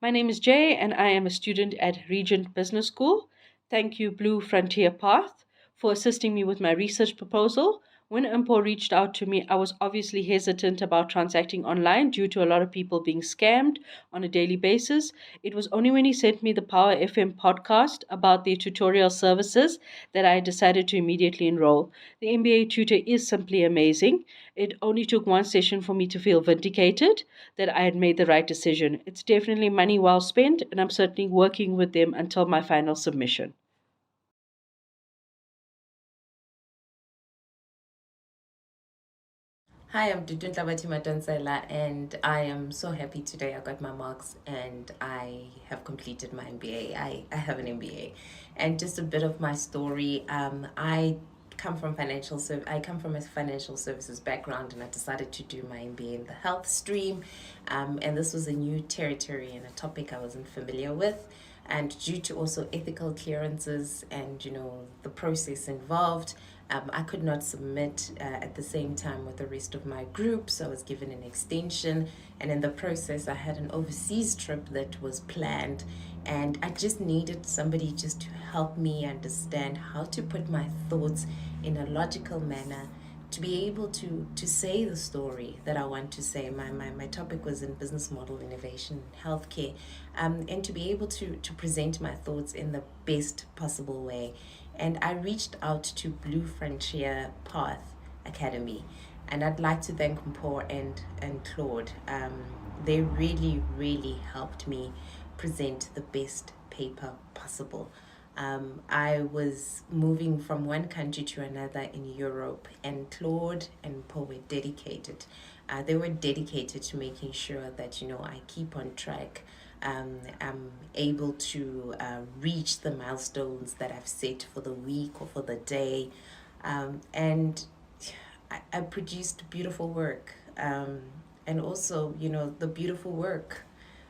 My name is Jay, and I am a student at Regent Business School. Thank you, Blue Frontier Path, for assisting me with my research proposal. When Impo reached out to me, I was obviously hesitant about transacting online due to a lot of people being scammed on a daily basis. It was only when he sent me the Power FM podcast about their tutorial services that I decided to immediately enroll. The MBA tutor is simply amazing. It only took one session for me to feel vindicated that I had made the right decision. It's definitely money well spent, and I'm certainly working with them until my final submission. Hi, I'm Dudun Tabati and I am so happy today. I got my marks and I have completed my MBA. I have an MBA. And just a bit of my story. I come from a financial services background, and I decided to do my MBA in the health stream. And this was a new territory and a topic I wasn't familiar with. And due to also ethical clearances and the process involved, I could not submit at the same time with the rest of my group, so I was given an extension. And in the process, I had an overseas trip that was planned, and I just needed somebody just to help me understand how to put my thoughts in a logical manner to be able to say the story that I want to say. My topic was in business model innovation, healthcare, and to be able to present my thoughts in the best possible way. And I reached out to Blue Frontier Path Academy, and I'd like to thank Mpo and Claude. They really, really helped me present the best paper possible. I was moving from one country to another in Europe, and Claude and Paul were dedicated. They were dedicated to making sure that I keep on track. I'm able to reach the milestones that I've set for the week or for the day, and I produced beautiful work. And also, the beautiful work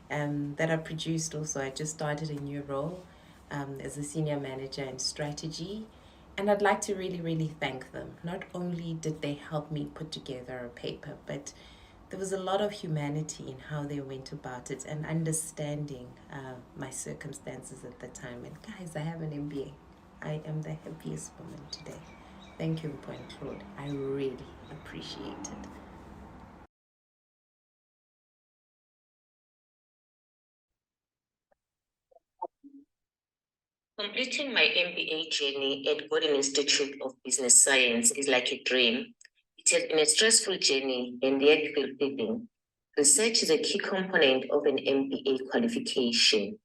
that I produced. Also, I just started a new role as a senior manager in strategy. And I'd like to really, really thank them. Not only did they help me put together a paper, but there was a lot of humanity in how they went about it and understanding my circumstances at the time. And guys, I have an MBA. I am the happiest woman today. Thank you, Point Claude. I really appreciate it. Completing my MBA journey at Gordon Institute of Business Science is like a dream. It has been a stressful journey and yet fulfilling. Research is a key component of an MBA qualification.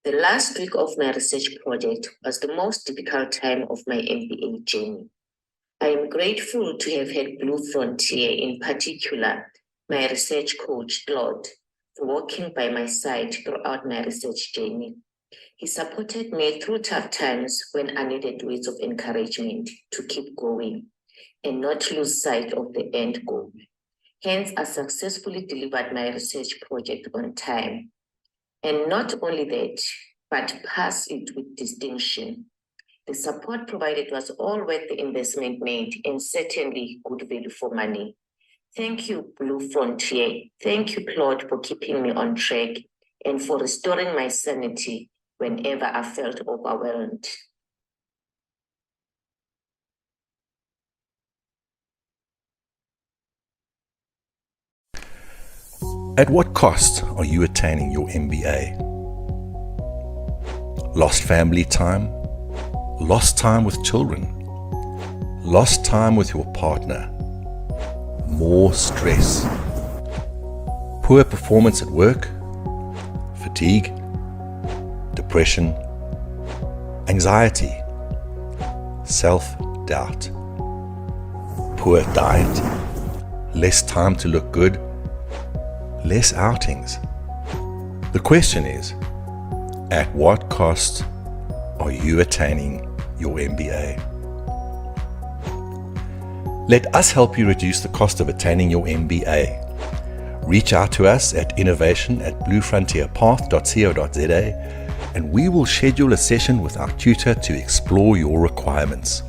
The last week of my research project was the most difficult time of my MBA journey. I am grateful to have had Blue Frontier, in particular, my research coach, Claude, for walking by my side throughout my research journey. He supported me through tough times when I needed words of encouragement to keep going and not lose sight of the end goal. Hence, I successfully delivered my research project on time. And not only that, but passed it with distinction. The support provided was all worth the investment made and certainly good value for money. Thank you, Blue Frontier. Thank you, Claude, for keeping me on track and for restoring my sanity whenever I felt overwhelmed. At what cost are you attaining your MBA? Lost family time? Lost time with children? Lost time with your partner? More stress? Poor performance at work? Fatigue? Depression? Anxiety? Self-doubt? Poor diet? Less time to look good? Less outings? The question is, at what cost are you attaining your MBA? Let us help you reduce the cost of attaining your MBA. Reach out to us at innovation@bluefrontierpath.co.za and we will schedule a session with our tutor to explore your requirements.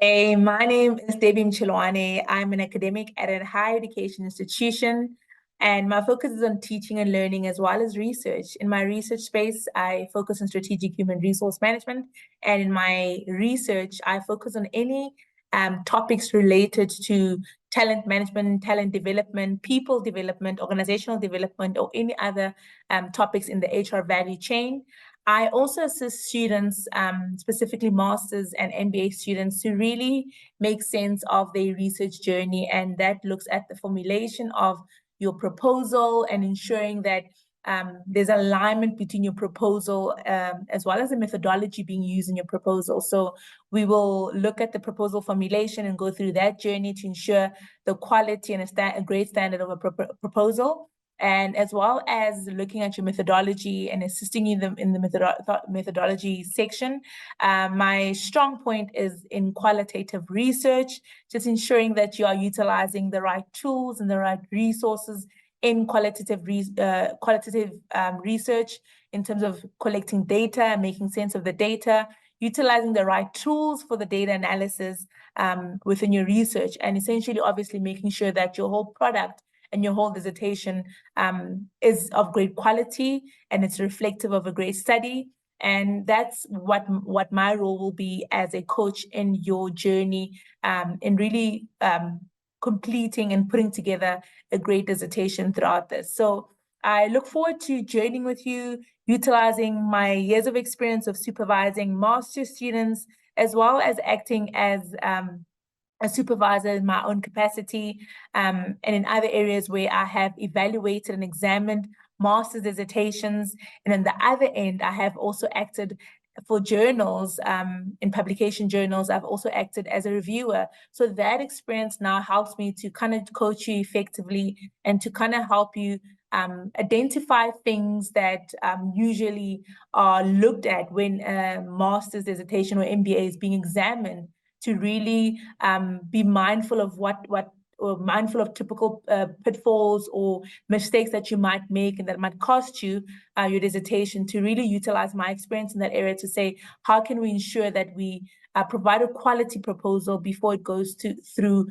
Hey, my name is Debbie Mchilwane. I'm an academic at a higher education institution, and my focus is on teaching and learning as well as research. In my research space, I focus on strategic human resource management, and in my research, I focus on any topics related to talent management, talent development, people development, organizational development, or any other topics in the HR value chain. I also assist students, specifically masters and MBA students, to really make sense of their research journey. And that looks at the formulation of your proposal and ensuring that there's alignment between your proposal as well as the methodology being used in your proposal. So we will look at the proposal formulation and go through that journey to ensure the quality and a great standard of a proposal, and as well as looking at your methodology and assisting you in the methodology section. My strong point is in qualitative research, just ensuring that you are utilizing the right tools and the right resources in qualitative research in terms of collecting data, making sense of the data, utilizing the right tools for the data analysis within your research, and essentially, obviously, making sure that your whole product and your whole dissertation is of great quality and it's reflective of a great study. And that's what my role will be as a coach in your journey, in really completing and putting together a great dissertation throughout this. So I look forward to journeying with you, utilizing my years of experience of supervising master students, as well as acting as a supervisor in my own capacity, and in other areas where I have evaluated and examined master's dissertations. And on the other end, I have also acted for journals, in publication journals. I've also acted as a reviewer. So that experience now helps me to kind of coach you effectively and to kind of help you identify things that usually are looked at when a master's dissertation or MBA is being examined, to really be mindful of or mindful of typical pitfalls or mistakes that you might make and that might cost you your dissertation, to really utilize my experience in that area to say, how can we ensure that we provide a quality proposal before it goes through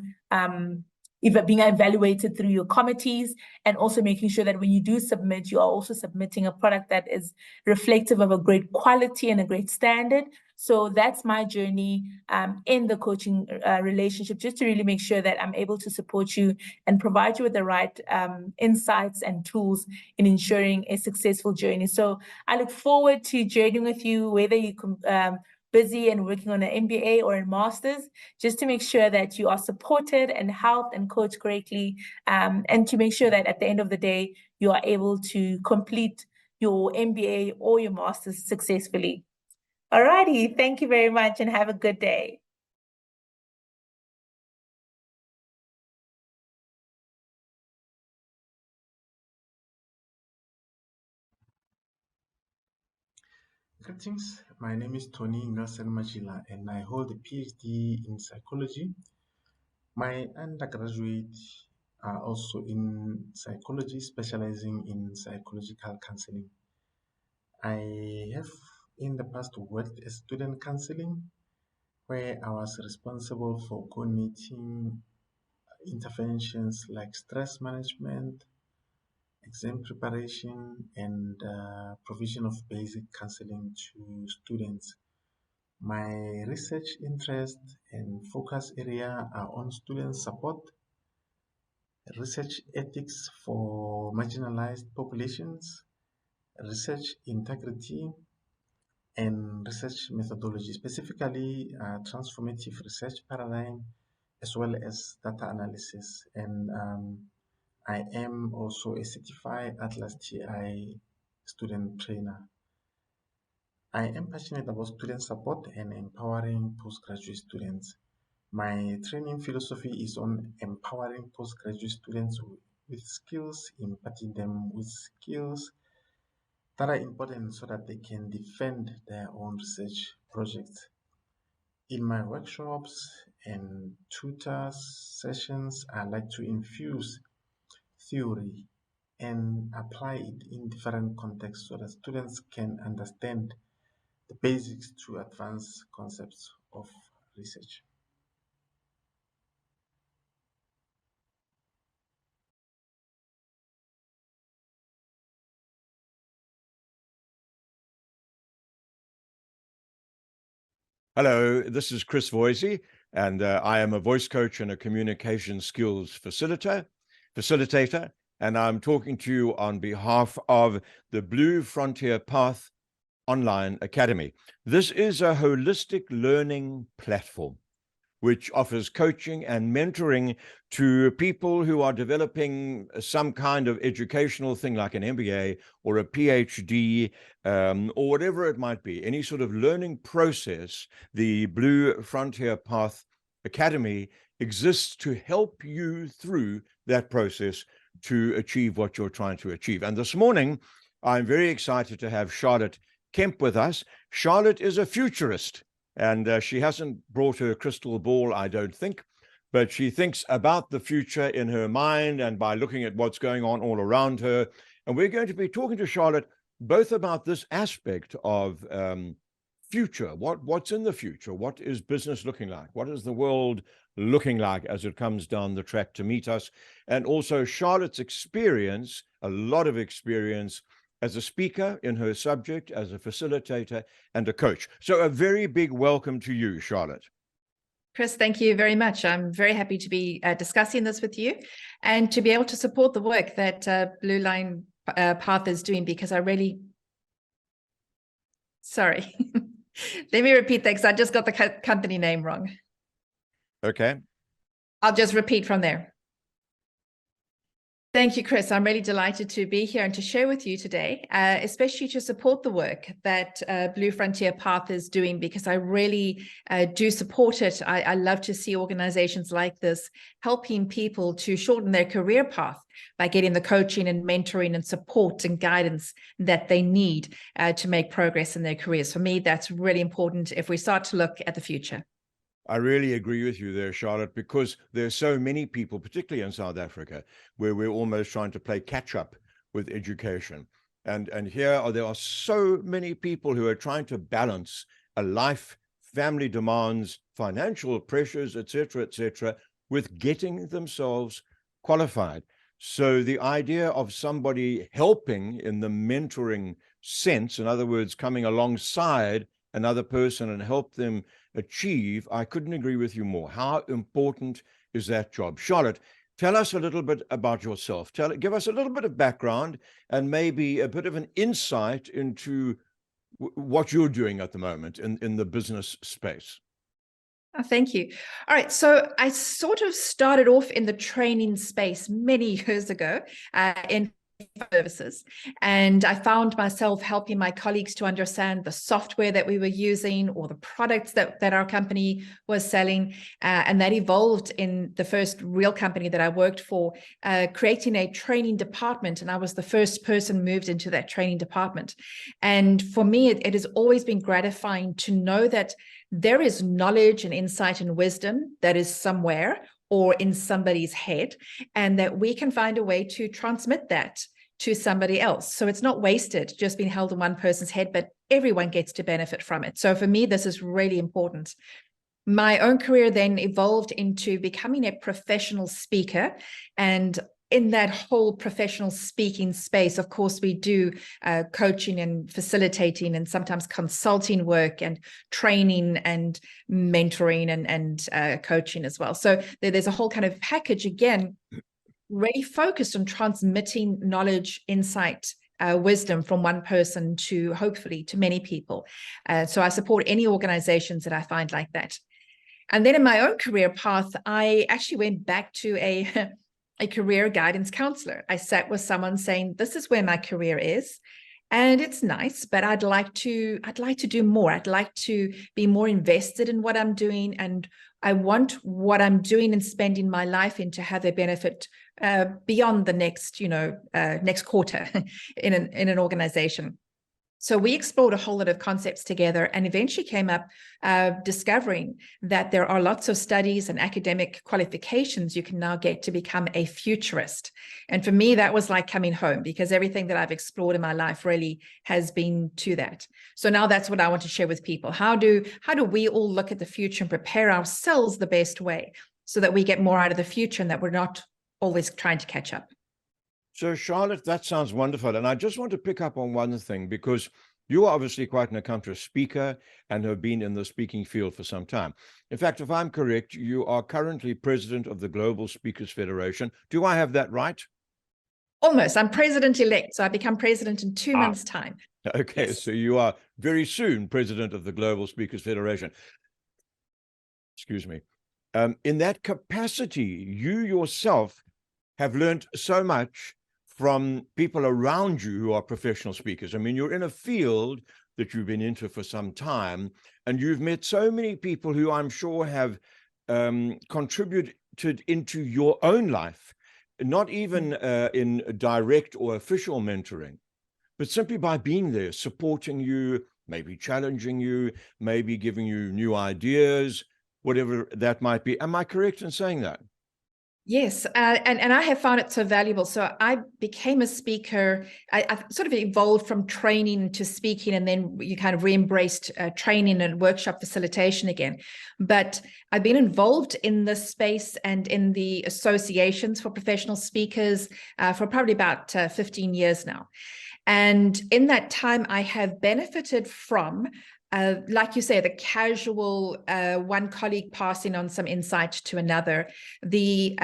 being evaluated through your committees, and also making sure that when you do submit, you are also submitting a product that is reflective of a great quality and a great standard. So that's my journey in the coaching relationship, just to really make sure that I'm able to support you and provide you with the right insights and tools in ensuring a successful journey. So I look forward to journeying with you, whether you busy and working on an MBA or a master's, just to make sure that you are supported and helped and coached correctly, and to make sure that at the end of the day, you are able to complete your MBA or your master's successfully. All righty. Thank you very much and have a good day. Greetings, my name is Tony Nelson Machila and I hold a PhD in psychology. My undergraduate are also in psychology, specializing in psychological counseling. I have in the past worked as student counseling, where I was responsible for coordinating interventions like stress management, exam preparation, and provision of basic counseling to students. My research interest and focus area are on student support, research ethics for marginalized populations, research integrity, and research methodology, specifically transformative research paradigm, as well as data analysis. And I am also a certified Atlas TI student trainer. I am passionate about student support and empowering postgraduate students. My training philosophy is on empowering postgraduate students with skills, imparting them with skills that are important so that they can defend their own research projects. In my workshops and tutor sessions, I like to infuse theory and apply it in different contexts so that students can understand the basics to advanced concepts of research. Hello, this is Chris Voisey, and I am a voice coach and a communication skills facilitator, and I'm talking to you on behalf of the Blue Frontier Path Online Academy. This is a holistic learning platform which offers coaching and mentoring to people who are developing some kind of educational thing like an MBA or a PhD, or whatever it might be, any sort of learning process. The Blue Frontier Path Academy exists to help you through that process to achieve what you're trying to achieve. And this morning, I'm very excited to have Charlotte Kemp with us. Charlotte is a futurist. And she hasn't brought her crystal ball, I don't think, but she thinks about the future in her mind and by looking at what's going on all around her. And we're going to be talking to Charlotte both about this aspect of future. What's in the future? What is business looking like? What is the world looking like as it comes down the track to meet us? And also Charlotte's experience, a lot of experience as a speaker in her subject, as a facilitator, and a coach. So a very big welcome to you, Charlotte. Chris, thank you very much. I'm very happy to be discussing this with you and to be able to support the work that Blue Line Path is doing, because I really... Sorry. Let me repeat that because I just got the company name wrong. Okay. I'll just repeat from there. Thank you, Chris. I'm really delighted to be here and to share with you today, especially to support the work that Blue Frontier Path is doing, because I really do support it. I love to see organizations like this helping people to shorten their career path by getting the coaching and mentoring and support and guidance that they need to make progress in their careers. For me, that's really important if we start to look at the future. I really agree with you there, Charlotte, because there's so many people, particularly in South Africa, where we're almost trying to play catch up with education. And here there are so many people who are trying to balance a life, family demands, financial pressures, etc., with getting themselves qualified. So the idea of somebody helping in the mentoring sense, in other words, coming alongside another person and help them achieve, I couldn't agree with you more. How important is that job? Charlotte, tell us a little bit about yourself. Give us a little bit of background and maybe a bit of an insight into what you're doing at the moment in the business space. Oh, thank you. All right. So I sort of started off in the training space many years ago in services. And I found myself helping my colleagues to understand the software that we were using or the products that our company was selling. And that evolved in the first real company that I worked for, creating a training department. And I was the first person moved into that training department. And for me, it has always been gratifying to know that there is knowledge and insight and wisdom that is somewhere or in somebody's head, and that we can find a way to transmit that to somebody else. So it's not wasted just being held in one person's head, but everyone gets to benefit from it. So for me, this is really important. My own career then evolved into becoming a professional speaker, and in that whole professional speaking space, of course, we do coaching and facilitating and sometimes consulting work and training and mentoring and coaching as well. So there's a whole kind of package, again, really focused on transmitting knowledge, insight, wisdom from one person to hopefully to many people. So I support any organizations that I find like that. And then in my own career path, I actually went back to a career guidance counselor. I sat with someone saying, this is where my career is, and it's nice, but I'd like to do more. I'd like to be more invested in what I'm doing, and I want what I'm doing and spending my life in to have a benefit beyond the next, next quarter in an organization. So we explored a whole lot of concepts together and eventually came up discovering that there are lots of studies and academic qualifications you can now get to become a futurist. And for me, that was like coming home, because everything that I've explored in my life really has been to that. So now that's what I want to share with people. How do we all look at the future and prepare ourselves the best way so that we get more out of the future and that we're not always trying to catch up? So, Charlotte, that sounds wonderful. And I just want to pick up on one thing, because You are obviously quite an accomplished speaker and have been in the speaking field for some time. In fact, if I'm correct, you are currently president of the Global Speakers Federation. Do I have that right? Almost. I'm president-elect, so I become president in 2 months' time. Okay, Yes. so you are very soon president of the Global Speakers Federation. Excuse me. In that capacity, you yourself have learned so much from people around you who are professional speakers. I mean, you're in a field that you've been into for some time, and you've met so many people who I'm sure have contributed into your own life, not even in direct or official mentoring, but simply by being there, supporting you, maybe challenging you, maybe giving you new ideas, whatever that might be. Am I correct in saying that? Yes, and I have found it so valuable. So I became a speaker. I sort of evolved from training to speaking, and then you kind of re-embraced training and workshop facilitation again. But I've been involved in this space and in the associations for professional speakers for probably about 15 years now. And in that time, I have benefited from like you say, the casual one colleague passing on some insight to another, the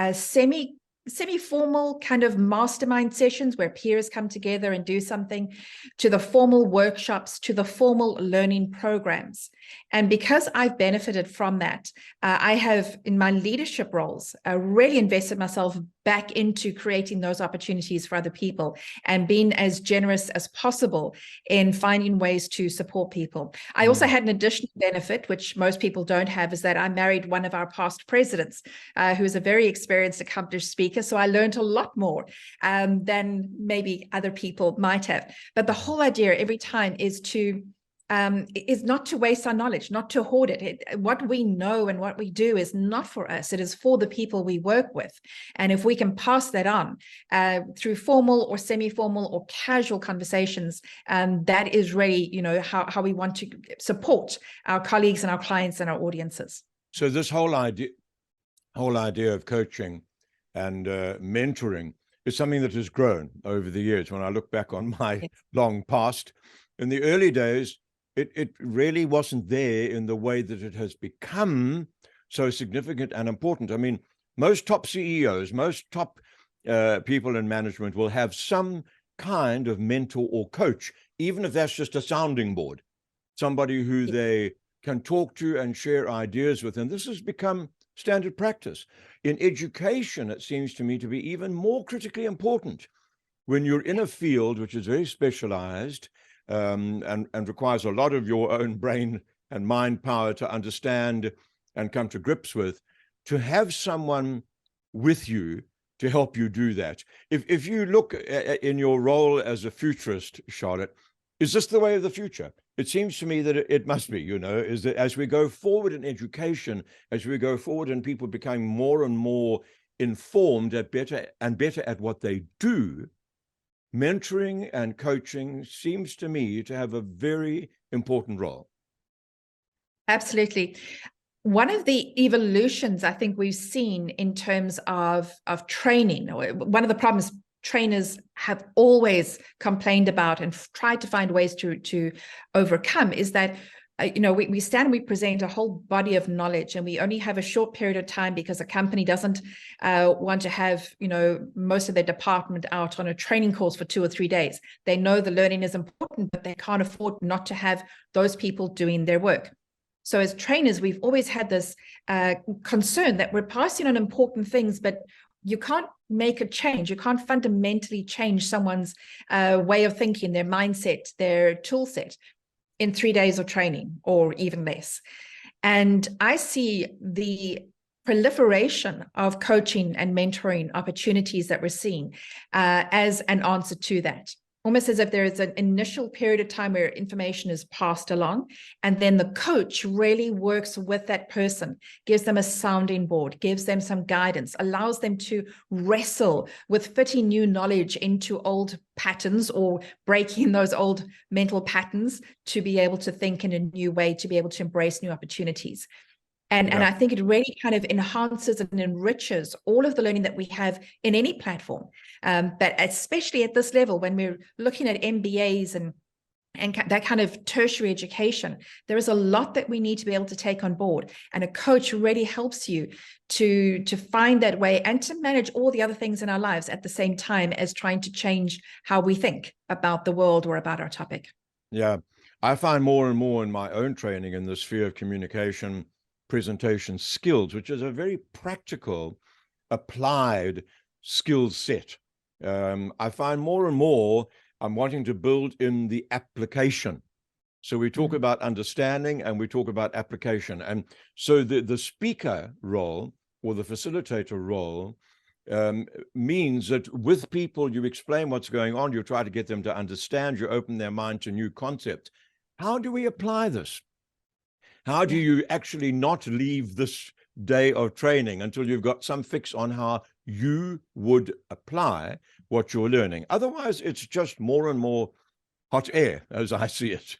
semi-formal kind of mastermind sessions where peers come together and do something, to the formal workshops, to the formal learning programs. And because I've benefited from that, I have, in my leadership roles, really invested myself back into creating those opportunities for other people and being as generous as possible in finding ways to support people. I also had an additional benefit, which most people don't have, is that I married one of our past presidents, who is a very experienced, accomplished speaker. So I learned a lot more than maybe other people might have. But the whole idea every time is not to waste our knowledge, not to hoard it. What we know and what we do is not for us. It is for the people we work with. And if we can pass that on through formal or semi-formal or casual conversations, that is really, how we want to support our colleagues and our clients and our audiences. So this whole idea of coaching and mentoring is something that has grown over the years. When I look back on my long past, in the early days, it really wasn't there in the way that it has become so significant and important. I mean, most top CEOs, most top people in management will have some kind of mentor or coach, even if that's just a sounding board, somebody who they can talk to and share ideas with. And this has become standard practice. In education, it seems to me to be even more critically important. When you're in a field which is very specialized, and requires a lot of your own brain and mind power to understand and come to grips with, to have someone with you to help you do that. If you look in your role as a futurist, Charlotte, is this the way of the future? It seems to me that it must be, is that as we go forward in education, as we go forward and people becoming more and more informed at better at what they do, mentoring and coaching seems to me to have a very important role. Absolutely. One of the evolutions I think we've seen in terms of training, or one of the problems trainers have always complained about and tried to find ways to overcome, is that we stand and we present a whole body of knowledge, and we only have a short period of time because a company doesn't want to have, most of their department out on a training course for 2 or 3 days. They know the learning is important, but they can't afford not to have those people doing their work. So as trainers, we've always had this concern that we're passing on important things, but you can't make a change. You can't fundamentally change someone's way of thinking, their mindset, their tool set in 3 days of training or even less. And I see the proliferation of coaching and mentoring opportunities that we're seeing as an answer to that. Almost as if there is an initial period of time where information is passed along, and then the coach really works with that person, gives them a sounding board, gives them some guidance, allows them to wrestle with fitting new knowledge into old patterns or breaking those old mental patterns to be able to think in a new way, to be able to embrace new opportunities. And I think it really kind of enhances and enriches all of the learning that we have in any platform. But especially at this level, when we're looking at MBAs and and that kind of tertiary education, there is a lot that we need to be able to take on board. And a coach really helps you to find that way and to manage all the other things in our lives at the same time as trying to change how we think about the world or about our topic. Yeah, I find more and more in my own training in the sphere of communication, presentation skills, which is a very practical, applied skill set. I find more and more I'm wanting to build in the application. So we talk about understanding and we talk about application. And so the speaker role or the facilitator role means that with people, you explain what's going on, you try to get them to understand, you open their mind to new concepts. How do we apply this? How do you actually not leave this day of training until you've got some fix on how you would apply what you're learning? Otherwise, it's just more and more hot air, as I see it.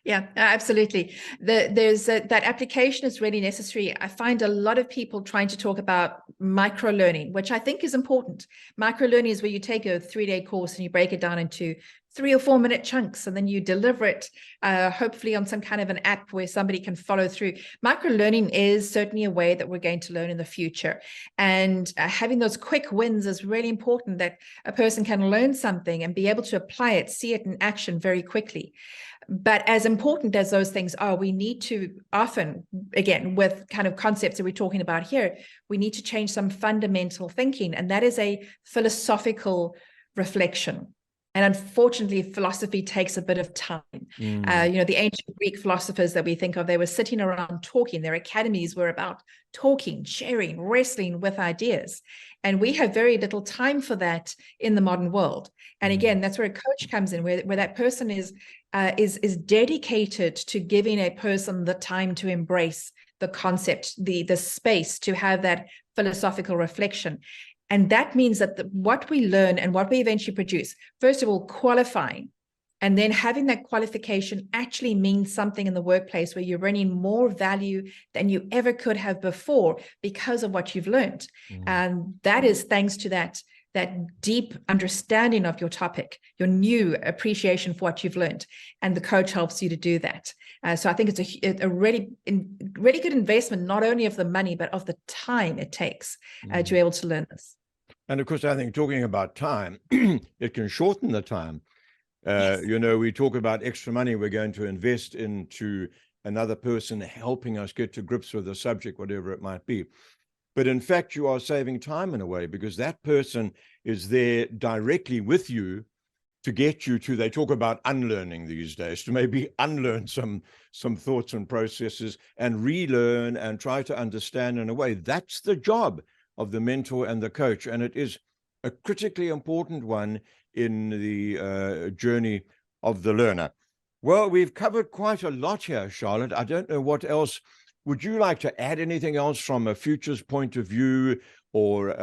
Yeah, absolutely. There's that application is really necessary. I find a lot of people trying to talk about micro learning, which I think is important. Micro learning is where you take a 3-day course and you break it down into 3 or 4 minute chunks, and then you deliver it, hopefully on some kind of an app where somebody can follow through. Micro learning is certainly a way that we're going to learn in the future. And having those quick wins is really important, that a person can learn something and be able to apply it, see it in action very quickly. But as important as those things are, we need to often, again, with kind of concepts that we're talking about here, we need to change some fundamental thinking. And that is a philosophical reflection. And unfortunately, philosophy takes a bit of time. The ancient Greek philosophers that we think of, they were sitting around talking. Their academies were about talking, sharing, wrestling with ideas. And we have very little time for that in the modern world. And again, that's where a coach comes in, where that person is dedicated to giving a person the time to embrace the concept, the space to have that philosophical reflection. And that means that what we learn and what we eventually produce, first of all, qualifying, and then having that qualification actually means something in the workplace where you're bringing more value than you ever could have before because of what you've learned. And that is thanks to that deep understanding of your topic, your new appreciation for what you've learned, and the coach helps you to do that. So I think it's a really good investment, not only of the money, but of the time it takes to be able to learn this. And of course, I think talking about time, it can shorten the time. Yes. We talk about extra money we're going to invest into another person helping us get to grips with the subject, whatever it might be. But in fact, you are saving time in a way, because that person is there directly with you to get you to, they talk about unlearning these days, to maybe unlearn some thoughts and processes and relearn and try to understand in a way. That's the job of the mentor and the coach. And it is a critically important one in the journey of the learner. Well, we've covered quite a lot here, Charlotte. I don't know what else. Would you like to add anything else from a futures point of view, or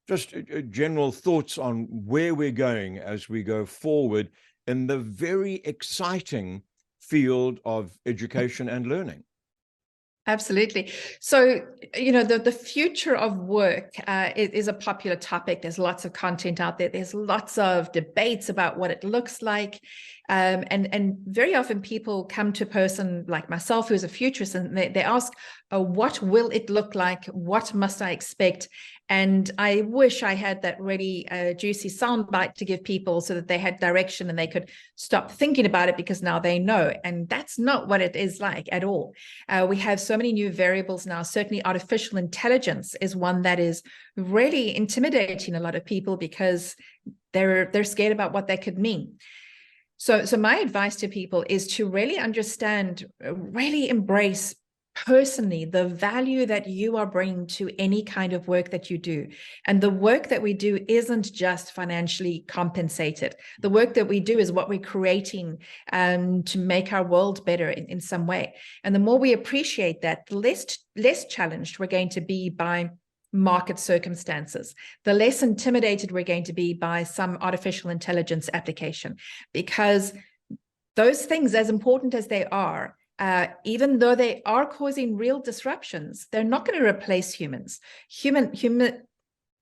just general thoughts on where we're going as we go forward in the very exciting field of education and learning? Absolutely. So, the future of work is a popular topic. There's lots of content out there. There's lots of debates about what it looks like. And very often people come to a person like myself, who's a futurist, and they ask, what will it look like? What must I expect? And I wish I had that really juicy soundbite to give people so that they had direction and they could stop thinking about it, because now they know. And that's not what it is like at all. We have so many new variables now. Certainly artificial intelligence is one that is really intimidating a lot of people because they're scared about what that could mean. So my advice to people is to really understand, really embrace personally the value that you are bringing to any kind of work that you do. And the work that we do isn't just financially compensated. The work that we do is what we're creating to make our world better in some way. And the more we appreciate that, the less challenged we're going to be by market circumstances, the less intimidated we're going to be by some artificial intelligence application, because those things, as important as they are, even though they are causing real disruptions, they're not going to replace humans.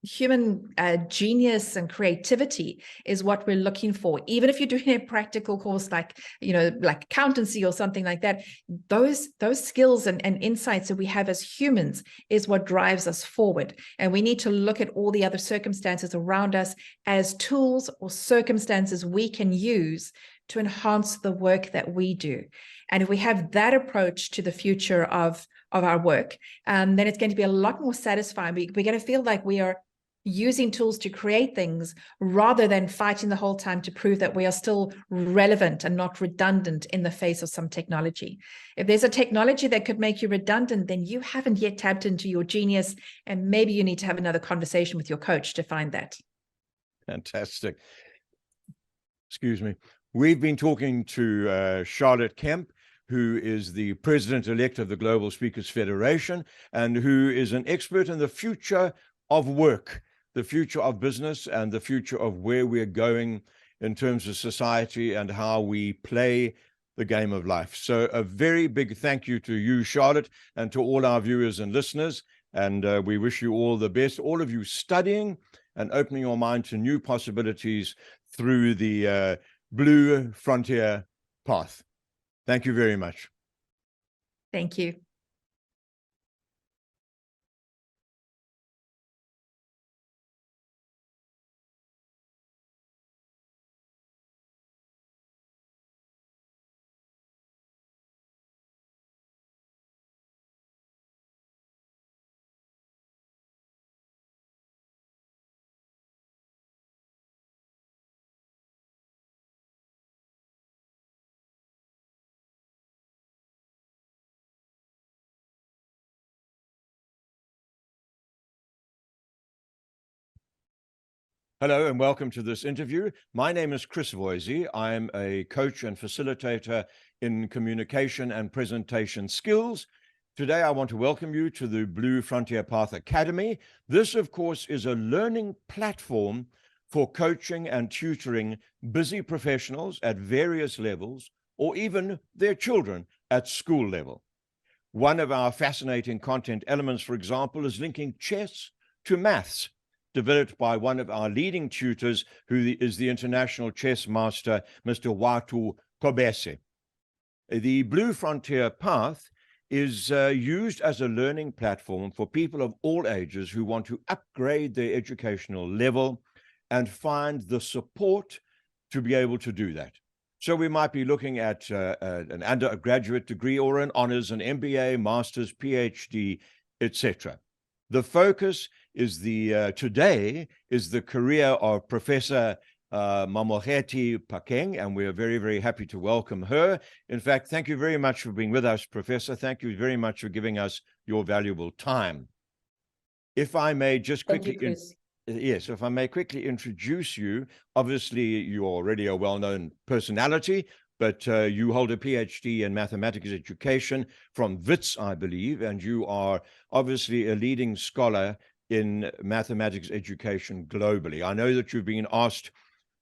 genius and creativity is what we're looking for. Even if you're doing a practical course like, like accountancy or something like that, those skills and insights that we have as humans is what drives us forward. And we need to look at all the other circumstances around us as tools or circumstances we can use to enhance the work that we do. And if we have that approach to the future of our work, then it's going to be a lot more satisfying. We're going to feel like we are using tools to create things rather than fighting the whole time to prove that we are still relevant and not redundant in the face of some technology. If there's a technology that could make you redundant, then you haven't yet tapped into your genius, and maybe you need to have another conversation with your coach to find that. Fantastic. Excuse me. We've been talking to Charlotte Kemp, who is the president-elect of the Global Speakers Federation and who is an expert in the future of work, the future of business, and the future of where we're going in terms of society and how we play the game of life. So a very big thank you to you, Charlotte, and to all our viewers and listeners. And we wish you all the best, all of you studying and opening your mind to new possibilities through the Blue Frontier path. Thank you very much. Thank you. Hello and welcome to this interview. My name is Chris Voisey. I'm a coach and facilitator in communication and presentation skills. Today, I want to welcome you to the Blue Frontier Path Academy. This, of course, is a learning platform for coaching and tutoring busy professionals at various levels, or even their children at school level. One of our fascinating content elements, for example, is linking chess to maths, developed by one of our leading tutors, who is the international chess master, Mr. Watu Kobese. The Blue Frontier Path is used as a learning platform for people of all ages who want to upgrade their educational level and find the support to be able to do that. So we might be looking at an undergraduate degree or an honors, an MBA, master's, PhD, etc. The focus is today is the career of Professor Mamogeti Pakeng, and we're very, very happy to welcome her. In fact, thank you very much for being with us, Professor. Thank you very much for giving us your valuable time. If I may just quickly... Thank you, Chris. Yes, if I may quickly introduce you. Obviously, you're already a well-known personality, but you hold a PhD in mathematics education from WITS, I believe, and you are obviously a leading scholar in mathematics education globally. I know that you've been asked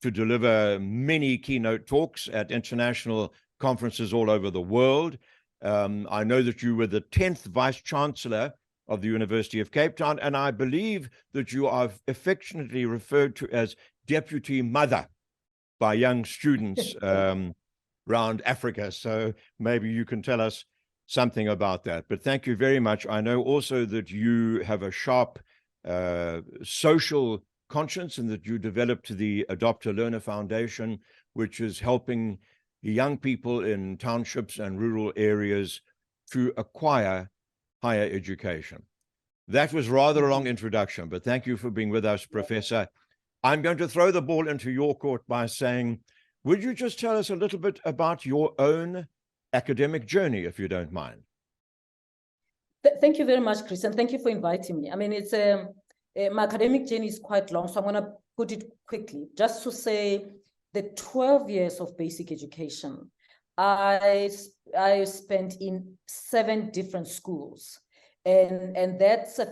to deliver many keynote talks at international conferences all over the world. I know that you were the 10th Vice Chancellor of the University of Cape Town, and I believe that you are affectionately referred to as Deputy Mother by young students around Africa. So maybe you can tell us something about that. But thank you very much. I know also that you have a sharp social conscience and that you developed the Adopt a Learner Foundation, which is helping young people in townships and rural areas to acquire higher education. That was rather a long introduction, but thank you for being with us, Professor. I'm going to throw the ball into your court by saying, would you just tell us a little bit about your own academic journey, if you don't mind? Thank you very much, Chris, and thank you for inviting me. I mean, it's my academic journey is quite long, so I'm going to put it quickly. Just to say, the 12 years of basic education, I spent in 7 different schools, and that's a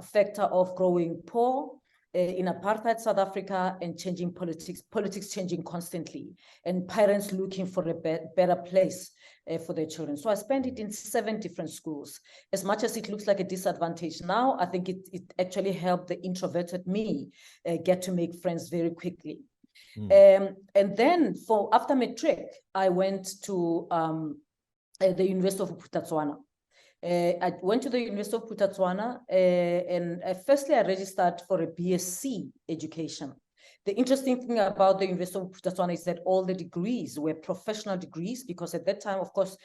factor of growing poor, in apartheid South Africa and changing politics changing constantly, and parents looking for a better place for their children. So I spent it in 7 different schools. As much as it looks like a disadvantage now, I think it actually helped the introverted me get to make friends very quickly. And then after matric, I went to the University of Botswana. I went to the University of Botswana, and firstly I registered for a BSc education. The interesting thing about the University of Botswana is that all the degrees were professional degrees, because at that time, of course,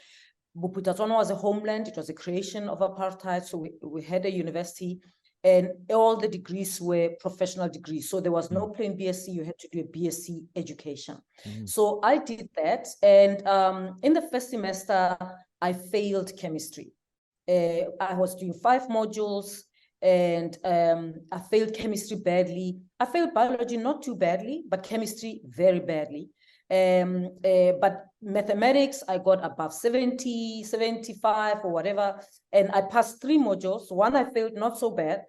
Botswana was a homeland. It was a creation of apartheid. So we had a university, and all the degrees were professional degrees. So there was no plain BSc, you had to do a BSc education. So I did that. And in the first semester, I failed chemistry. I was doing 5 modules, and I failed chemistry badly. I failed biology not too badly, but chemistry very badly. But mathematics, I got above 70, 75 or whatever. And I passed 3 modules. One I failed not so bad,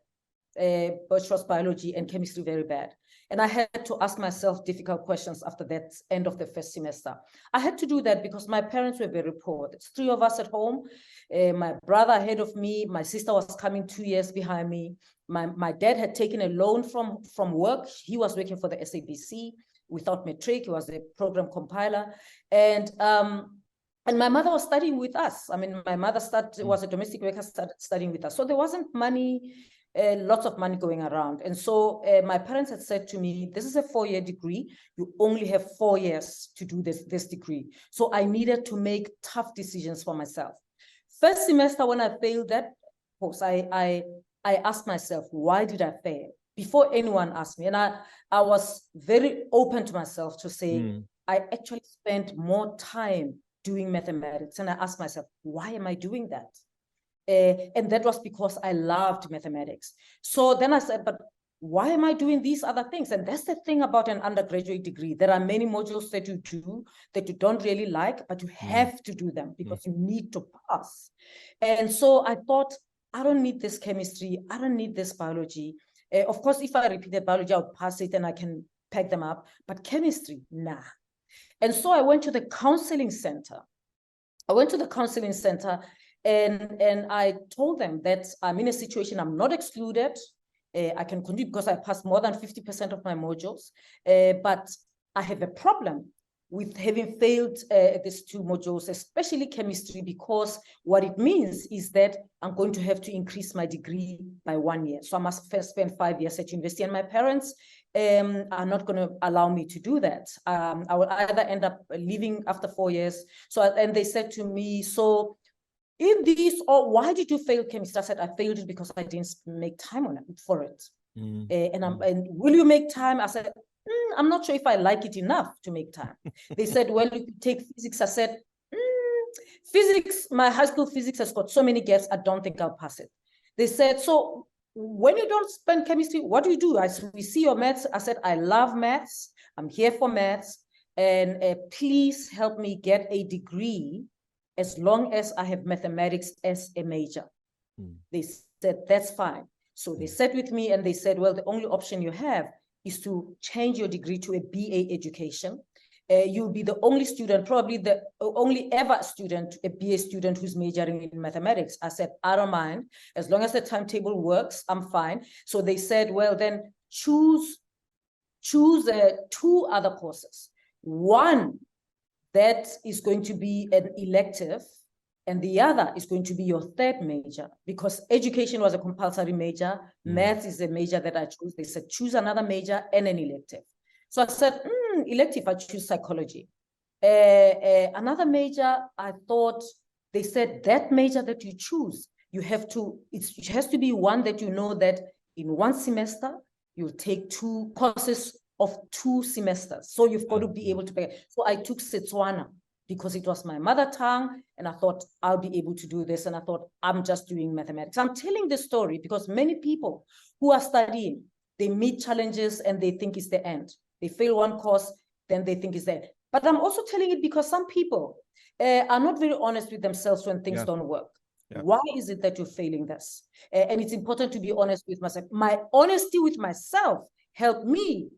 which was biology, and chemistry very bad. And I had to ask myself difficult questions after that end of the first semester. I had to do that because my parents were very poor. There's 3 of us at home. My brother ahead of me, my sister was coming 2 years behind me. My dad had taken a loan from work. He was working for the SABC without matric. He was a program compiler. And my mother was studying with us. I mean, my mother was a domestic worker, started studying with us. So there wasn't money, lots of money going around. And so my parents had said to me, this is a 4-year degree. You only have 4 years to do this degree. So I needed to make tough decisions for myself. First semester, when I failed that course, I asked myself, why did I fail? Before anyone asked me. And I was very open to myself to say, I actually spent more time doing mathematics. And I asked myself, why am I doing that? And that was because I loved mathematics. So then I said, but why am I doing these other things? And that's the thing about an undergraduate degree. There are many modules that you do that you don't really like, but you have to do them because you need to pass. And so I thought, I don't need this chemistry. I don't need this biology. Of course, if I repeated biology, I would pass it and I can pack them up. But chemistry, nah. And so I went to the counseling center. And I told them that I'm in a situation, I'm not excluded. I can continue because I passed more than 50% of my modules, but I have a problem with having failed these 2 modules, especially chemistry, because what it means is that I'm going to have to increase my degree by 1 year. So I must first spend 5 years at university, and my parents are not going to allow me to do that. I will either end up leaving after 4 years. And they said to me, so in these, or why did you fail chemistry? I said, I failed it because I didn't make time for it. And will you make time? I said, I'm not sure if I like it enough to make time. They said, well, you could take physics. I said, physics, my high school physics has got so many gaps, I don't think I'll pass it. They said, so when you don't spend chemistry, what do you do? We see your maths. I said, I love maths. I'm here for maths. And please help me get a degree as long as I have mathematics as a major. They said, that's fine. So they sat with me and they said, well, the only option you have is to change your degree to a BA education. You'll be the only student, probably the only ever student, a BA student who's majoring in mathematics. I said, I don't mind. As long as the timetable works, I'm fine. So they said, well, then choose 2 other courses. One that is going to be an elective, and the other is going to be your 3rd major, because education was a compulsory major. Math is a major that I chose. They said, choose another major and an elective. So I said, elective, I choose psychology. Another major, I thought, they said, that major that you choose, it has to be one that you know that in 1 semester, you'll take 2 courses of 2 semesters. So you've got to be able to pay. So I took Setswana because it was my mother tongue, and I thought I'll be able to do this. And I thought, I'm just doing mathematics. I'm telling this story because many people who are studying, they meet challenges and they think it's the end. They fail one course, then they think it's the end. But I'm also telling it because some people are not very honest with themselves when things don't work. Why is it that you're failing this? And it's important to be honest with myself. My honesty with myself helped me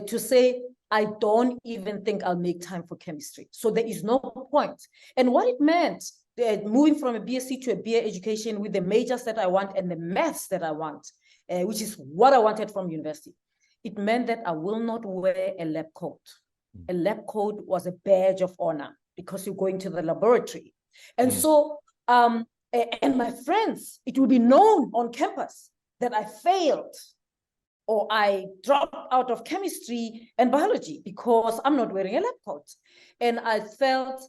to say, I don't even think I'll make time for chemistry. So there is no point. And what it meant, moving from a BSc to a BA education with the majors that I want and the maths that I want, which is what I wanted from university, it meant that I will not wear a lab coat. A lab coat was a badge of honor because you're going to the laboratory. And so, and my friends, it will be known on campus that I failed or I dropped out of chemistry and biology because I'm not wearing a lab coat. And I felt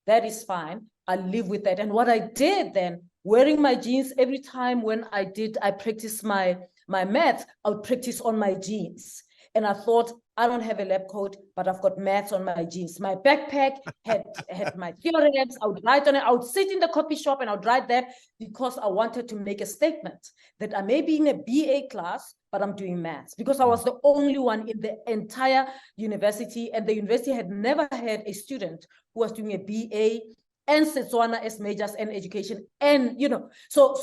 that is fine. I live with that. And what I did then, wearing my jeans every time when I practiced my math, I would practice on my jeans. And I thought, I don't have a lab coat, but I've got maths on my jeans. My backpack had my theorems. I would write on it. I would sit in the coffee shop and I would write that because I wanted to make a statement that I may be in a BA class, but I'm doing maths because I was the only one in the entire university, and the university had never had a student who was doing a BA and Setswana as majors and education. And, you know, so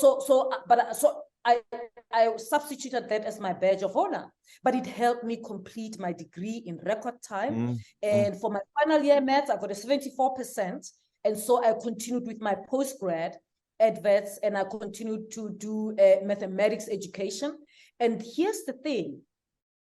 I substituted that as my badge of honor, but it helped me complete my degree in record time. And for my final year maths, I got a 74%. And so I continued with my postgrad at Wits, and I continued to do mathematics education. And here's the thing,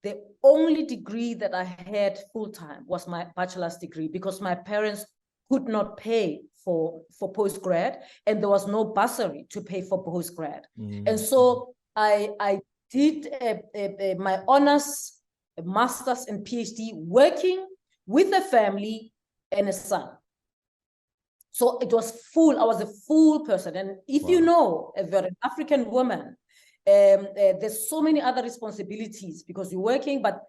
the only degree that I had full-time was my bachelor's degree because my parents could not pay for postgrad, and there was no bursary to pay for postgrad. And so I did my honors, master's and PhD working with a family and a son. So it was full, I was a full person. And if you know, if you're an African woman, there's so many other responsibilities because you're working, but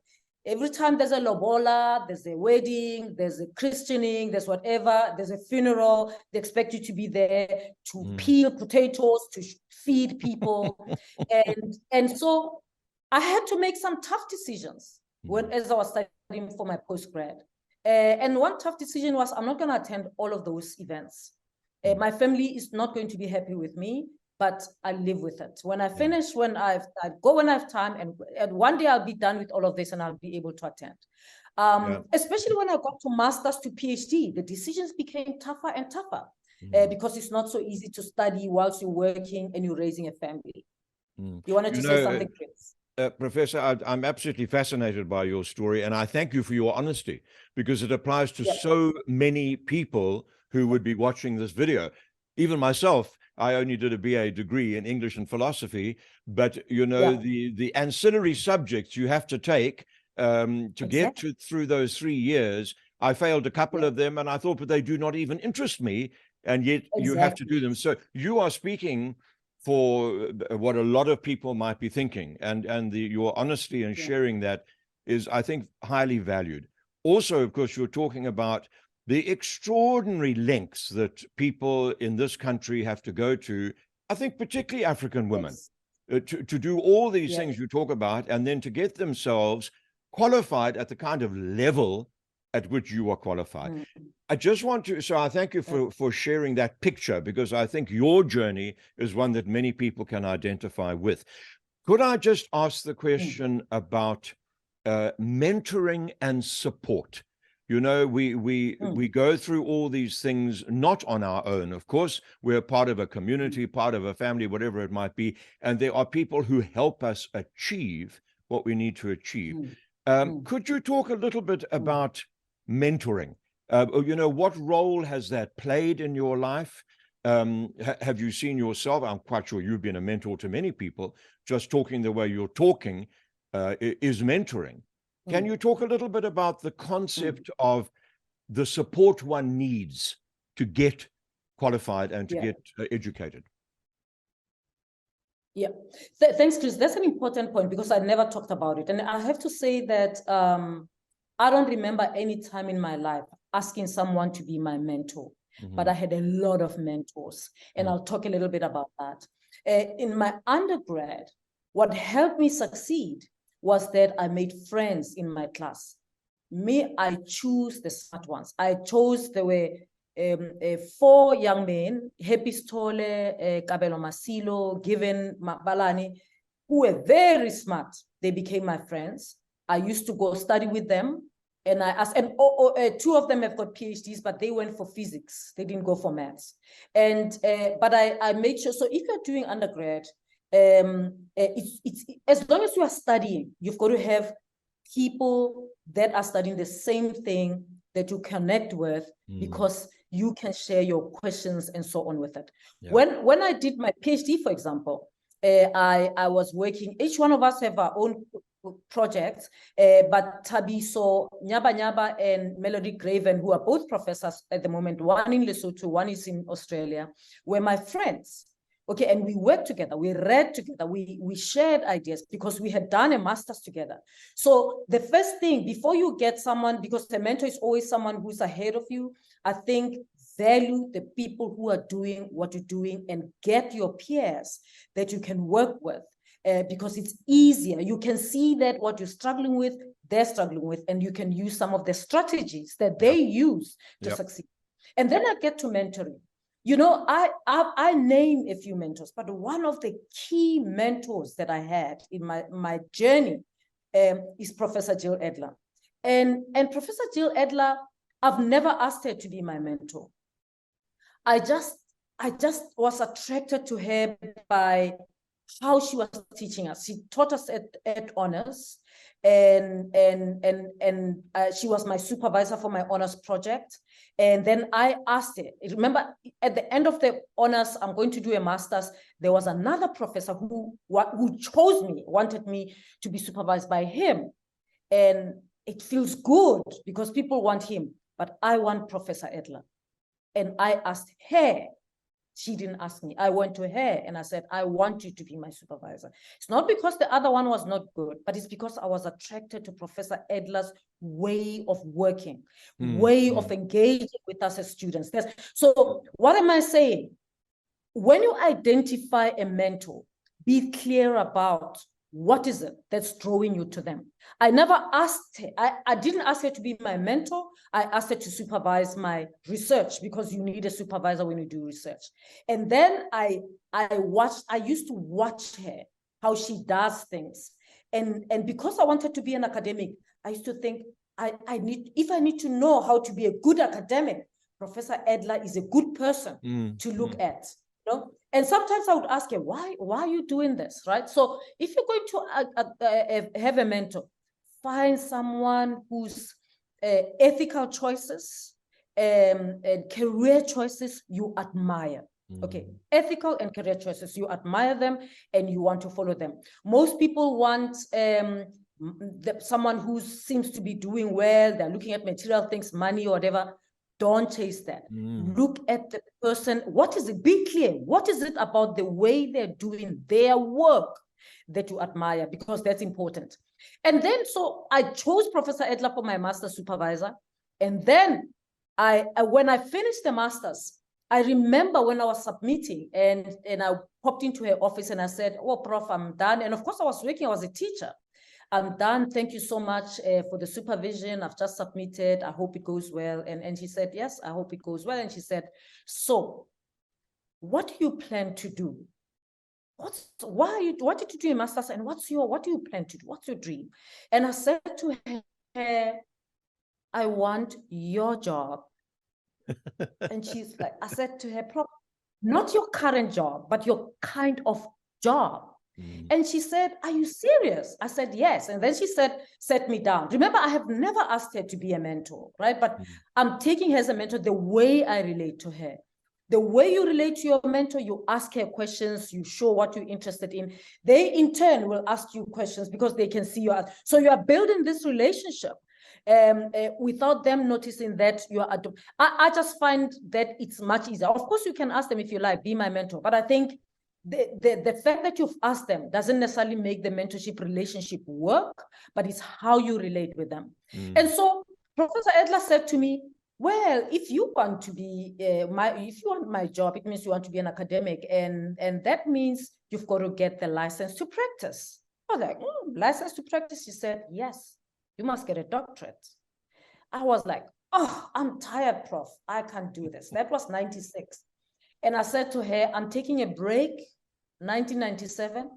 every time there's a lobola, there's a wedding, there's a christening, there's whatever, there's a funeral, they expect you to be there to peel potatoes, to feed people. and so I had to make some tough decisions as I was studying for my postgrad. And one tough decision was, I'm not going to attend all of those events. My family is not going to be happy with me, but I live with it. When I finish, I go when I have time, and one day I'll be done with all of this and I'll be able to attend. Especially when I got to master's to PhD, the decisions became tougher and tougher because it's not so easy to study whilst you're working and you're raising a family. You wanted to say something, Chris? Professor, I'm absolutely fascinated by your story, and I thank you for your honesty because it applies to so many people who would be watching this video. Even myself, I only did a BA degree in English and philosophy, but you know, the ancillary subjects you have to take to get through those 3 years. I failed a couple of them, and I thought, but they do not even interest me, and yet you have to do them. So you are speaking for what a lot of people might be thinking, and your honesty and sharing that is, I think, highly valued. Also, of course, you're talking about the extraordinary lengths that people in this country have to go to, I think particularly African women, to do all these things you talk about, and then to get themselves qualified at the kind of level at which you are qualified. I just want to, so I thank you for sharing that picture, because I think your journey is one that many people can identify with. Could I just ask the question about mentoring and support? You know, we go through all these things not on our own. Of course, we're part of a community, part of a family, whatever it might be, and there are people who help us achieve what we need to achieve. Could you talk a little bit about mentoring? You know, what role has that played in your life? Have you seen yourself? I'm quite sure you've been a mentor to many people. Just talking the way you're talking is mentoring. Can you talk a little bit about the concept of the support one needs to get qualified and to get educated? Yeah, thanks, Chris. That's an important point because I never talked about it. And I have to say that I don't remember any time in my life asking someone to be my mentor, but I had a lot of mentors, and I'll talk a little bit about that. In my undergrad, what helped me succeed was that I made friends in my class. I choose the smart ones. I chose, there were 4 young men, Happy Stole, Kabelo Masilo, Given Balani, who were very smart. They became my friends. I used to go study with them. And I asked, and two of them have got PhDs, but they went for physics. They didn't go for maths. And but I made sure. So if you're doing undergrad, it's as long as you are studying, you've got to have people that are studying the same thing that you connect with, because you can share your questions and so on with it. Yeah. When I did my PhD, for example, I was working. Each one of us have our own projects, but Tabiso, Nyaba Nyaba, and Melody Graven, who are both professors at the moment, one in Lesotho, one is in Australia, were my friends. Okay, and we worked together, we read together, we shared ideas because we had done a master's together. So the first thing, before you get someone, because the mentor is always someone who's ahead of you, I think value the people who are doing what you're doing and get your peers that you can work with, because it's easier. You can see that what you're struggling with, they're struggling with, and you can use some of the strategies that they use to succeed. And then I get to mentoring. You know, I name a few mentors, but one of the key mentors that I had in my journey is Professor Jill Edler. And Professor Jill Edler, I've never asked her to be my mentor. I just was attracted to her by how she was teaching us. She taught us at honors, and she was my supervisor for my honors project. And then I asked her, remember, at the end of the honors, I'm going to do a master's. There was another professor who chose me, wanted me to be supervised by him. And it feels good because people want him, but I want Professor Edler. And I asked her. She didn't ask me. I went to her and I said, I want you to be my supervisor. It's not because the other one was not good, but it's because I was attracted to Professor Edler's way of working, way of engaging with us as students. So what am I saying? When you identify a mentor, be clear about what is it that's drawing you to them. I never asked her, I didn't ask her to be my mentor. I asked her to supervise my research, because you need a supervisor when you do research. And then I used to watch her, how she does things. And because I wanted to be an academic, I used to think, if I need to know how to be a good academic, Professor Edler is a good person to look at. You know? And sometimes I would ask her, why are you doing this, right? So if you're going to have a mentor, find someone whose ethical choices and career choices you admire. Okay, ethical and career choices, you admire them and you want to follow them. Most people want someone who seems to be doing well, they're looking at material things, money or whatever. Don't chase that. Look at the person. What is it? Be clear. What is it about the way they're doing their work that you admire? Because that's important. And then, so I chose Professor Edler for my master's supervisor. And then when I finished the master's, I remember when I was submitting and I popped into her office and I said, oh, Prof, I'm done. And of course I was working, I was a teacher. I'm done. Thank you so much for the supervision. I've just submitted. I hope it goes well. And she said, yes, I hope it goes well. And she said, so what do you plan to do? What did you do in master's? And what do you plan to do? What's your dream? And I said to her, I want your job. And she's like, I said to her, Prof, not your current job, but your kind of job. And she said, are you serious? I said, yes. And then she said, set me down. Remember, I have never asked her to be a mentor, right? But I'm taking her as a mentor the way I relate to her. The way you relate to your mentor, you ask her questions, you show what you're interested in. They, in turn, will ask you questions because they can see you. So you are building this relationship without them noticing that you are. I just find that it's much easier. Of course, you can ask them if you like, be my mentor. But I think the fact that you've asked them doesn't necessarily make the mentorship relationship work, but it's how you relate with them. And so Professor Edler said to me, well, if you want to be if you want my job, it means you want to be an academic, and that means you've got to get the license to practice. I was like, license to practice? She said, yes, you must get a doctorate. I was like, oh, I'm tired, Prof. I can't do this. That was 96. And I said to her, I'm taking a break, 1997.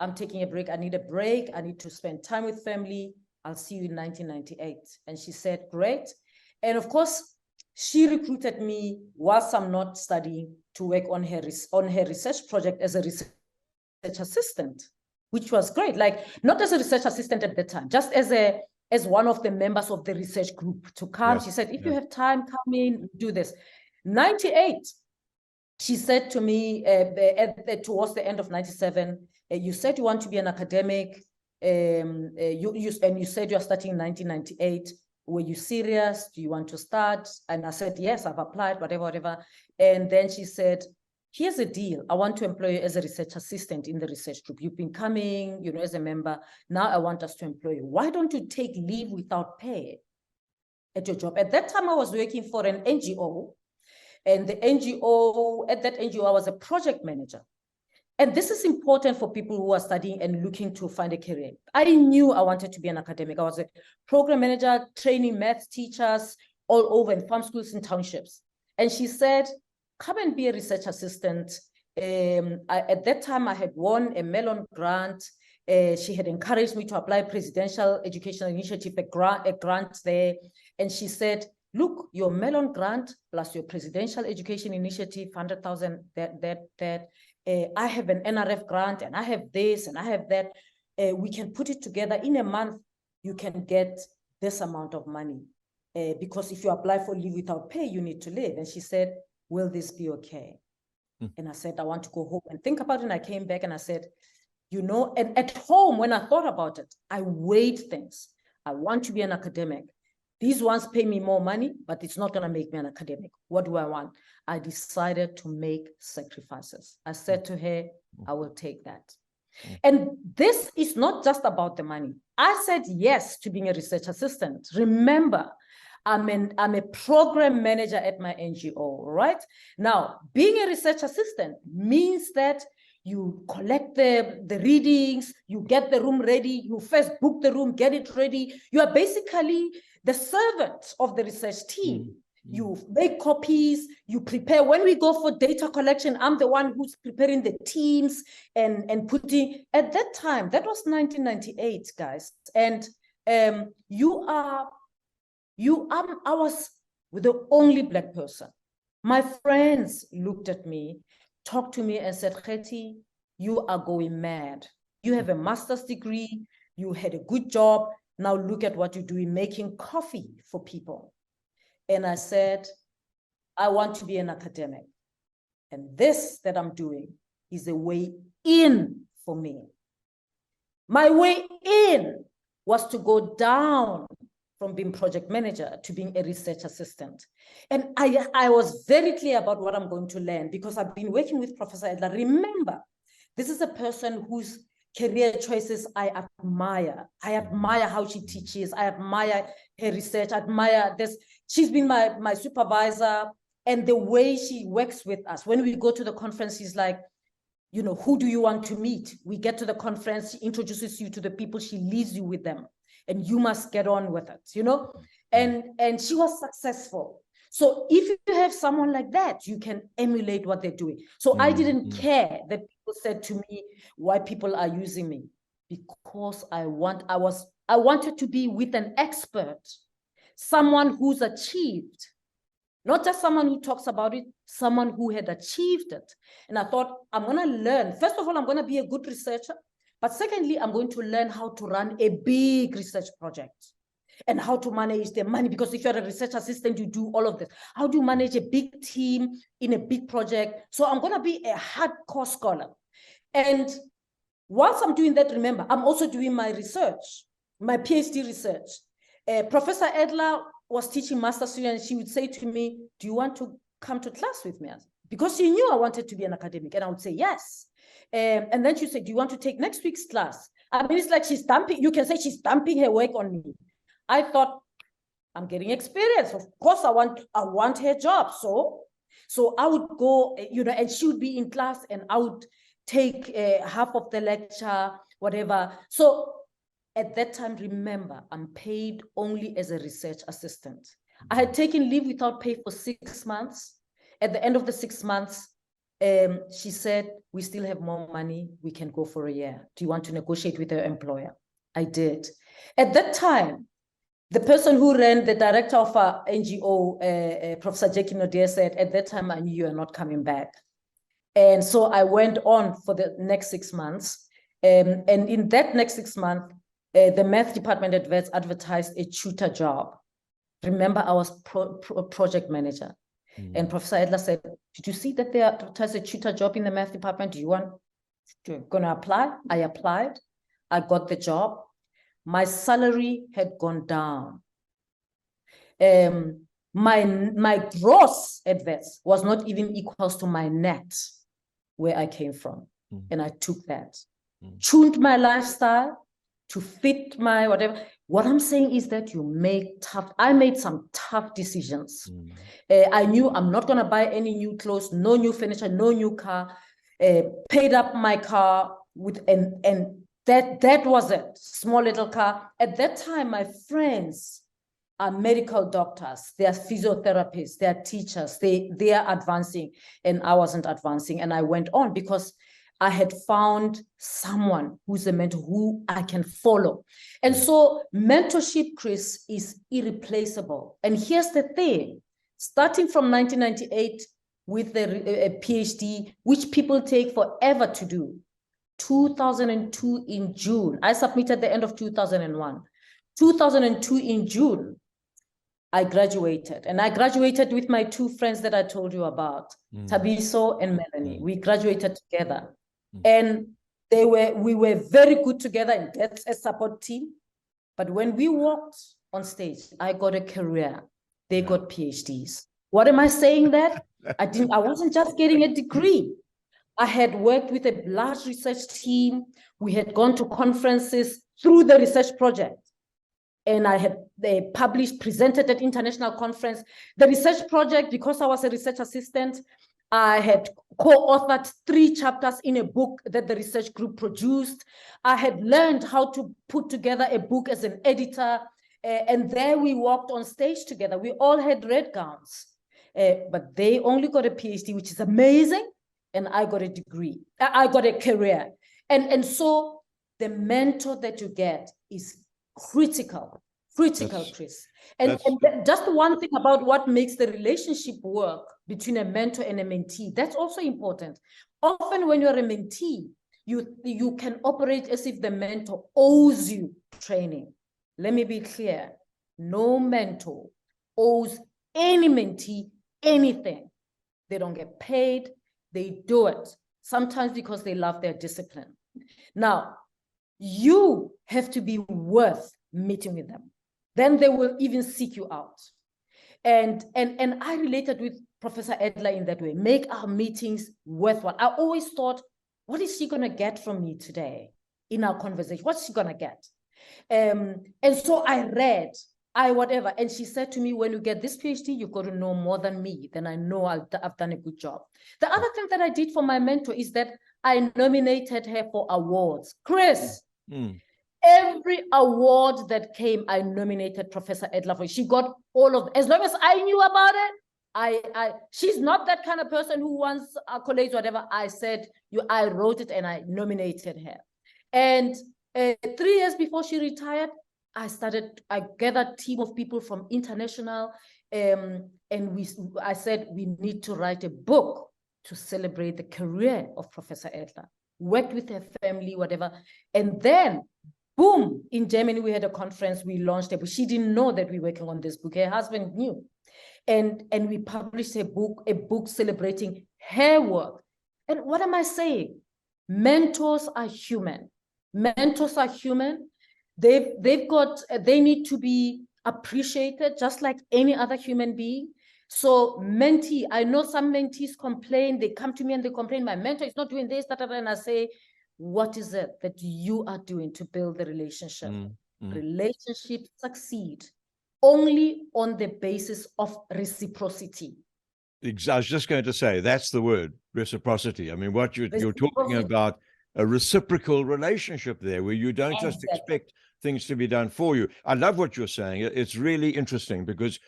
I'm taking a break. I need a break. I need to spend time with family. I'll see you in 1998. And she said, great. And of course, she recruited me whilst I'm not studying to work on her research project as a research assistant, which was great. Like, not as a research assistant at the time, just as one of the members of the research group to come. Yes. She said, if you have time, come in, do this. 98, she said to me towards the end of 97, you said you want to be an academic, and you said you're starting in 1998. Were you serious? Do you want to start? And I said, yes, I've applied, whatever. And then she said, here's the deal. I want to employ you as a research assistant in the research group. You've been coming, as a member. Now I want us to employ you. Why don't you take leave without pay at your job? At that time, I was working for an NGO. And the NGO, at that NGO, I was a project manager. And this is important for people who are studying and looking to find a career. I knew I wanted to be an academic. I was a program manager, training maths teachers all over in farm schools and townships. And she said, come and be a research assistant. At that time, I had won a Mellon grant. She had encouraged me to apply Presidential Educational Initiative, a grant there. And she said, look, your Mellon grant plus your Presidential Education Initiative, 100,000, I have an NRF grant and I have this and I have that. We can put it together in a month. You can get this amount of money because if you apply for leave without pay, you need to live. And she said, will this be okay? And I said, I want to go home and think about it. And I came back and I said, and at home, when I thought about it, I weighed things. I want to be an academic. These ones pay me more money, but it's not going to make me an academic. What do I want? I decided to make sacrifices. I said to her, I will take that. And this is not just about the money. I said yes to being a research assistant. Remember, I'm a program manager at my NGO, right? Now, being a research assistant means that you collect the readings, you get the room ready, you first book the room, get it ready. You are basically the servant of the research team. You make copies, you prepare. When we go for data collection, I'm the one who's preparing the teams and putting, at that time, that was 1998, guys. And I was the only Black person. My friends looked at me, talked to me and said, Khethi, you are going mad. You have a master's degree, you had a good job, now look at what you're doing, making coffee for people. And I said, I want to be an academic. And this that I'm doing is a way in for me. My way in was to go down from being project manager to being a research assistant. And I was very clear about what I'm going to learn because I've been working with Professor Edler. Remember, this is a person whose career choices I admire. I admire how she teaches. I admire her research. I admire this. She's been my supervisor and the way she works with us. When we go to the conference, she's like, who do you want to meet? We get to the conference, she introduces you to the people, she leaves you with them. And you must get on with it, And she was successful. So if you have someone like that, you can emulate what they're doing. So I didn't care that people said to me why people are using me, because I wanted to be with an expert, someone who's achieved, not just someone who talks about it, someone who had achieved it. And I thought, I'm going to learn. First of all, I'm going to be a good researcher. But secondly, I'm going to learn how to run a big research project and how to manage the money. Because if you're a research assistant, you do all of this. How do you manage a big team in a big project? So I'm going to be a hardcore scholar. And whilst I'm doing that, remember, I'm also doing my research, my PhD research. Professor Edler was teaching master students. And she would say to me, do you want to come to class with me? Because she knew I wanted to be an academic. And I would say, yes. And then she said, do you want to take next week's class? I mean, it's like she's dumping, you can say she's dumping her work on me. I thought, I'm getting experience. Of course, I want her job. So I would go, and she would be in class and I would take half of the lecture, whatever. So at that time, remember, I'm paid only as a research assistant. I had taken leave without pay for 6 months. At the end of the 6 months, she said, we still have more money. We can go for a year. Do you want to negotiate with your employer? I did. At that time, the person who ran, the director of our NGO, Professor Jackie Nodia, said, at that time, I knew you are not coming back. And so I went on for the next 6 months. And in that next 6 months, the math department at Wits advertised a tutor job. Remember, I was project manager. And Professor Edler said, did you see that they advertised a tutor job in the math department? Do you want to apply? I applied. I got the job. My salary had gone down. My gross at Wits was not even equals to my net where I came from. And I took that, tuned my lifestyle to fit my whatever. What I'm saying is that I made some tough decisions. I knew I'm not going to buy any new clothes, no new furniture, no new car, paid up my car with, and that was it, small little car. At that time, my friends are medical doctors, they are physiotherapists, they are teachers, they are advancing, and I wasn't advancing. And I went on because I had found someone who's a mentor who I can follow. And so mentorship, Chris, is irreplaceable. And here's the thing, starting from 1998 with a PhD, which people take forever to do, 2002 in June, I submitted the end of 2001. 2002 in June, I graduated, and I graduated with my two friends that I told you about, Tabiso and Melanie. We graduated together, and we were very good together, and that's a support team. But when we walked on stage, I got a career. They got PhDs. What am I saying that? I wasn't just getting a degree. I had worked with a large research team. We had gone to conferences through the research project. And I had presented at international conference. The research project, because I was a research assistant, I had co-authored 3 chapters in a book that the research group produced. I had learned how to put together a book as an editor. And there we walked on stage together. We all had red gowns, but they only got a PhD, which is amazing. And I got a degree. I got a career. And so the mentor that you get is critical, Chris. And just one thing about what makes the relationship work between a mentor and a mentee, that's also important. Often when you're a mentee, you can operate as if the mentor owes you training. Let me be clear. No mentor owes any mentee anything. They don't get paid. They do it, sometimes because they love their discipline. Now, you have to be worth meeting with them. Then they will even seek you out. And I related with Professor Edler in that way, make our meetings worthwhile. I always thought, what is she going to get from me today in our conversation? What's she going to get? And so I read, whatever. And she said to me, when you get this PhD, you've got to know more than me. Then I know I've done a good job. The other thing that I did for my mentor is that I nominated her for awards. Chris, every award that came, I nominated Professor Edler for. She got all of them. As long as I knew about it, she's not that kind of person who wants accolades, whatever. I said, I wrote it and I nominated her. And 3 years before she retired, I gathered a team of people from international, and I said, we need to write a book to celebrate the career of Professor Edler. Worked with her family, whatever. And then, boom, in Germany, we had a conference, we launched a book. She didn't know that we were working on this book. Her husband knew. And we published a book celebrating her work. And what am I saying? Mentors are human. Mentors are human. They need to be appreciated just like any other human being. So mentee, I know some mentees complain, they come to me and they complain, my mentor is not doing this, that, and I say, what is it that you are doing to build the relationship? Relationships succeed only on the basis of reciprocity. I was just going to say, that's the word, reciprocity. I mean, what you're talking about, a reciprocal relationship there, where you don't just expect things to be done for you. I love what you're saying. It's really interesting because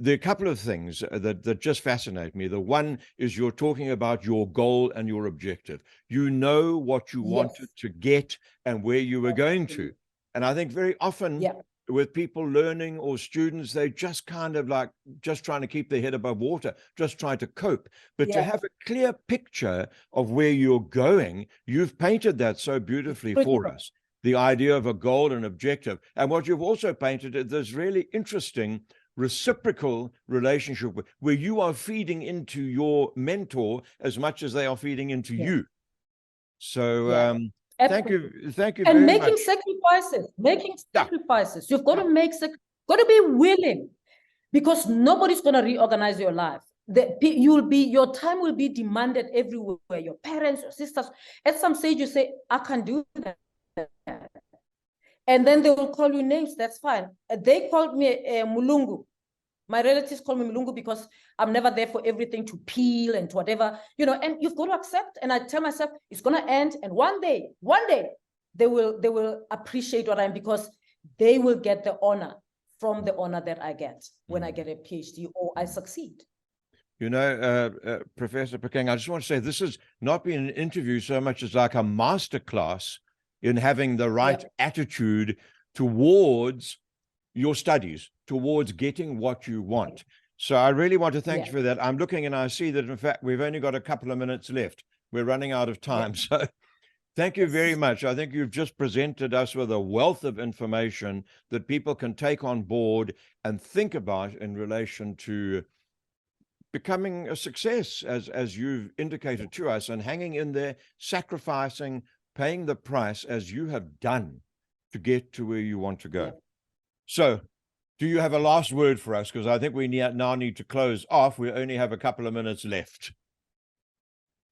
there are a couple of things that just fascinate me. The one is you're talking about your goal and your objective. You know what you wanted to get and where you were going to. And I think very often Yeah. with people learning or students, they just kind of like just trying to keep their head above water, just trying to cope. But to Yeah. have a clear picture of where you're going, you've painted that so beautifully for Critical. us. The idea of a goal and objective. And what you've also painted is this really interesting reciprocal relationship where you are feeding into your mentor as much as they are feeding into Yeah. you. So Yeah. thank you And very making much. sacrifices, Yeah. sacrifices. You've got Yeah. to got to be willing, because nobody's going to reorganize your life. Your time will be demanded everywhere. Your parents, your sisters. At some stage, you say, I can't do that. And then they will call you names. That's fine. They called me Mulungu. My relatives call me Mulungu because I'm never there for everything to peel and whatever, and you've got to accept. And I tell myself it's going to end. And one day, they will appreciate what I am, because they will get the honor from the honor that I get when I get a PhD or I succeed. Professor Peking, I just want to say this has not been an interview so much as like a masterclass in having the right attitude towards your studies, towards getting what you want. So I really want to thank you for that. I'm looking and I see that, in fact, we've only got a couple of minutes left. We're running out of time. So thank you very much. I think you've just presented us with a wealth of information that people can take on board and think about in relation to becoming a success, as you've indicated to us, and hanging in there, sacrificing, paying the price as you have done to get to where you want to go. So do you have a last word for us? Because I think we now need to close off. We only have a couple of minutes left.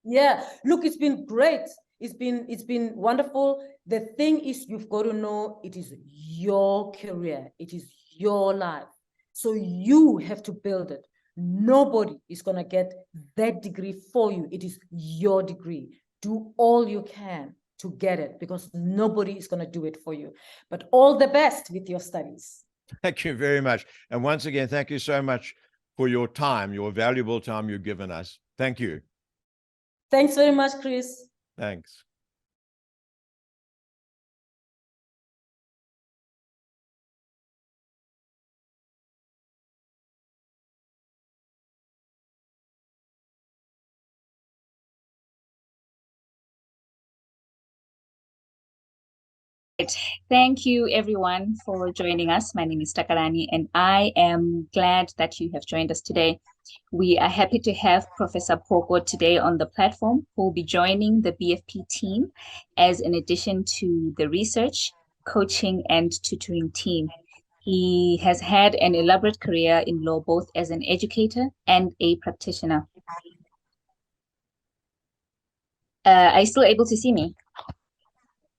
Yeah, look, it's been great. It's been wonderful. The thing is, you've got to know it is your career. It is your life. So you have to build it. Nobody is going to get that degree for you. It is your degree. Do all you can to get it, because nobody is going to do it for you. But all the best with your studies. Thank you very much. And once again, thank you so much for your time, your valuable time you've given us. Thank you. Thanks very much, Chris. Thanks. Thank you, everyone, for joining us. My name is Takalani, and I am glad that you have joined us today. We are happy to have Professor Poko today on the platform, who will be joining the BFP team as an addition to the research, coaching, and tutoring team. He has had an elaborate career in law, both as an educator and a practitioner. Are you still able to see me?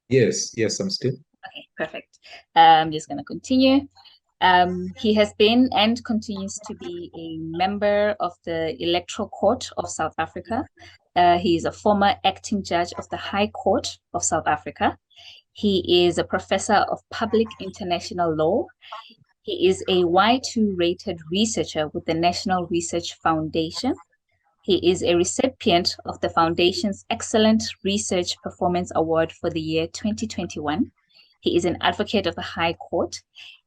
Yes, I'm still. Okay, perfect. I'm just going to continue. He has been and continues to be a member of the Electoral Court of South Africa. He is a former acting judge of the High Court of South Africa. He is a professor of public international law. He is a Y2 rated researcher with the National Research Foundation. He is a recipient of the Foundation's Excellent Research Performance Award for the year 2021. He is an advocate of the High Court.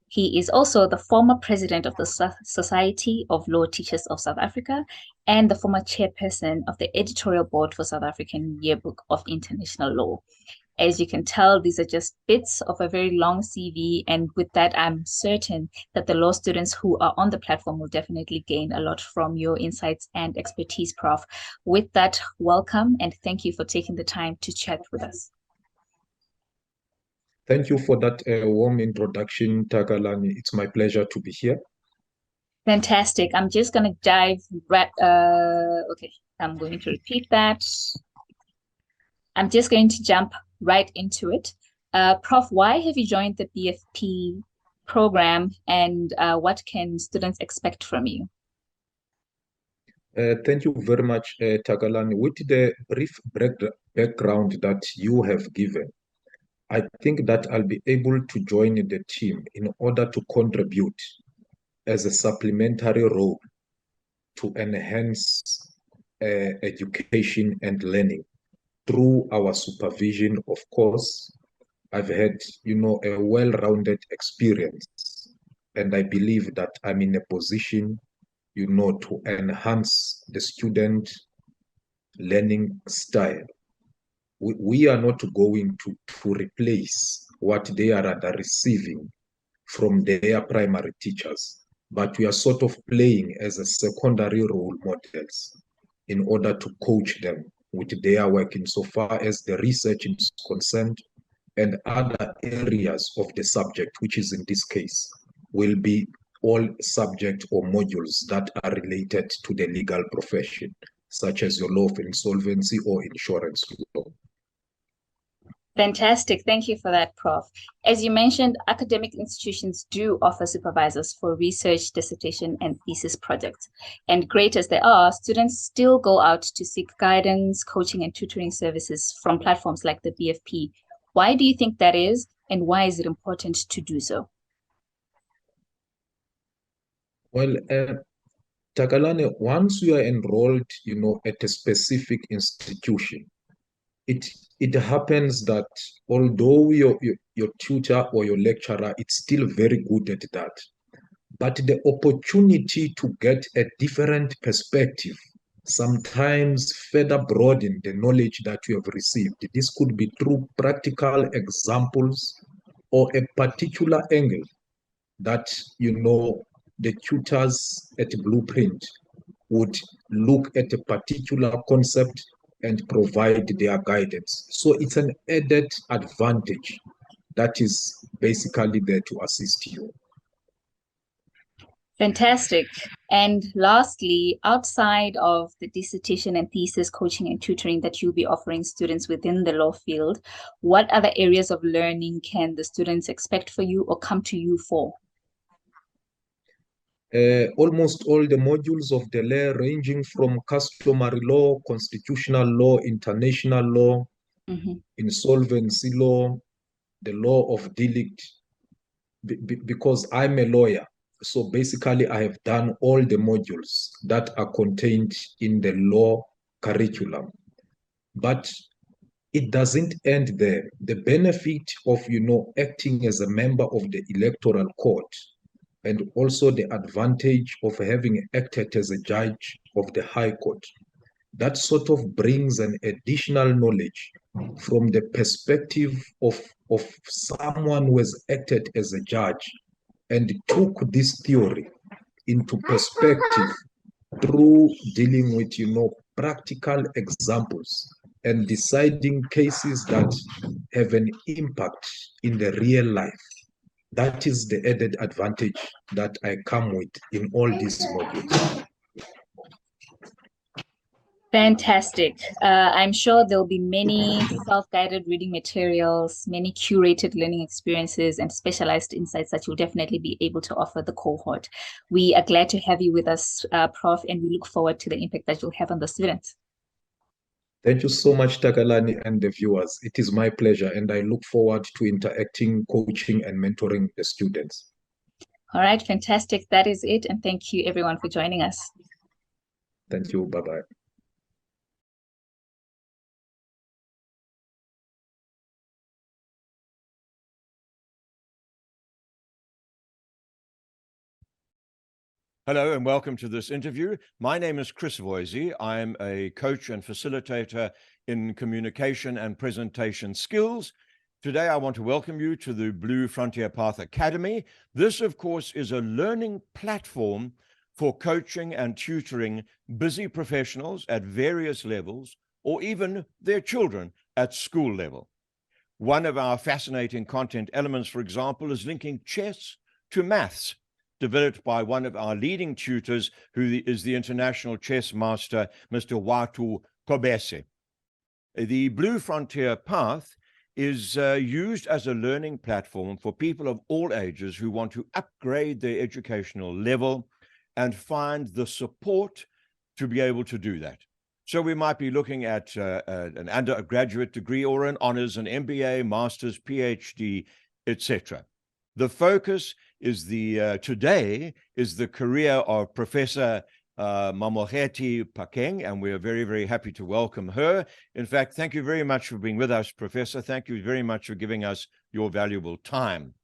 He is also the former president of the Society of Law Teachers of South Africa and the former chairperson of the editorial board for South African Yearbook of International Law. As you can tell, these are just bits of a very long CV. And with that, I'm certain that the law students who are on the platform will definitely gain a lot from your insights and expertise, Prof. With that, welcome and thank you for taking the time to chat with us. Thank you for that warm introduction, Takalani. It's my pleasure to be here. Fantastic. I'm just going to dive right. Okay, I'm going to repeat that. I'm just going to jump right into it. Prof, why have you joined the BFP program, and what can students expect from you? Thank you very much, Takalani. With the brief background that you have given, I think that I'll be able to join the team in order to contribute as a supplementary role to enhance education and learning through our supervision, of course, I've had, a well-rounded experience, and I believe that I'm in a position, to enhance the student learning style. We are not going to replace what they are receiving from their primary teachers, but we are sort of playing as a secondary role models in order to coach them with their work insofar as the research is concerned, and other areas of the subject, which is in this case, will be all subject or modules that are related to the legal profession, such as your law of insolvency or insurance law. Fantastic. Thank you for that, Prof. As you mentioned, academic institutions do offer supervisors for research, dissertation, and thesis projects. And great as they are, students still go out to seek guidance, coaching, and tutoring services from platforms like the BFP. Why do you think that is, and why is it important to do so? Well, Takalane, once you are enrolled, at a specific institution, it happens that although your tutor or your lecturer is still very good at that, but the opportunity to get a different perspective sometimes further broaden the knowledge that you have received. This could be through practical examples or a particular angle that the tutors at Blueprint would look at a particular concept and provide their guidance. So it's an added advantage that is basically there to assist you. Fantastic. And lastly, outside of the dissertation and thesis coaching and tutoring that you'll be offering students within the law field, what other areas of learning can the students expect for you or come to you for? Almost all the modules of the law, ranging from customary law, constitutional law, international law, insolvency law, the law of delict, because I'm a lawyer. So basically, I have done all the modules that are contained in the law curriculum. But it doesn't end there. The benefit of, acting as a member of the electoral court, and also the advantage of having acted as a judge of the High Court, that sort of brings an additional knowledge from the perspective of someone who has acted as a judge and took this theory into perspective through dealing with, practical examples and deciding cases that have an impact in the real life. That is the added advantage that I come with in all these modules. Fantastic. I'm sure there'll be many self-guided reading materials, many curated learning experiences, and specialized insights that you'll definitely be able to offer the cohort. We are glad to have you with us, Prof, and we look forward to the impact that you'll have on the students. Thank you so much, Takalani and the viewers. It is my pleasure, and I look forward to interacting, coaching, and mentoring the students. All right, fantastic. That is it. And thank you, everyone, for joining us. Thank you. Bye-bye. Hello and welcome to this interview. My name is Chris Voisey. I'm a coach and facilitator in communication and presentation skills. Today, I want to welcome you to the Blue Frontier Path Academy. This, of course, is a learning platform for coaching and tutoring busy professionals at various levels, or even their children at school level. One of our fascinating content elements, for example, is linking chess to maths, developed by one of our leading tutors, who is the international chess master, Mr. Watu Kobese. The Blue Frontier Path is used as a learning platform for people of all ages who want to upgrade their educational level and find the support to be able to do that. So we might be looking at an undergraduate degree or an honors, an MBA, master's, PhD, etc. The focus is today is the career of Professor Mamogeti Pakeng, and we are very, very happy to welcome her. In fact, thank you very much for being with us, Professor. Thank you very much for giving us your valuable time.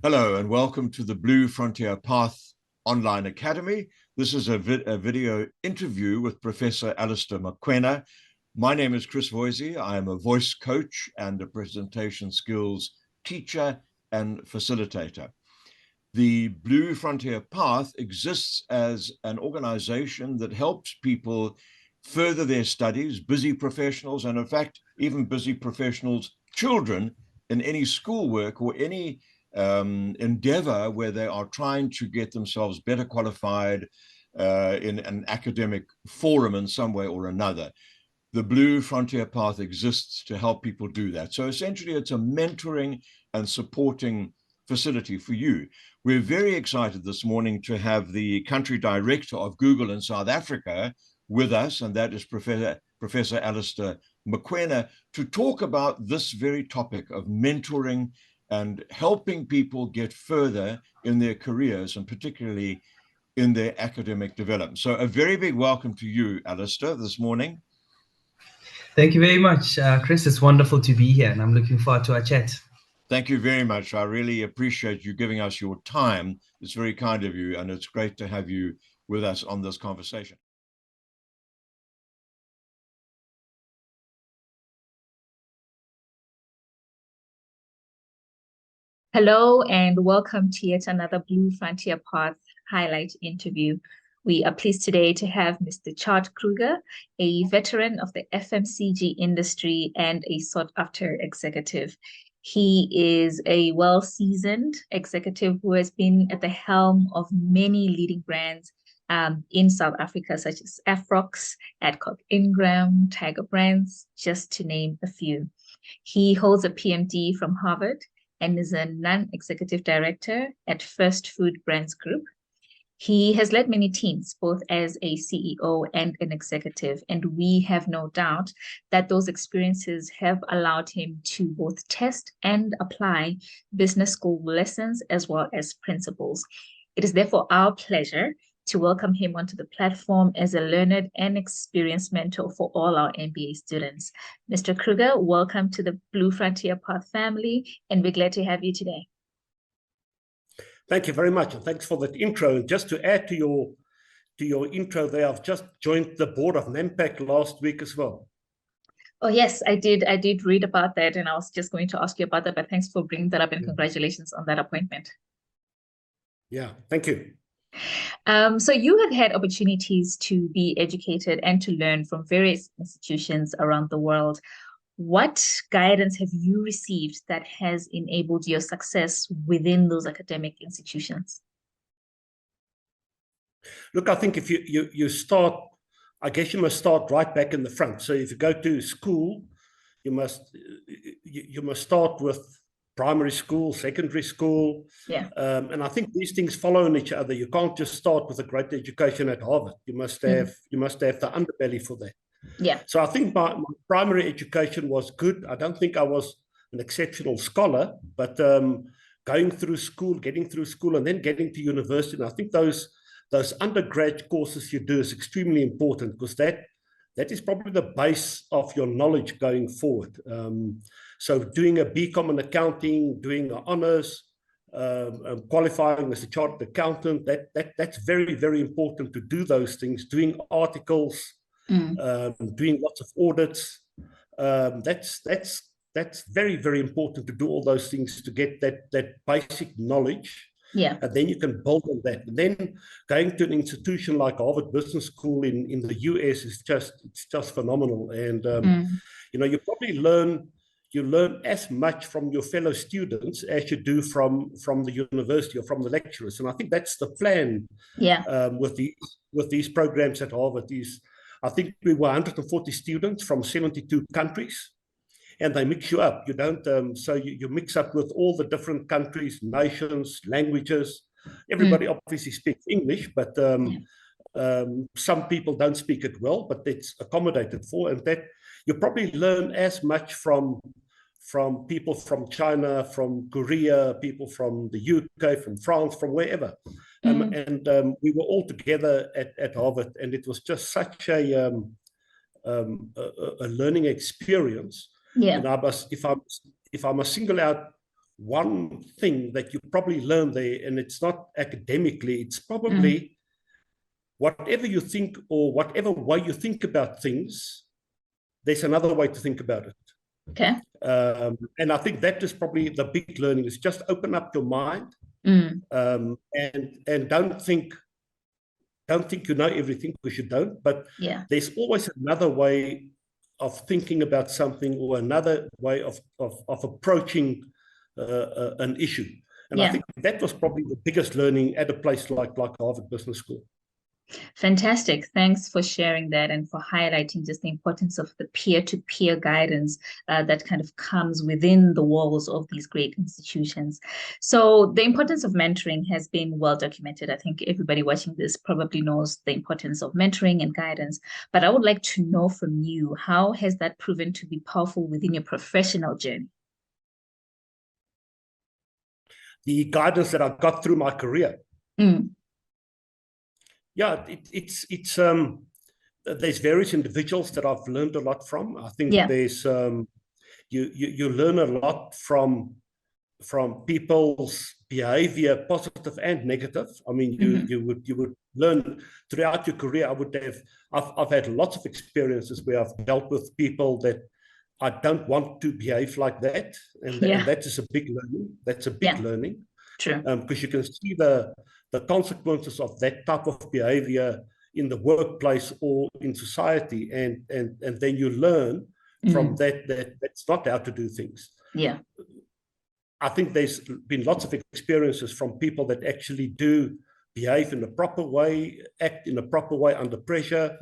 Hello, and welcome to the Blue Frontier Path Online Academy. This is a video interview with Professor Alistair Mokoena. My name is Chris Voisey. I am a voice coach and a presentation skills teacher and facilitator. The Blue Frontier Path exists as an organization that helps people further their studies, busy professionals, and in fact, even busy professionals' children in any schoolwork or any endeavor where they are trying to get themselves better qualified in an academic forum in some way or another. The Blue Frontier Path exists to help people do that. So essentially, it's a mentoring and supporting facility for you. We're very excited this morning to have the country director of Google in South Africa with us, and that is Professor Alistair Mokoena, to talk about this very topic of mentoring and helping people get further in their careers, and particularly in their academic development. So a very big welcome to you, Alistair, this morning. Thank you very much, Chris. It's wonderful to be here, and I'm looking forward to our chat. Thank you very much. I really appreciate you giving us your time. It's very kind of you, and it's great to have you with us on this conversation. Hello and welcome to yet another Blue Frontier Path highlight interview. We are pleased today to have Mr. Chad Kruger, a veteran of the FMCG industry and a sought-after executive. He is a well-seasoned executive who has been at the helm of many leading brands in South Africa, such as Afrox, Adcock Ingram, Tiger Brands, just to name a few. He holds a PhD from Harvard and is a non-executive director at First Food Brands Group. He has led many teams, both as a CEO and an executive, and we have no doubt that those experiences have allowed him to both test and apply business school lessons as well as principles. It is therefore our pleasure to welcome him onto the platform as a learned and experienced mentor for all our MBA students. Mr. Kruger, welcome to the Blue Frontier Path family, and we're glad to have you today. Thank you very much, and thanks for that intro. And just to add to your intro there, I've just joined the board of NAMPAC last week as well. Oh yes, I did read about that, and I was just going to ask you about that, but thanks for bringing that up, and congratulations on that appointment. Yeah, thank you. So you have had opportunities to be educated and to learn from various institutions around the world. What guidance have you received that has enabled your success within those academic institutions? Look, I think if you start, I guess you must start right back in the front. So if you go to school, you must start with primary school, secondary school. Yeah. And I think these things follow in each other. You can't just start with a great education at Harvard. You must have the underbelly for that. Yeah. So I think my primary education was good. I don't think I was an exceptional scholar, but going through school, getting through school, and then getting to university, and I think those undergrad courses you do is extremely important, because that is probably the base of your knowledge going forward. So doing a BCom in accounting, doing an honors, qualifying as a chartered accountant, that's very, very important to do those things. Doing articles, doing lots of audits, that's very, very important to do all those things to get that basic knowledge. Yeah. And then you can build on that. And then going to an institution like Harvard Business School in the US is just phenomenal. And you know, you probably learn as much from your fellow students as you do from the university or from the lecturers. And I think that's the plan. Yeah. With these programs at Harvard. I think we were 140 students from 72 countries. And they mix you up. You don't, so you mix up with all the different countries, nations, languages. Everybody obviously speaks English, but some people don't speak it well, but it's accommodated for. And that you probably learn as much from people from China, from Korea, people from the UK, from France, from wherever. And we were all together at Harvard, and it was just such a learning experience. Yeah. And if I must single out one thing that you probably learn there, and it's not academically, it's probably whatever you think or whatever way you think about things, there's another way to think about it. Okay. And I think that is probably the big learning, is just open up your mind, and don't think you know everything, because you don't. But there's always another way of thinking about something, or another way of approaching an issue. And I think that was probably the biggest learning at a place like Harvard Business School. Fantastic. Thanks for sharing that and for highlighting just the importance of the peer-to-peer guidance that kind of comes within the walls of these great institutions. So the importance of mentoring has been well documented. I think everybody watching this probably knows the importance of mentoring and guidance, but I would like to know from you, how has that proven to be powerful within your professional journey? The guidance that I got through my career. Yeah, there's various individuals that I've learned a lot from. I think there's you learn a lot from people's behavior, positive and negative. I mean, you would learn throughout your career. I've had lots of experiences where I've dealt with people that I don't want to behave like that, and that is a big learning. That's a big learning. True. Because you can see the consequences of that type of behavior in the workplace or in society, and then you learn from that that's not how to do things. Yeah. I think there's been lots of experiences from people that actually do behave in a proper way, act in a proper way under pressure,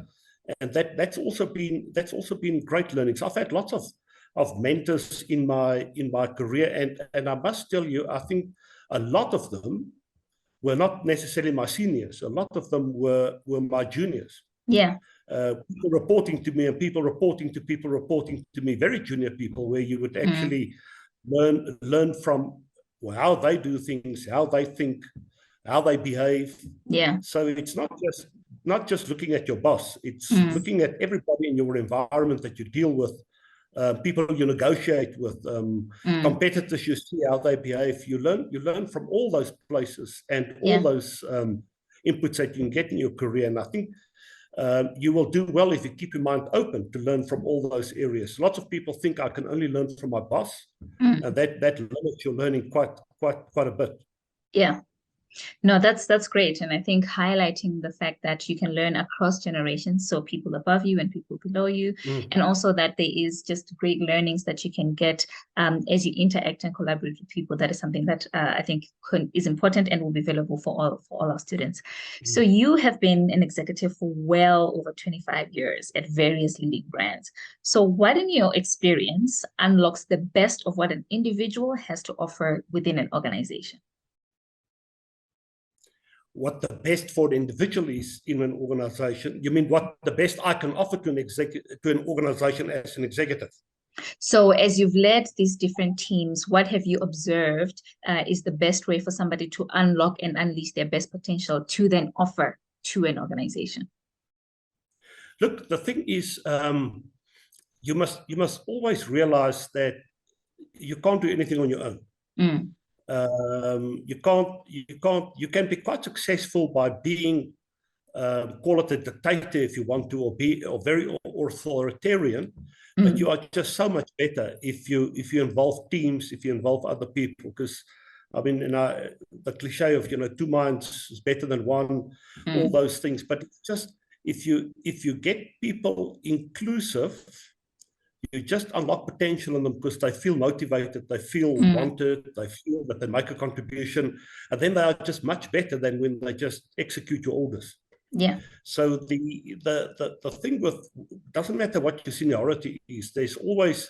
and that's also been great learnings. I've had lots of mentors in my career, and I must tell you, I think a lot of them were not necessarily my seniors. A lot of them were my juniors. Yeah. People reporting to me, and people reporting to people reporting to me, very junior people, where you would actually learn from how they do things, how they think, how they behave. Yeah. So it's not just looking at your boss. It's looking at everybody in your environment that you deal with. People you negotiate with, competitors, you see how they behave. You learn from all those places and all those inputs that you can get in your career. And I think you will do well if you keep your mind open to learn from all those areas. Lots of people think I can only learn from my boss, and that limits your learning quite a bit. Yeah. No, that's great. And I think highlighting the fact that you can learn across generations, so people above you and people below you, and also that there is just great learnings that you can get as you interact and collaborate with people. That is something that I think is important and will be available for all our students. So you have been an executive for well over 25 years at various leading brands. So what, in your experience, unlocks the best of what an individual has to offer within an organization? What the best for the individual is in an organization? You mean what the best I can offer to an organization as an executive? So as you've led these different teams, what have you observed is the best way for somebody to unlock and unleash their best potential to then offer to an organization? Look, the thing is, you must always realize that you can't do anything on your own. You can be quite successful by being, call it a dictator if you want to, or very authoritarian, but you are just so much better if you involve teams, if you involve other people. Because I mean, the cliche of two minds is better than one, all those things. But it's just if you get people inclusive, you just unlock potential in them because they feel motivated, they feel wanted, they feel that they make a contribution, and then they are just much better than when they just execute your orders. Yeah. So the thing with, doesn't matter what your seniority is, there's always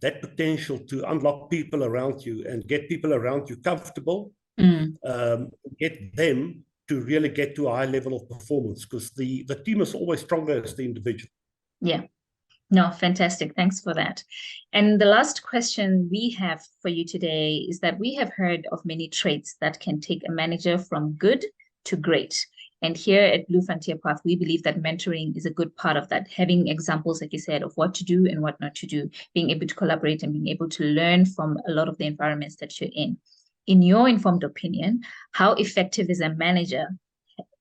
that potential to unlock people around you and get people around you comfortable, get them to really get to a high level of performance, because the team is always stronger as the individual. Yeah. No, fantastic. Thanks for that. And the last question we have for you today is that we have heard of many traits that can take a manager from good to great. And here at Blue Frontier Path, we believe that mentoring is a good part of that, having examples, like you said, of what to do and what not to do, being able to collaborate and being able to learn from a lot of the environments that you're in. In your informed opinion, how effective is a manager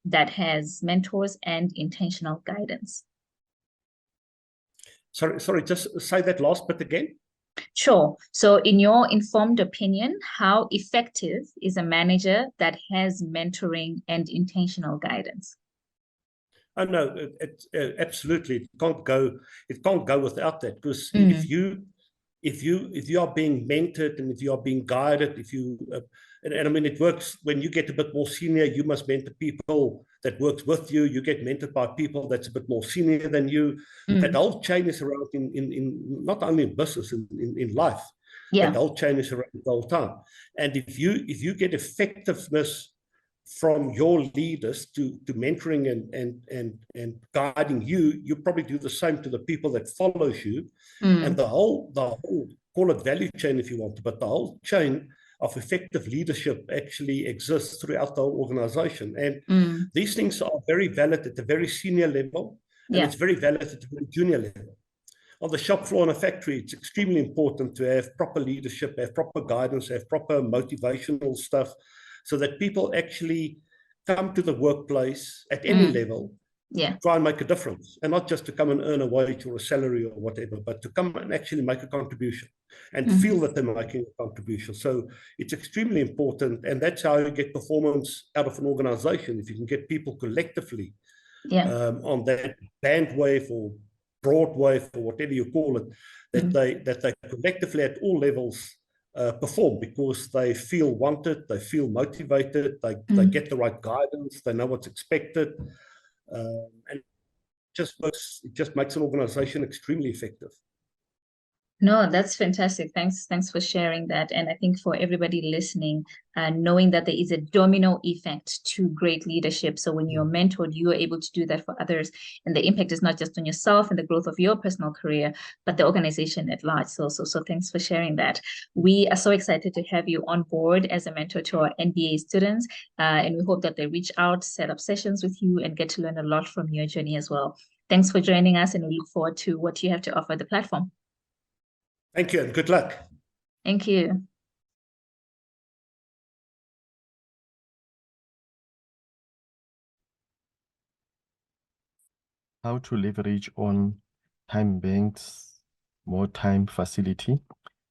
that has mentors and intentional guidance? Sorry, just say that last bit again. Sure. So in your informed opinion, how effective is a manager that has mentoring and intentional guidance? Oh no, absolutely. It can't go without that, because if you are being mentored and if you are being guided, and I mean, it works when you get a bit more senior, you must mentor people that works with you. You get mentored by people that's a bit more senior than you. That whole chain is around in not only in business, in life. Yeah. That whole chain is around the whole time. And if you get effectiveness from your leaders to mentoring and guiding you, you probably do the same to the people that follows you. And the whole call it value chain if you want, but the whole chain of effective leadership actually exists throughout the whole organization. And these things are very valid at the very senior level, and it's very valid at the very junior level. On the shop floor in a factory, it's extremely important to have proper leadership, have proper guidance, have proper motivational stuff, so that people actually come to the workplace at any level, try and make a difference, and not just to come and earn a wage or a salary or whatever, but to come and actually make a contribution and feel that they're making a contribution. So it's extremely important, and that's how you get performance out of an organization. If you can get people collectively on that bandwidth or broadwave or whatever you call it, that they collectively at all levels perform, because they feel wanted, they feel motivated, they get the right guidance, they know what's expected, and it just makes an organization extremely effective. No, that's fantastic. Thanks for sharing that. And I think for everybody listening, knowing that there is a domino effect to great leadership. So when you're mentored, you are able to do that for others. And the impact is not just on yourself and the growth of your personal career, but the organization at large. So thanks for sharing that. We are so excited to have you on board as a mentor to our NBA students. And we hope that they reach out, set up sessions with you, and get to learn a lot from your journey as well. Thanks for joining us, and we look forward to what you have to offer the platform. Thank you, and good luck. Thank you. How to leverage on TimeBank's more time facility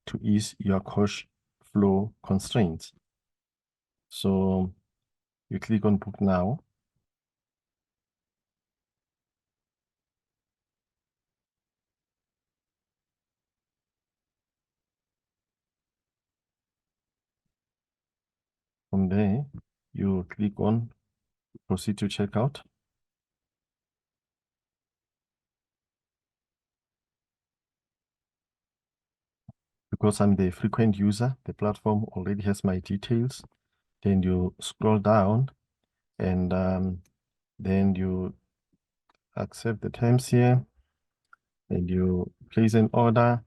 to ease your cash flow constraints. So you click on book now. From there, you click on proceed to checkout. Because I'm the frequent user, the platform already has my details. Then you scroll down, and then you accept the terms here, and you place an order.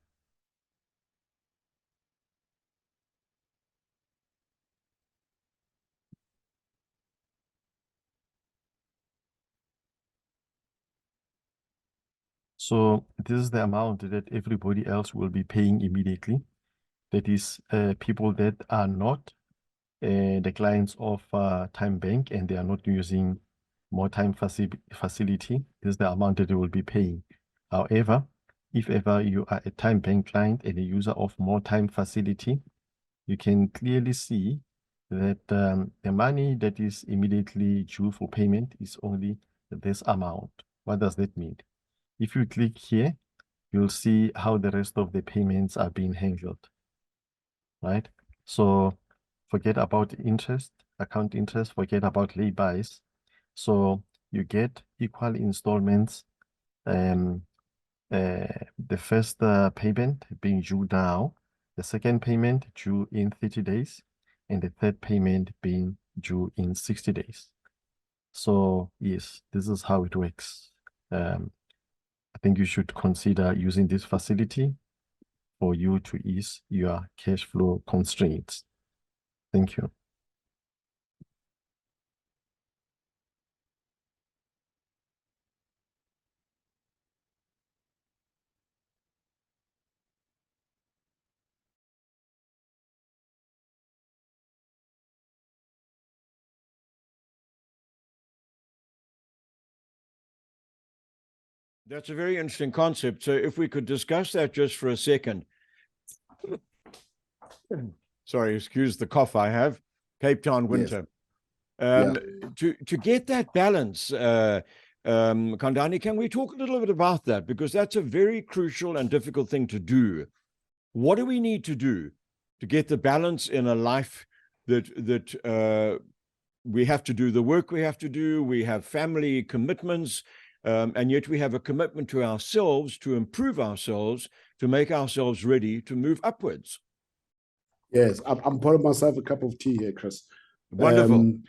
So this is the amount that everybody else will be paying immediately. That is people that are not the clients of TimeBank, and they are not using more time facility. This is the amount that they will be paying. However, if ever you are a TimeBank client and a user of more time facility, you can clearly see that the money that is immediately due for payment is only this amount. What does that mean? If you click here, you'll see how the rest of the payments are being handled, right? So forget about interest, account interest, forget about lay-bys. So you get equal installments. The first payment being due now, the second payment due in 30 days, and the third payment being due in 60 days. So yes, this is how it works. I think you should consider using this facility for you to ease your cash flow constraints. Thank you. That's a very interesting concept. So if we could discuss that just for a second. Sorry, excuse the cough I have. Cape Town winter. Yeah. To get that balance, Kandani, can we talk a little bit about that? Because that's a very crucial and difficult thing to do. What do we need to do to get the balance in a life that we have to do the work we have to do, we have family commitments, and yet we have a commitment to ourselves to improve ourselves, to make ourselves ready to move upwards? Yes, I'm pouring myself a cup of tea here, Chris. Wonderful.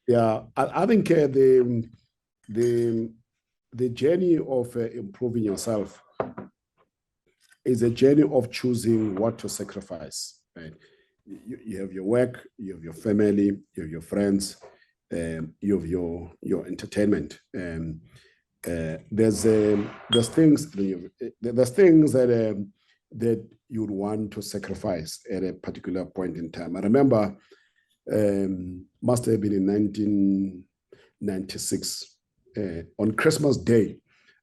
Yeah, I think the journey of improving yourself is a journey of choosing what to sacrifice. Right? You have your work, you have your family, you have your friends, you have your entertainment. There's things that you would want to sacrifice at a particular point in time. I remember, must have been in 1996, on Christmas Day,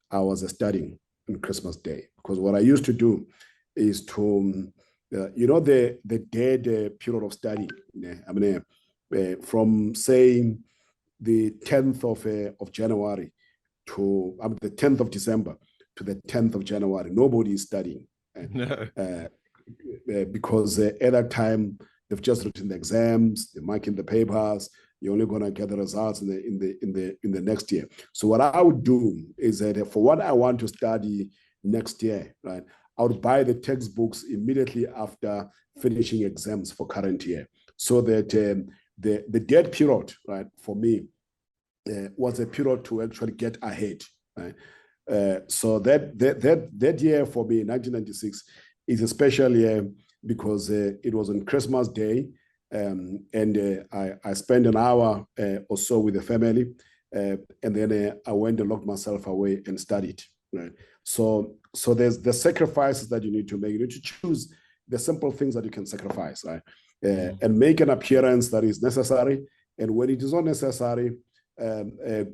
I was studying on Christmas Day, because what I used to do is to, the dead period of study. I mean, from say the 10th of January to the 10th of December to the 10th of January, nobody is studying. Because at that time they've just written the exams, they're marking the papers. You're only going to get the results in the next year. So what I would do is that for what I want to study next year, right, I would buy the textbooks immediately after finishing exams for current year, so that the dead period, right, for me was a period to actually get ahead, right. So that year for me, 1996, is a special year because it was on Christmas Day, and I spent an hour or so with the family, and then I went and locked myself away and studied. Right. So there's the sacrifices that you need to make. You need to choose the simple things that you can sacrifice, right, and make an appearance that is necessary. And when it is not necessary,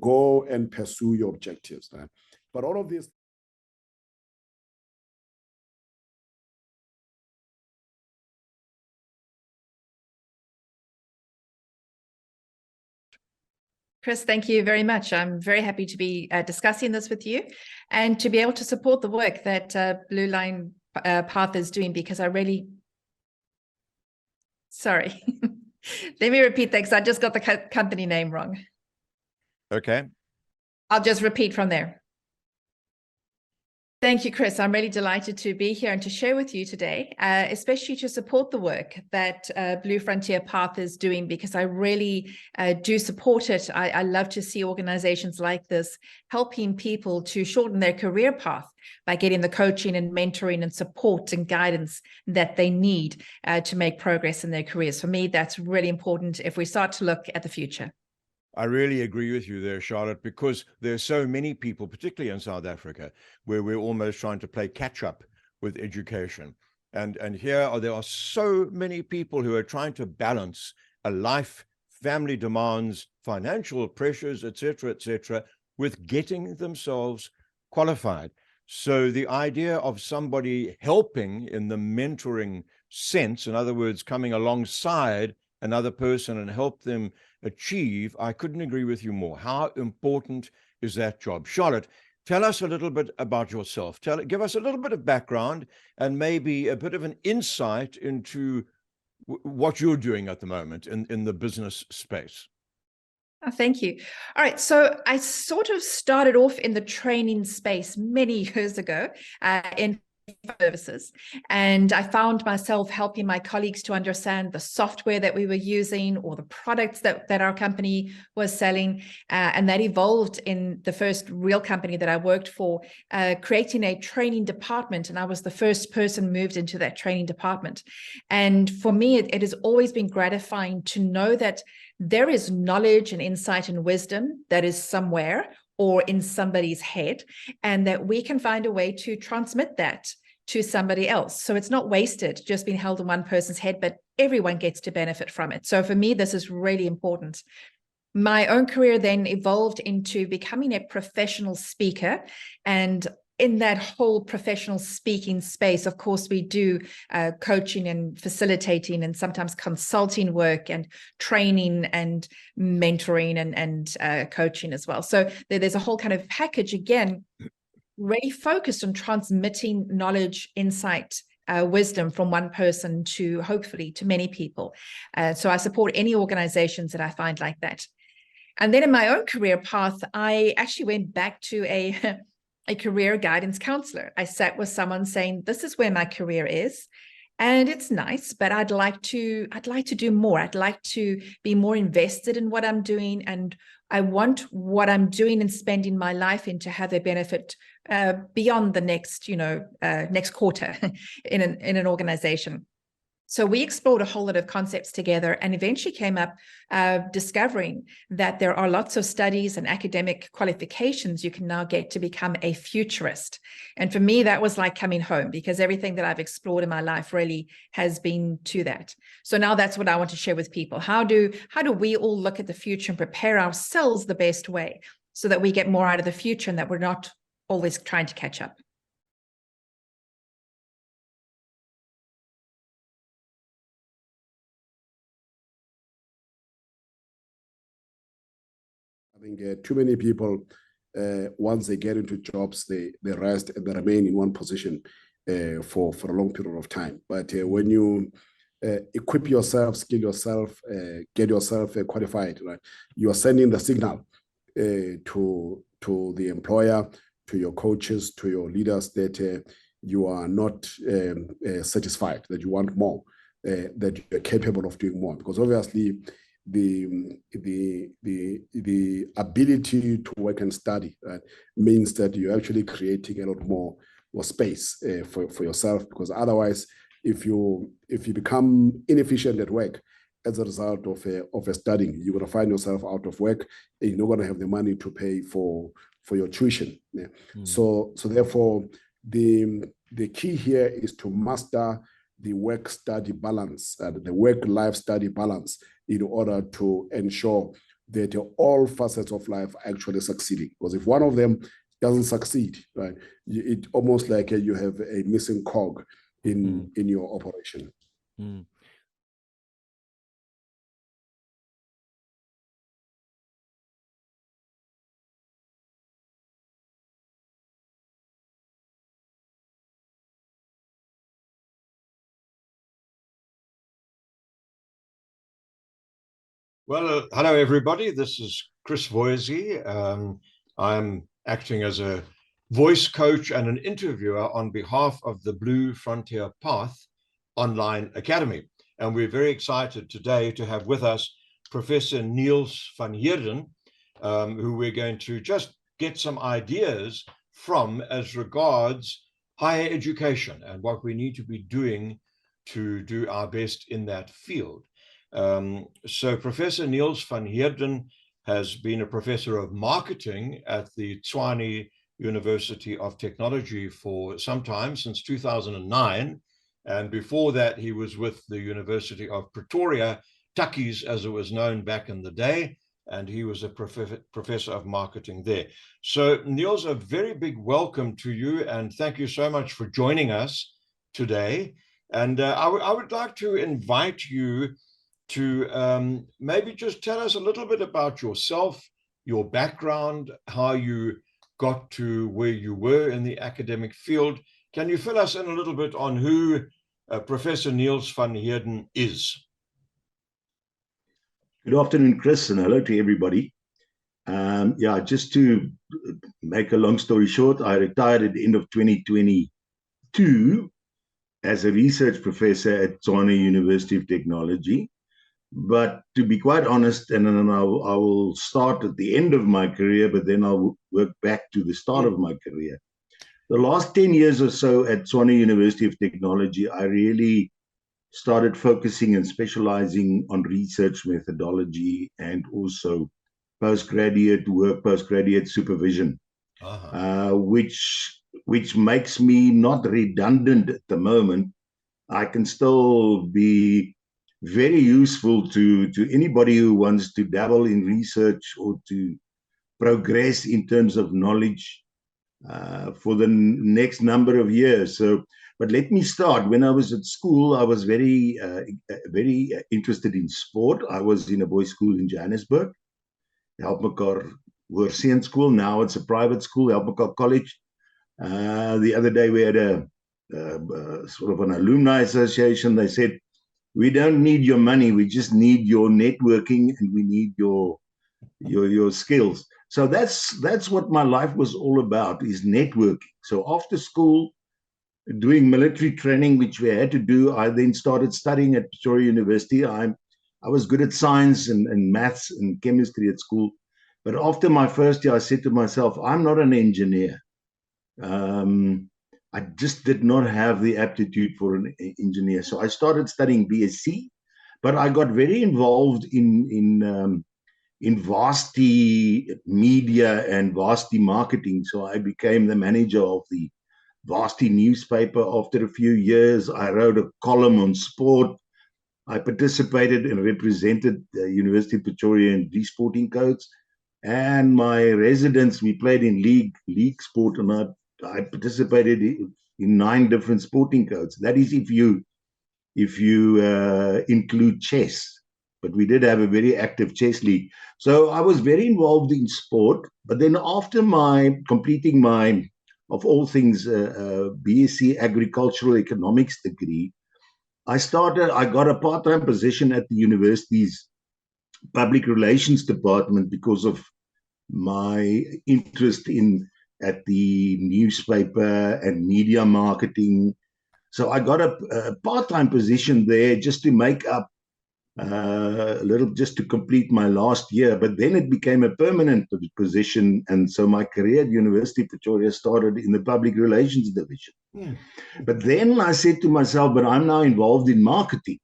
go and pursue your objectives. Right? But all of this. Chris, thank you very much. I'm very happy to be discussing this with you and to be able to support the work that Blue Line Path is doing, because I really, sorry, let me repeat that because I just got the company name wrong. Okay. I'll just repeat from there. Thank you, Chris. I'm really delighted to be here and to share with you today, especially to support the work that Blue Frontier Path is doing, because I really do support it. I love to see organizations like this helping people to shorten their career path by getting the coaching and mentoring and support and guidance that they need to make progress in their careers. For me, that's really important if we start to look at the future. I really agree with you there, Charlotte, because there's so many people, particularly in South Africa, where we're almost trying to play catch up with education. And here there are so many people who are trying to balance a life, family demands, financial pressures, etc., with getting themselves qualified. So the idea of somebody helping in the mentoring sense, in other words, coming alongside another person and help them achieve, I couldn't agree with you more. How important is that job? Charlotte, tell us a little bit about yourself. Give us a little bit of background and maybe a bit of an insight into what you're doing at the moment in the business space. Oh, thank you. All right. So I sort of started off in the training space many years ago in services. And I found myself helping my colleagues to understand the software that we were using or the products that our company was selling. And that evolved in the first real company that I worked for, creating a training department. And I was the first person moved into that training department. And for me, it has always been gratifying to know that there is knowledge and insight and wisdom that is somewhere or in somebody's head, and that we can find a way to transmit that to somebody else. So it's not wasted just being held in one person's head, but everyone gets to benefit from it. So for me, this is really important. My own career then evolved into becoming a professional speaker. And in that whole professional speaking space, of course, we do coaching and facilitating and sometimes consulting work and training and mentoring and coaching as well. So there's a whole kind of package, again, really focused on transmitting knowledge, insight, wisdom from one person to hopefully to many people. So I support any organizations that I find like that. And then in my own career path, I actually went back to a career guidance counselor. I sat with someone saying, this is where my career is. And it's nice, but I'd like to do more. I'd like to be more invested in what I'm doing. And I want what I'm doing and spending my life in to have a benefit beyond the next, next quarter in an organization. So we explored a whole lot of concepts together and eventually came up discovering that there are lots of studies and academic qualifications you can now get to become a futurist. And for me, that was like coming home, because everything that I've explored in my life really has been to that. So now that's what I want to share with people. How do we all look at the future and prepare ourselves the best way so that we get more out of the future and that we're not always trying to catch up? I think too many people, once they get into jobs, they rest and they remain in one position for a long period of time. But when you equip yourself, skill yourself, get yourself qualified, right, you are sending the signal to the employer, to your coaches, to your leaders that you are not satisfied, that you want more, that you're capable of doing more. Because obviously, the ability to work and study, right, means that you're actually creating a lot more space for yourself. Because otherwise, if you become inefficient at work as a result of a studying, you're going to find yourself out of work and you're not going to have the money to pay for your tuition. Yeah. So therefore, the key here is to master the work-study balance and the work-life study balance in order to ensure that all facets of life are actually succeeding. Because if one of them doesn't succeed, right, it's almost like you have a missing cog in your operation. Well, hello, everybody. This is Chris Voisey. I'm acting as a voice coach and an interviewer on behalf of the Blue Frontier Path Online Academy. And we're very excited today to have with us Professor Niels van Heerden, who we're going to just get some ideas from as regards higher education and what we need to be doing to do our best in that field. So Professor Niels van Heerden has been a professor of marketing at the Tshwane University of Technology for some time, since 2009. And before that, he was with the University of Pretoria, Tukkies, as it was known back in the day, and he was a professor of marketing there. So Niels, a very big welcome to you, and thank you so much for joining us today. And I would like to invite you to maybe just tell us a little bit about yourself, your background, how you got to where you were in the academic field. Can you fill us in a little bit on who Professor Niels van Heerden is? Good afternoon, Chris, and hello to everybody. Just to make a long story short, I retired at the end of 2022 two as a research professor at Tshwane University of Technology. But to be quite honest, and then I will start at the end of my career, but then I'll work back to the start of my career. The last 10 years or so at Tshwane University of Technology, I really started focusing and specializing on research methodology and also postgraduate work, postgraduate supervision, which makes me not redundant at the moment. I can still be very useful to anybody who wants to dabble in research or to progress in terms of knowledge for the next number of years. So, but let me start. When I was at school, I was very interested in sport. I was in a boys' school in Johannesburg, Help Mekaar Hoërseun School. Now it's a private school, Help Mekaar College. The other day we had a sort of an alumni association. They said, we don't need your money, we just need your networking and we need your skills. So that's what my life was all about, is networking. So after school, doing military training, which we had to do, I then started studying at Pretoria University. I was good at science and maths and chemistry at school. But after my first year, I said to myself, I'm not an engineer. I just did not have the aptitude for an engineer. So I started studying BSc, but I got very involved in varsity media and varsity marketing. So I became the manager of the varsity newspaper. After a few years, I wrote a column on sport. I participated and represented the University of Pretoria in these sporting codes. And my residents, we played in league sport, and I participated in 9 different sporting codes. That is if you include chess. But we did have a very active chess league. So I was very involved in sport. But then after completing my, of all things, BSc Agricultural Economics degree, I got a part-time position at the university's public relations department because of my interest at the newspaper and media marketing. So I got a part-time position there just to make up just to complete my last year. But then it became a permanent position. And so my career at University of Pretoria started in the public relations division. But then I said to myself, but I'm now involved in marketing.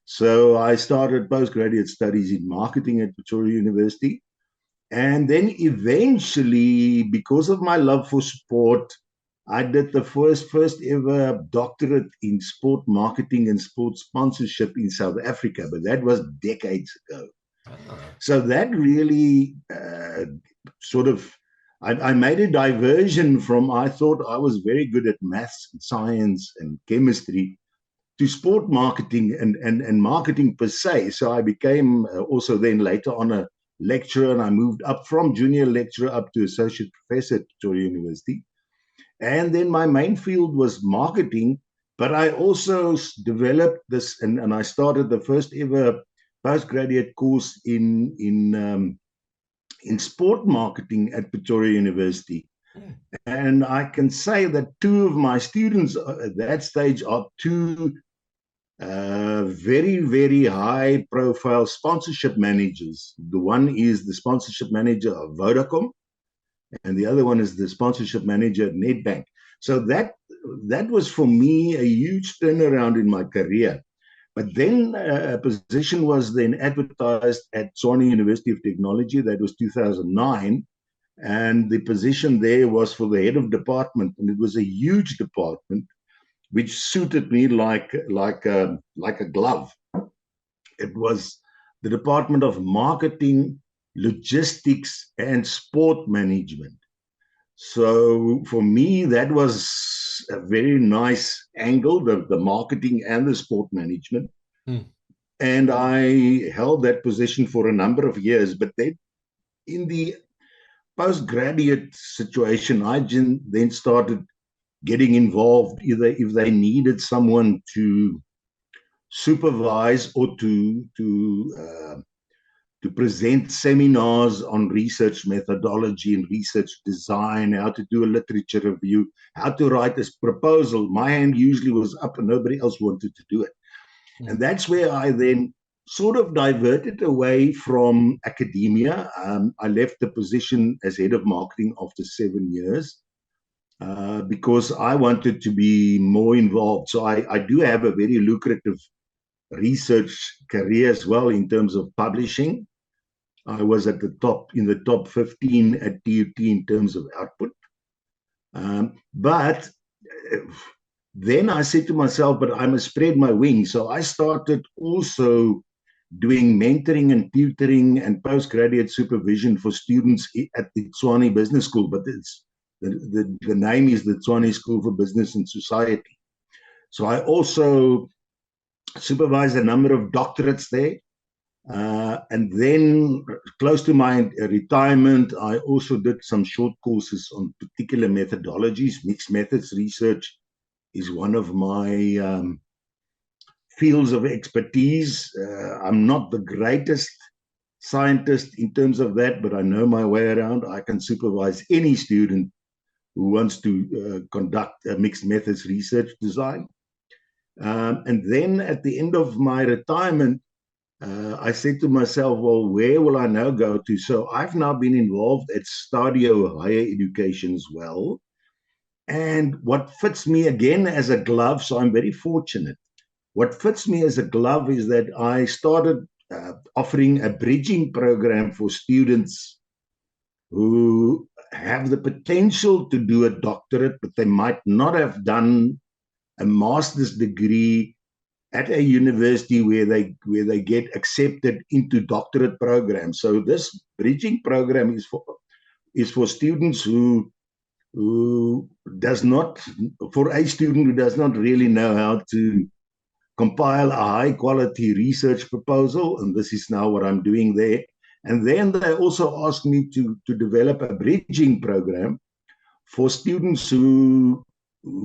So I started postgraduate studies in marketing at Pretoria University. And then eventually, because of my love for sport, I did the first ever doctorate in sport marketing and sport sponsorship in South Africa, but that was decades ago. So that really I made a diversion from, I thought I was very good at maths and science and chemistry, to sport marketing and marketing per se. So I became also then later on a lecturer, and I moved up from junior lecturer up to associate professor at Pretoria University. And then my main field was marketing, but I also developed this, and I started the first ever postgraduate course in sport marketing at Pretoria University. And I can say that 2 of my students at that stage are 2 very, very high profile sponsorship managers. The one is the sponsorship manager of Vodacom, and the other one is the sponsorship manager at Nedbank. So that was for me a huge turnaround in my career. But then a position was then advertised at Tshwane University of Technology. That was 2009. And the position there was for the head of department. And it was a huge department, which suited me like a glove. It was the Department of Marketing, Logistics, and Sport Management. So for me, that was a very nice angle, the marketing and the sport management. And I held that position for a number of years. But then in the postgraduate situation, I then started getting involved, either if they needed someone to supervise or to to present seminars on research methodology and research design, how to do a literature review, how to write a proposal. My hand usually was up and nobody else wanted to do it. And that's where I then sort of diverted away from academia. I left the position as head of marketing after 7 years because I wanted to be more involved. So I do have a very lucrative research career as well in terms of publishing. I was at the top, in the top 15 at TUT in terms of output. But then I said to myself, but I must spread my wings. So I started also doing mentoring and tutoring and postgraduate supervision for students at the Tshwane Business School. But it's the name is the Tshwane School for Business and Society. So I also supervised a number of doctorates there. And then close to my retirement, I also did some short courses on particular methodologies. Mixed methods research is one of my fields of expertise. I'm not the greatest scientist in terms of that, but I know my way around. I can supervise any student who wants to conduct a mixed methods research design. And then at the end of my retirement, I said to myself, well, where will I now go to? So I've now been involved at Stadio Higher Education as well. And what fits me again as a glove, so I'm very fortunate. What fits me as a glove is that I started offering a bridging program for students who have the potential to do a doctorate, but they might not have done a master's degree at a university where they get accepted into doctorate programs. So this bridging program is for students who does not, for a student who does not really know how to compile a high quality research proposal, and this is now what I'm doing there. And then they also asked me to develop a bridging program for students who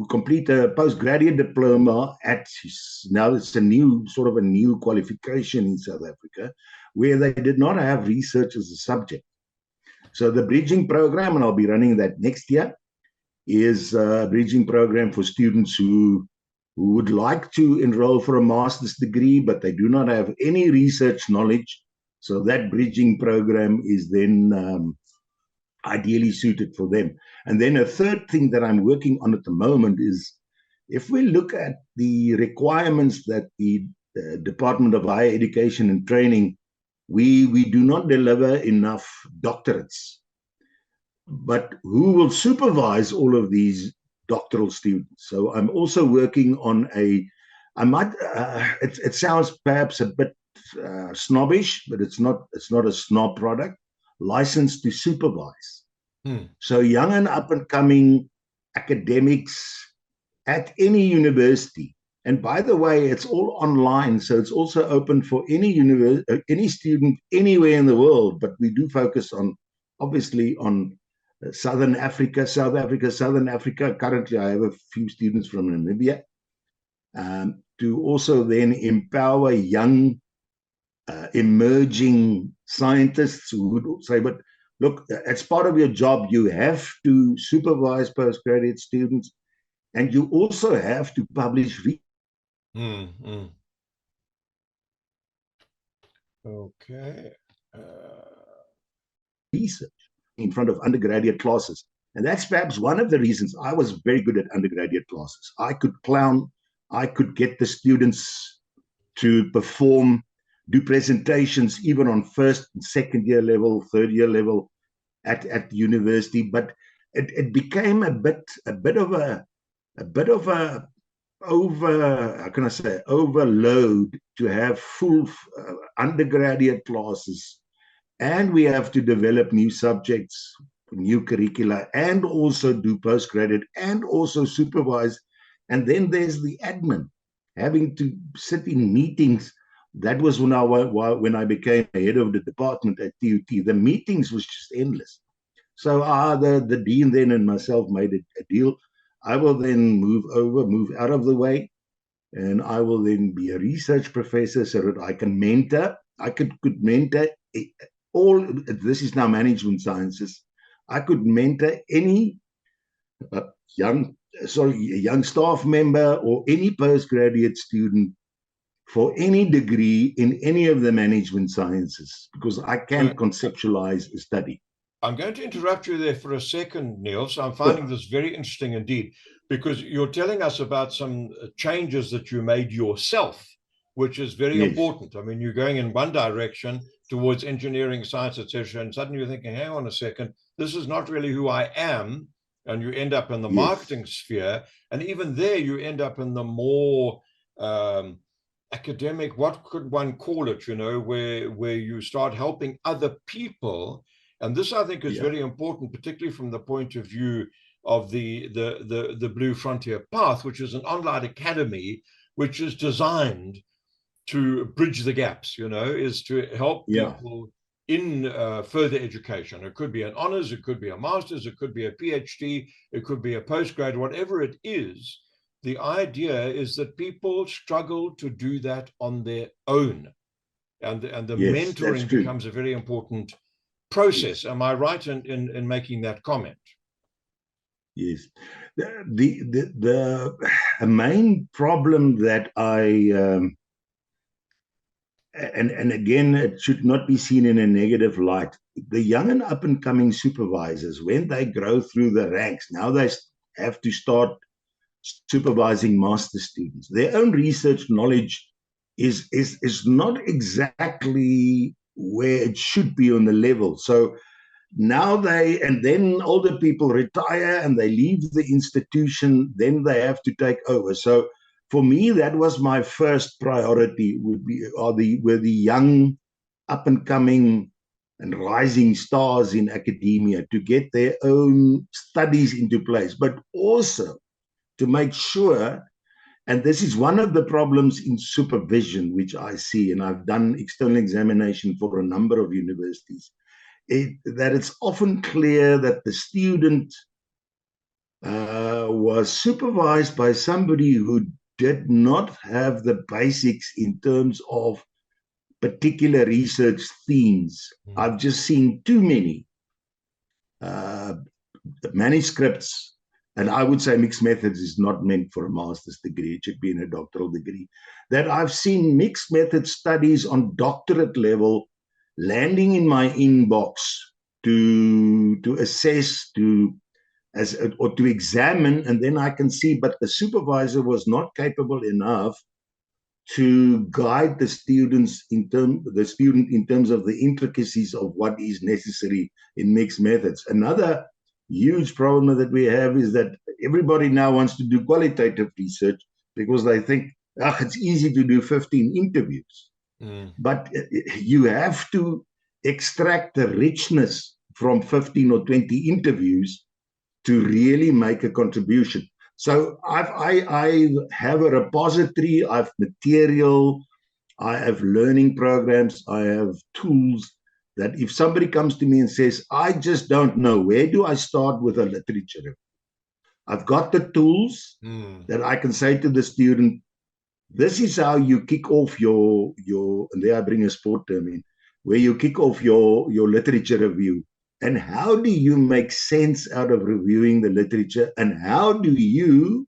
complete a postgraduate diploma at, now it's a new sort of a new qualification in South Africa, where they did not have research as a subject. So the bridging program, and I'll be running that next year, is a bridging program for students who would like to enroll for a master's degree, but they do not have any research knowledge. So that bridging program is then ideally suited for them. And then a third thing that I'm working on at the moment is, if we look at the requirements that the Department of Higher Education and Training, we do not deliver enough doctorates. But who will supervise all of these doctoral students? So I'm also working on it sounds perhaps a bit snobbish, but it's not a snob product, license to supervise. So young and up and coming academics at any university, and by the way, it's all online, so it's also open for any student anywhere in the world. But we do focus on, obviously, on Southern Africa, South Africa, Southern Africa. Currently, I have a few students from Namibia, to also then empower young emerging scientists who would say, but look, as part of your job, you have to supervise postgraduate students, and you also have to publish Okay. Research in front of undergraduate classes. And that's perhaps one of the reasons I was very good at undergraduate classes. I could clown, I could get the students to perform, do presentations even on first and second year level, third year level at the university. But it became a bit of a overload to have full undergraduate classes, and we have to develop new subjects, new curricula, and also do postgraduate, and also supervise. And then there's the admin, having to sit in meetings. That was when I became head of the department at TUT. The meetings was just endless. So the dean then and myself made a deal. I will then move out of the way, and I will then be a research professor so that I can mentor I could mentor all. This is now management sciences. I could mentor any young staff member or any postgraduate student for any degree in any of the management sciences, because I can conceptualize a study. I'm going to interrupt you there for a second, Neil. So I'm finding this very interesting indeed, because you're telling us about some changes that you made yourself, which is very important. I mean, you're going in one direction towards engineering, science, etc., and suddenly you're thinking, hang on a second, this is not really who I am. And you end up in the marketing sphere. And even there, you end up in the more academic, what could one call it, where you start helping other people. And this, I think, is very important, particularly from the point of view of the Blue Frontier Path, which is an online academy which is designed to bridge the gaps, is to help people in further education. It could be an honors, it could be a master's, it could be a PhD, it could be a postgrad, whatever it is. The idea is that people struggle to do that on their own. And the mentoring becomes a very important process. Am I right in making that comment? Yes. The main problem that and again, it should not be seen in a negative light. The young and up and coming supervisors, when they grow through the ranks, now they have to start supervising master students. Their own research knowledge is not exactly where it should be on the level. So now then older people retire and they leave the institution, then they have to take over. So for me, that was my first priority, were the young, up and coming and rising stars in academia, to get their own studies into place, but also to make sure, and this is one of the problems in supervision, which I see, and I've done external examination for a number of universities, that it's often clear that the student was supervised by somebody who did not have the basics in terms of particular research themes. I've just seen too many manuscripts. And I would say mixed methods is not meant for a master's degree. It should be in a doctoral degree. That I've seen mixed method studies on doctorate level landing in my inbox to assess, or to examine, and then I can see, but the supervisor was not capable enough to guide the student in terms of the intricacies of what is necessary in mixed methods. Another huge problem that we have is that everybody now wants to do qualitative research because they think, it's easy to do 15 interviews. But you have to extract the richness from 15 or 20 interviews to really make a contribution. So I have a repository, I have material, I have learning programs, I have tools that if somebody comes to me and says, I just don't know, where do I start with a literature review? I've got the tools that I can say to the student, this is how you kick off your and there I bring a sport term in, where you kick off your literature review. And how do you make sense out of reviewing the literature? And how do you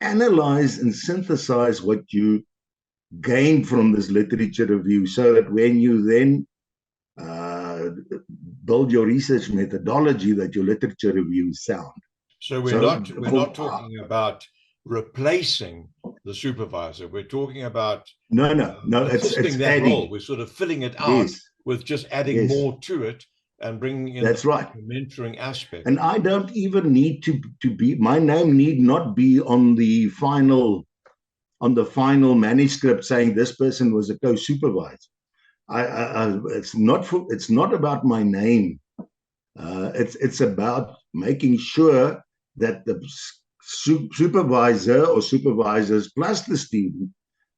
analyze and synthesize what you gain from this literature review, so that when you then build your research methodology, that your literature review is sound. So we're not talking about replacing the supervisor. We're talking about it's that adding. role. We're sort of filling it out with just adding more to it and bringing in the mentoring aspect. And I don't even need to be, my name need not be on the final manuscript saying this person was a co-supervisor. It's not about my name. It's about making sure that the supervisor or supervisors plus the student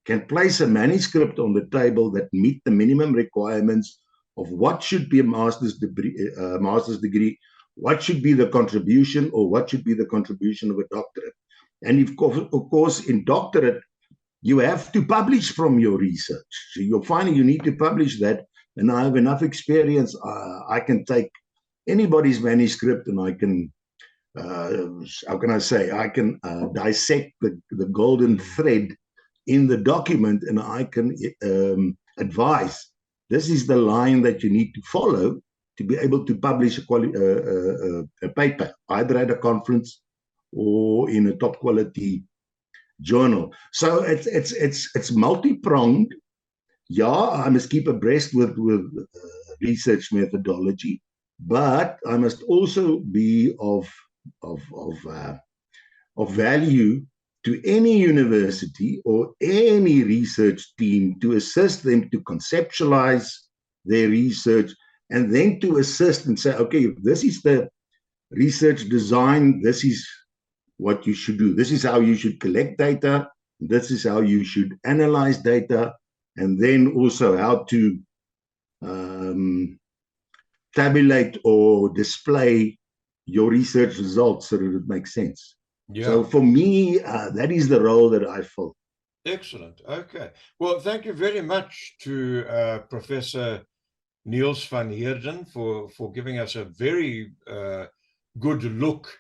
can place a manuscript on the table that meet the minimum requirements of what should be a master's degree, what should be the contribution, or what should be the contribution of a doctorate. And of course, in doctorate, you have to publish from your research. So you're finding you need to publish that. And I have enough experience. I can take anybody's manuscript and I can, how can I say, I can dissect the golden thread in the document, and I can advise this is the line that you need to follow to be able to publish a paper, either at a conference or in a top quality journal. So it's multi-pronged. Yeah, I must keep abreast with research methodology, but I must also be of value to any university or any research team to assist them to conceptualize their research, and then to assist and say, okay, if this is the research design, this is what you should do. This is how you should collect data. This is how you should analyze data, and then also how to tabulate or display your research results so that it makes sense. Yeah. So for me, that is the role that I fill. Excellent. Okay. Well, thank you very much to Professor Niels van Heerden for giving us a very good look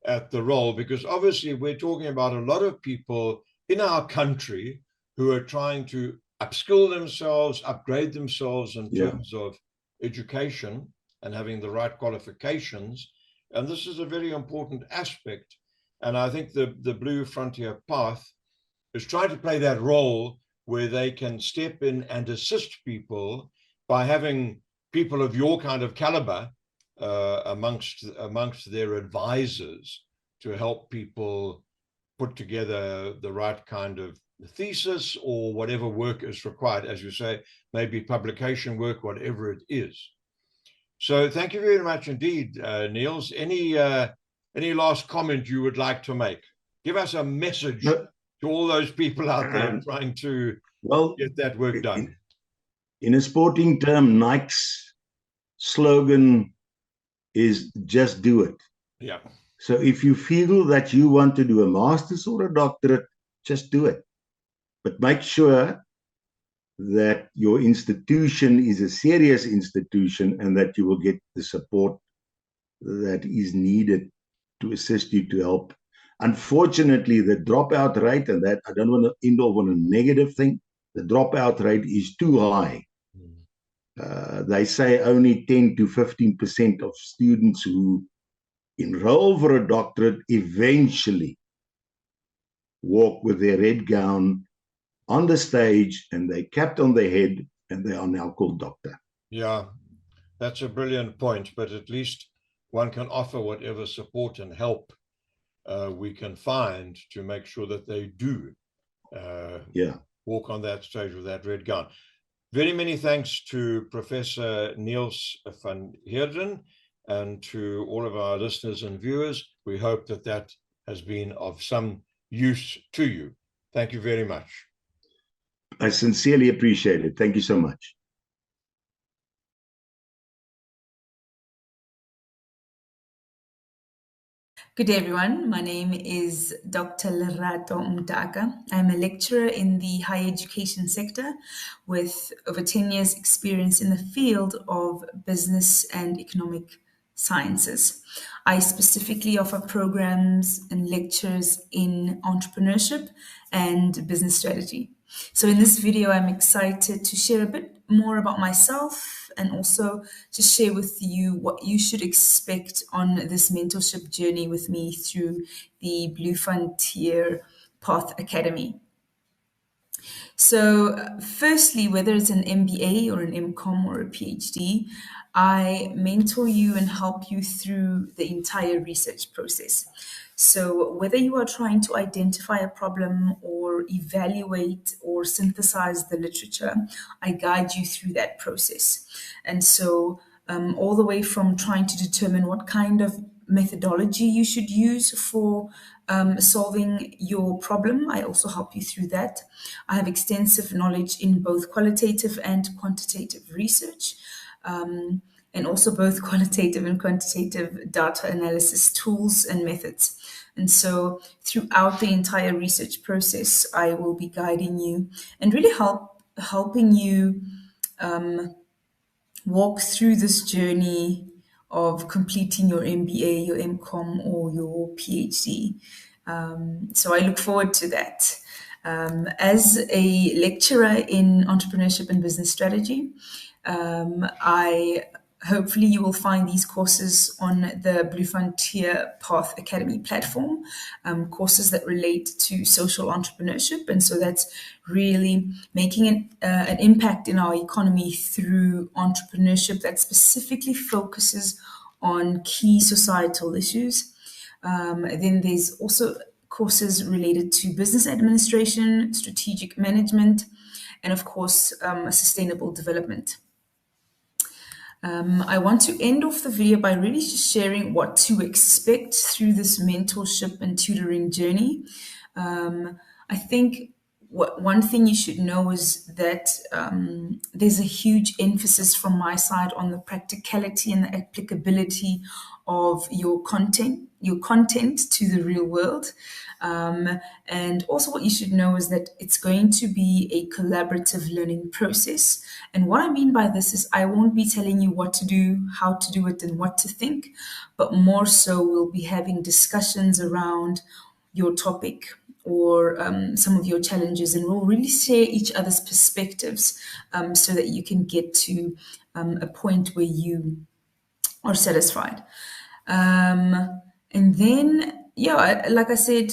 at the role, because obviously we're talking about a lot of people in our country who are trying to upskill themselves, upgrade themselves in terms of education and having the right qualifications. And this is a very important aspect. And I think the Blue Frontier Path is trying to play that role where they can step in and assist people by having people of your kind of caliber amongst their advisors to help people put together the right kind of thesis or whatever work is required, as you say, maybe publication work, whatever it is. So thank you very much indeed, Niels. Any last comment you would like to make? Give us a message to all those people out there trying to get that work done. In a sporting term, Nike's slogan is just do it. Yeah. So if you feel that you want to do a master's or a doctorate, just do it. But make sure that your institution is a serious institution and that you will get the support that is needed to assist you to help. Unfortunately, the dropout rate, and that I don't want to end off on a negative thing, the dropout rate is too high. They say only 10 to 15% of students who enroll for a doctorate eventually walk with their red gown on the stage and they capped on their head and they are now called doctor. Yeah, that's a brilliant point, but at least one can offer whatever support and help we can find to make sure that they do walk on that stage with that red gown. Very many thanks to Professor Niels van Heerden and to all of our listeners and viewers. We hope that that has been of some use to you. Thank you very much. I sincerely appreciate it. Thank you so much. Good day, everyone. My name is Dr. Lerato Mdaka. I'm a lecturer in the higher education sector with over 10 years experience in the field of business and economic sciences. I specifically offer programs and lectures in entrepreneurship and business strategy. So in this video, I'm excited to share a bit more about myself and also to share with you what you should expect on this mentorship journey with me through the Blue Frontier Path Academy. So firstly, whether it's an MBA or an MCOM or a PhD, I mentor you and help you through the entire research process. So whether you are trying to identify a problem or evaluate or synthesize the literature, I guide you through that process. And so all the way from trying to determine what kind of methodology you should use for solving your problem, I also help you through that. I have extensive knowledge in both qualitative and quantitative research. and also both qualitative and quantitative data analysis tools and methods. And so throughout the entire research process, I will be guiding you and really helping you walk through this journey of completing your MBA, your MCOM, or your PhD. So I look forward to that. As a lecturer in entrepreneurship and business strategy, I hopefully you will find these courses on the Blue Frontier Path Academy platform, courses that relate to social entrepreneurship. And so that's really making an impact in our economy through entrepreneurship that specifically focuses on key societal issues. Then there's also courses related to business administration, strategic management, and of course, sustainable development. I want to end off the video by really just sharing what to expect through this mentorship and tutoring journey. I think one thing you should know is that there's a huge emphasis from my side on the practicality and the applicability of your content to the real world. And also what you should know is that it's going to be a collaborative learning process. And what I mean by this is I won't be telling you what to do, how to do it, and what to think, but more so we'll be having discussions around your topic or some of your challenges, and we'll really share each other's perspectives so that you can get to a point where you are satisfied. And then, yeah, like I said,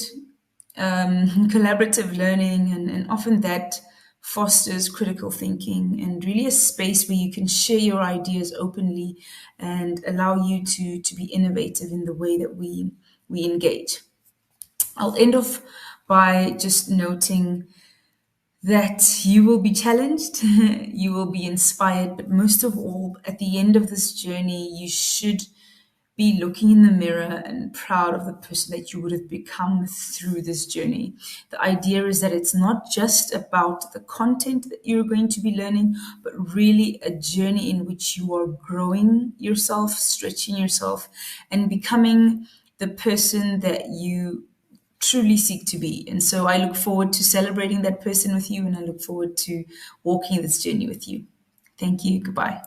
collaborative learning, and often that fosters critical thinking and really a space where you can share your ideas openly and allow you to be innovative in the way that we engage. I'll end off by just noting that you will be challenged, you will be inspired, but most of all, at the end of this journey, you should be looking in the mirror and proud of the person that you would have become through this journey. The idea is that it's not just about the content that you're going to be learning, but really a journey in which you are growing yourself, stretching yourself, and becoming the person that you truly seek to be. And so I look forward to celebrating that person with you, and I look forward to walking this journey with you. Thank you. Goodbye.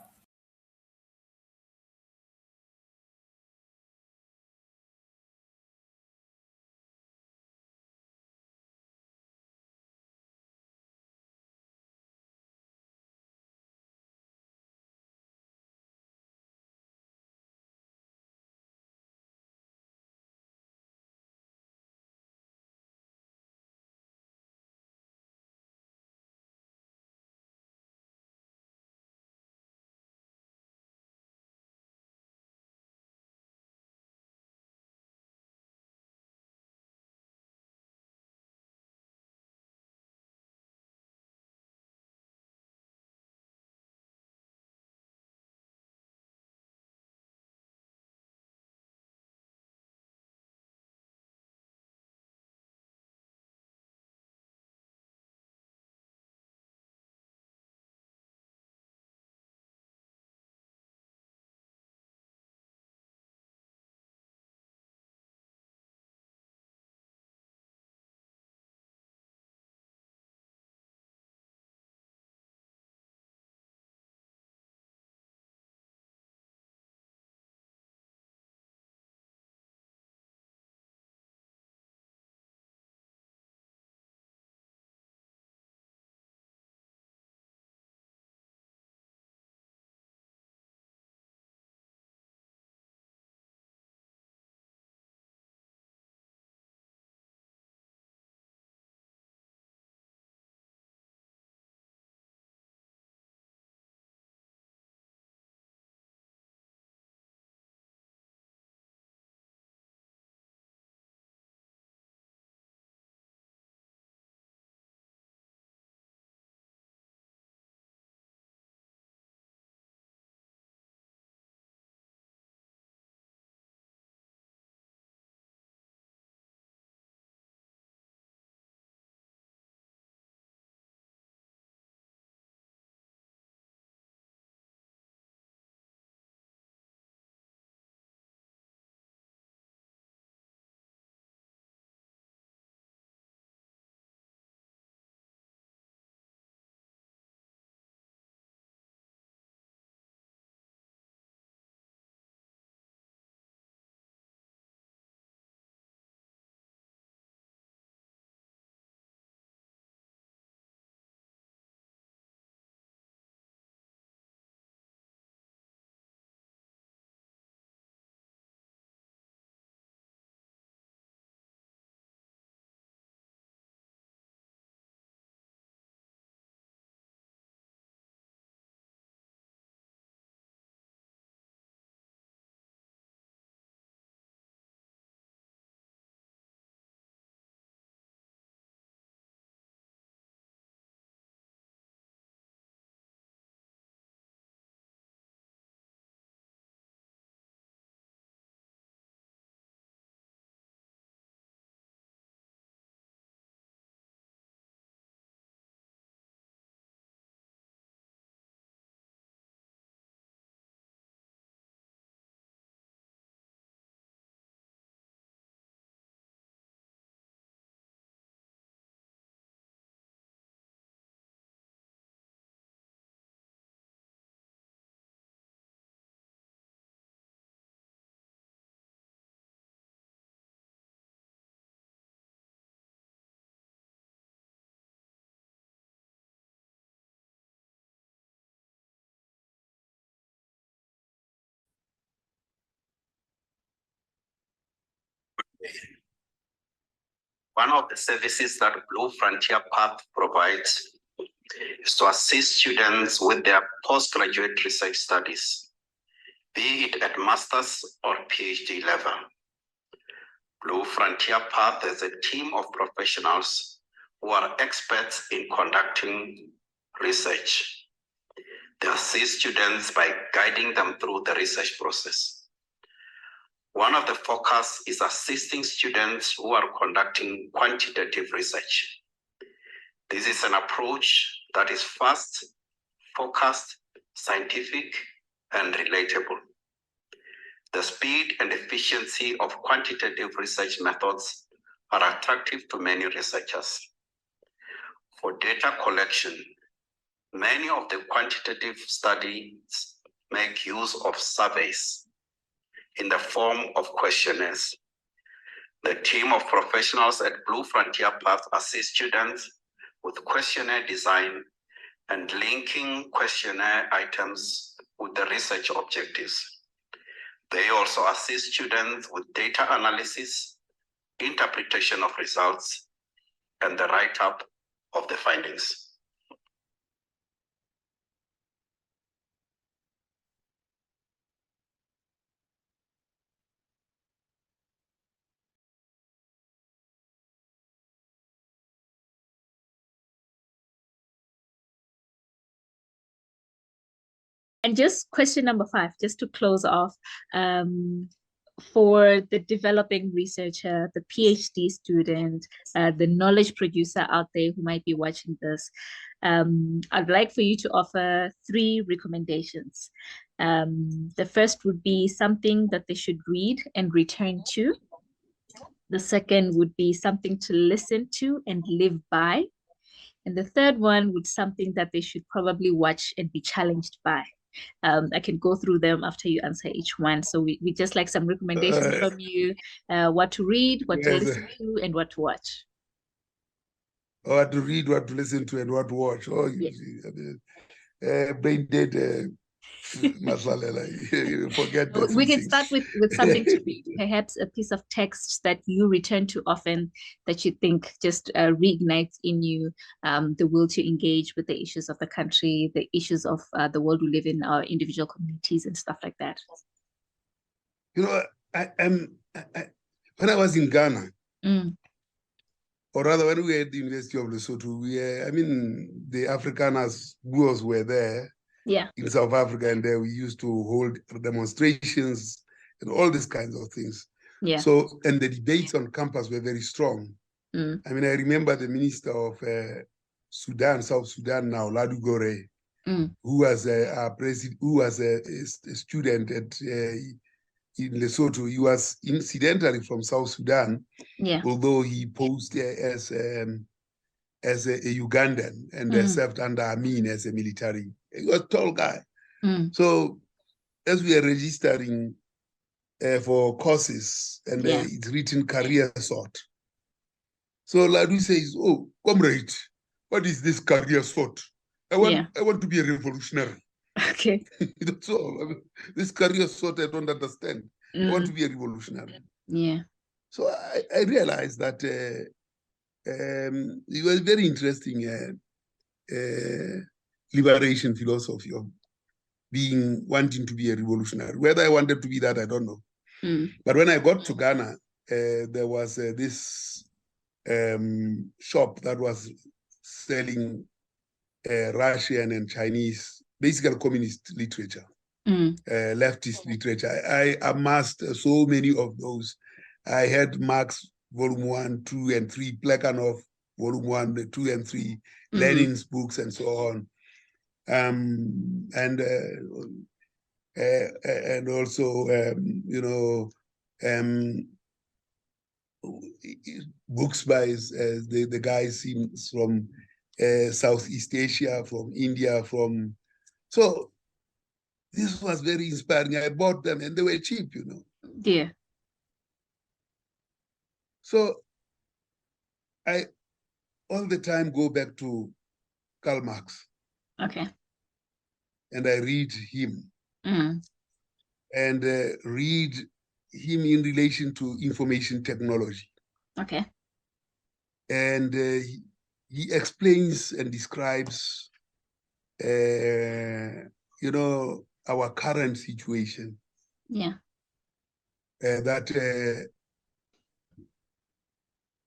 One of the services that Blue Frontier Path provides is to assist students with their postgraduate research studies, be it at master's or PhD level. Blue Frontier Path is a team of professionals who are experts in conducting research. They assist students by guiding them through the research process. One of the focus is assisting students who are conducting quantitative research. This is an approach that is fast, focused, scientific, and relatable. The speed and efficiency of quantitative research methods are attractive to many researchers. For data collection, many of the quantitative studies make use of surveys in the form of questionnaires. The team of professionals at Blue Frontier Path assist students with questionnaire design and linking questionnaire items with the research objectives. They also assist students with data analysis, interpretation of results, and the write-up of the findings. And just question number 5, just to close off, for the developing researcher, the PhD student, the knowledge producer out there who might be watching this, I'd like for you to offer 3 recommendations. The first would be something that they should read and return to. The second would be something to listen to and live by. And the third one would be something that they should probably watch and be challenged by. I can go through them after you answer each one. So we just like some recommendations from you, what to read, what to listen to, and what to watch. What to read, what to listen to, and what to watch. Oh, you see, I mean, brain dead, forget that. We can start with something to read, perhaps a piece of text that you return to often, that you think just reignites in you the will to engage with the issues of the country, the issues of the world we live in, our individual communities and stuff like that. You know, when I was in Ghana, or rather when we were at the University of Lesotho, the Afrikaners were there. Yeah. In South Africa, and there we used to hold demonstrations and all these kinds of things. Yeah. So, and the debates on campus were very strong. I mean, I remember the minister of Sudan, South Sudan now, Ladu Gore, who was a student at in Lesotho. He was incidentally from South Sudan, although he posed as a Ugandan and served under Amin as a military. He was a tall guy. So as we are registering for courses, and it's written career sort. So Ladu says, "Oh, comrade, what is this career sort? I want to be a revolutionary." Okay. That's all. I mean, this career sort I don't understand. I want to be a revolutionary. Yeah. So I realized that it was very interesting liberation philosophy of wanting to be a revolutionary. Whether I wanted to be that, I don't know. But when I got to Ghana, there was this shop that was selling Russian and Chinese, basically communist literature, leftist literature. I amassed so many of those. I had Marx Volume 1, 2, and 3, Plekhanov Volume 1, 2, and 3, Lenin's books, and so on. And also, books by the guys from Southeast Asia, from India, so this was very inspiring. I bought them and they were cheap, Yeah. So I all the time go back to Karl Marx. Okay. And I read him and read him in relation to information technology. Okay. And he explains and describes, you know, our current situation. Yeah. That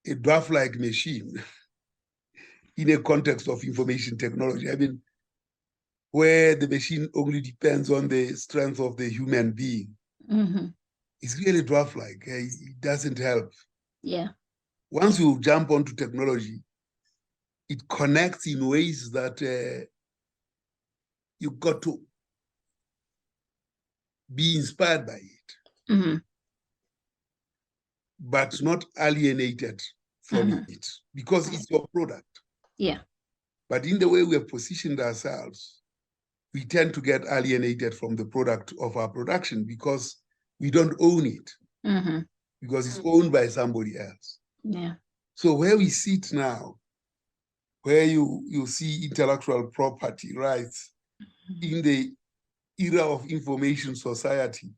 a draft-like machine in a context of information technology, I mean, where the machine only depends on the strength of the human being, it's really draft-like. It doesn't help. Yeah. Once you jump onto technology, it connects in ways that you've got to be inspired by it, but not alienated from it, because it's your product. Yeah. But in the way we have positioned ourselves, we tend to get alienated from the product of our production because we don't own it, because it's owned by somebody else. Yeah. So where we sit now, where you see intellectual property rights in the era of information society,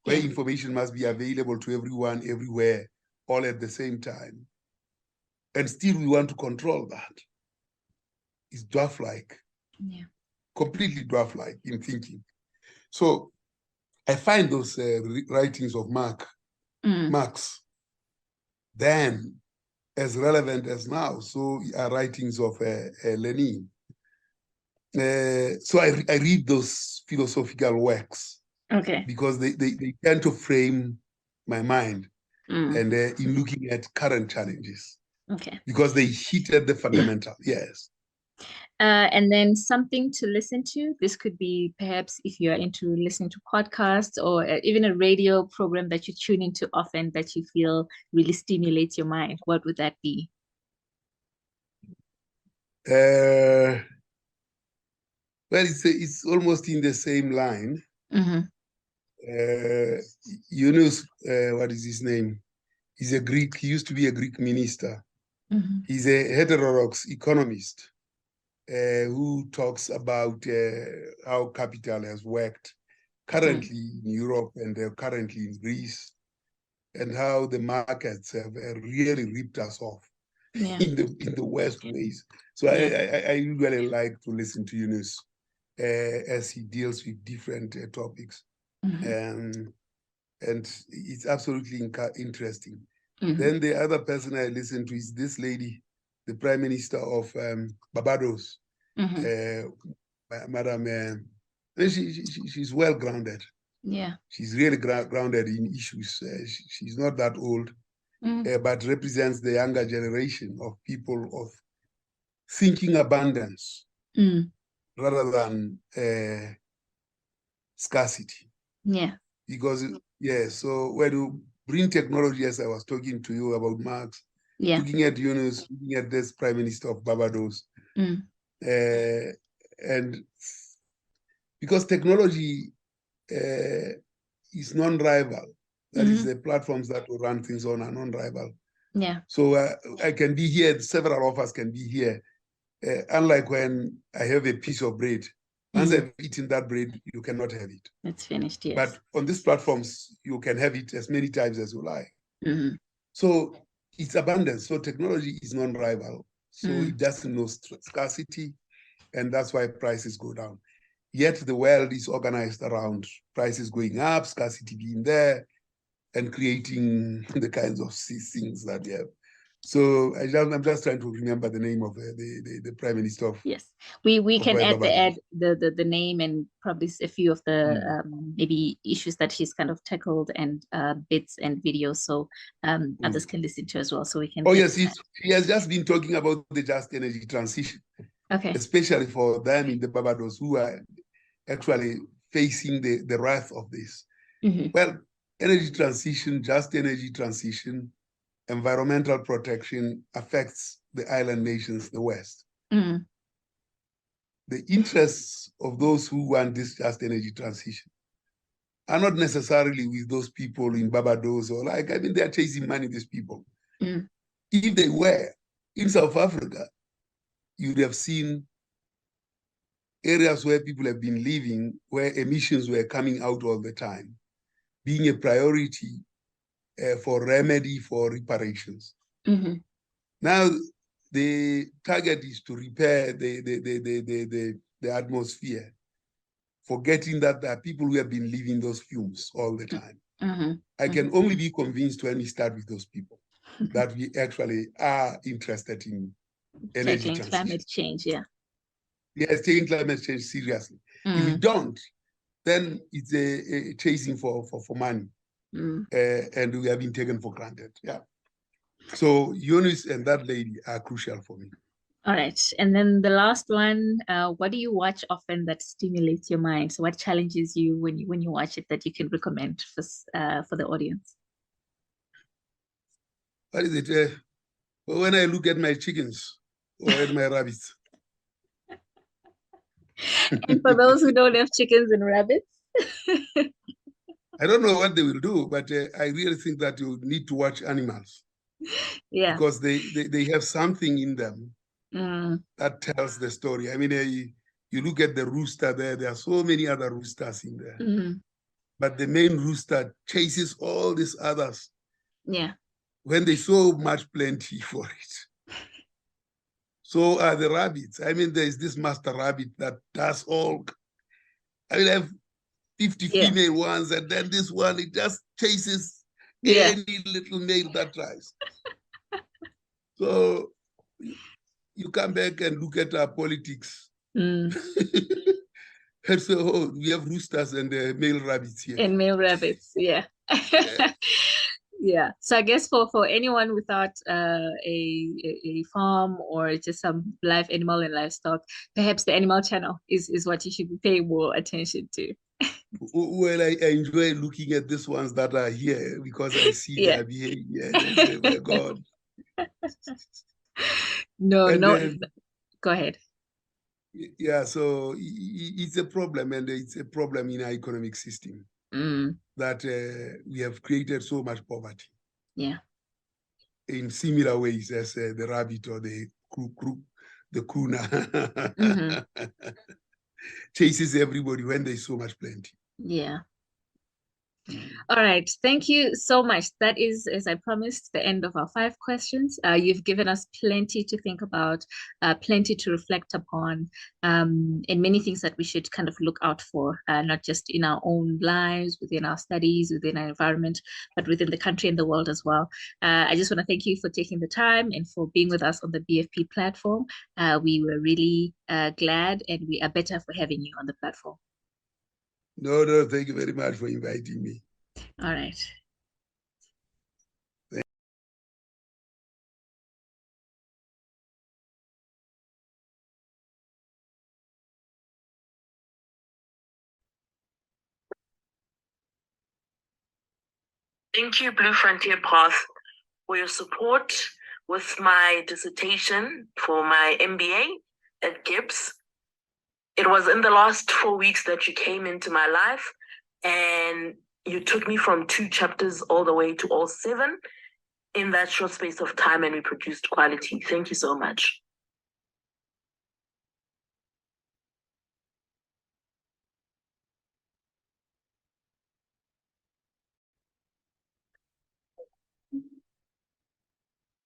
where information must be available to everyone, everywhere, all at the same time. And still we want to control that. It's draft-like, completely draft-like in thinking. So I find those writings of Marx then as relevant as now. So are writings of Lenin. So I read those philosophical works, because they tend to frame my mind and in looking at current challenges, because they hit at the fundamental. Yes. And then something to listen to. This could be perhaps if you're into listening to podcasts, or even a radio program that you tune into often that you feel really stimulates your mind. What would that be? Well, it's almost in the same line. Yunus, what is his name? He's a Greek. He used to be a Greek minister. He's a heterodox economist who talks about how capital has worked currently in Europe and currently in Greece, and how the markets have really ripped us off in the worst ways. So I really like to listen to Yunus as he deals with different topics. And it's absolutely interesting. Then the other person I listen to is this lady, the Prime Minister of Barbados, Madam. She's well grounded. Yeah. She's really grounded in issues. She's not that old, but represents the younger generation of people of thinking abundance rather than scarcity. Yeah. Because, so when you bring technology, as I was talking to you about Marx, looking at Yunus, looking at this Prime Minister of Barbados, and because technology is non-rival, that is the platforms that we run things on are non-rival. Yeah. So I can be here, several of us can be here, unlike when I have a piece of bread. Once I've eaten that bread, you cannot have it. It's finished, yes. But on these platforms, you can have it as many times as you like. So it's abundance. So technology is non-rival. So it doesn't know scarcity, and that's why prices go down. Yet the world is organized around prices going up, scarcity being there, and creating the kinds of things that we have. So I'm just trying to remember the name of the Prime Minister of. Yes, we can add the name and probably a few of the maybe issues that he's kind of tackled, and bits and videos, so others can listen to as well. So we can. Oh yes, he has just been talking about the just energy transition. Okay. Especially for them in the Barbados who are actually facing the wrath of this. Well, energy transition, just energy transition, environmental protection affects the island nations, the West. The interests of those who want this just energy transition are not necessarily with those people in Barbados or they're chasing money, these people. If they were in South Africa, you'd have seen areas where people have been living, where emissions were coming out all the time, being a priority for remedy, for reparations. Now, the target is to repair the atmosphere, forgetting that there are people who have been living those fumes all the time. I can only be convinced when we start with those people that we actually are interested in energy Tackling transition. climate change, yeah. Yes, taking climate change seriously. If we don't, then it's a chasing for money, and we have been taken for granted. Yeah. So Eunice and that lady are crucial for me. All right. And then the last one, what do you watch often that stimulates your mind? So what challenges you when you watch it that you can recommend for the audience? What is it? When I look at my chickens or at my rabbits. And for those who don't have chickens and rabbits? I don't know what they will do, but I really think that you need to watch animals. Yeah. Because they have something in them that tells the story. I mean, you look at the rooster there are so many other roosters in there. But the main rooster chases all these others. Yeah. When there's so much plenty for it. So are the rabbits. I mean, there's this master rabbit that does all. I mean, I have 50 female ones, and then this one, it just chases any little male that tries. So you come back and look at our politics. And so we have roosters and male rabbits here. And male rabbits, yeah. Yeah. So I guess for anyone without a farm or just some live animal and livestock, perhaps the Animal Channel is what you should be paying more attention to. Well, I enjoy looking at these ones that are here because I see their behavior. And I say, my God. No, go ahead. Yeah, so it's a problem, and it's a problem in our economic system that we have created so much poverty. Yeah. In similar ways as the rabbit or the kuna chases everybody when there's so much plenty. Yeah. All right. Thank you so much. That is, as I promised, the end of our 5 questions. You've given us plenty to think about, plenty to reflect upon, and many things that we should kind of look out for, not just in our own lives, within our studies, within our environment, but within the country and the world as well. I just want to thank you for taking the time and for being with us on the BFP platform. We were really glad, and we are better for having you on the platform. No, thank you very much for inviting me. All right. Thank you, Blue Frontier Path, for your support with my dissertation for my MBA at Gibbs. It was in the last 4 weeks that you came into my life, and you took me from 2 chapters all the way to all 7 in that short space of time, and we produced quality. Thank you so much.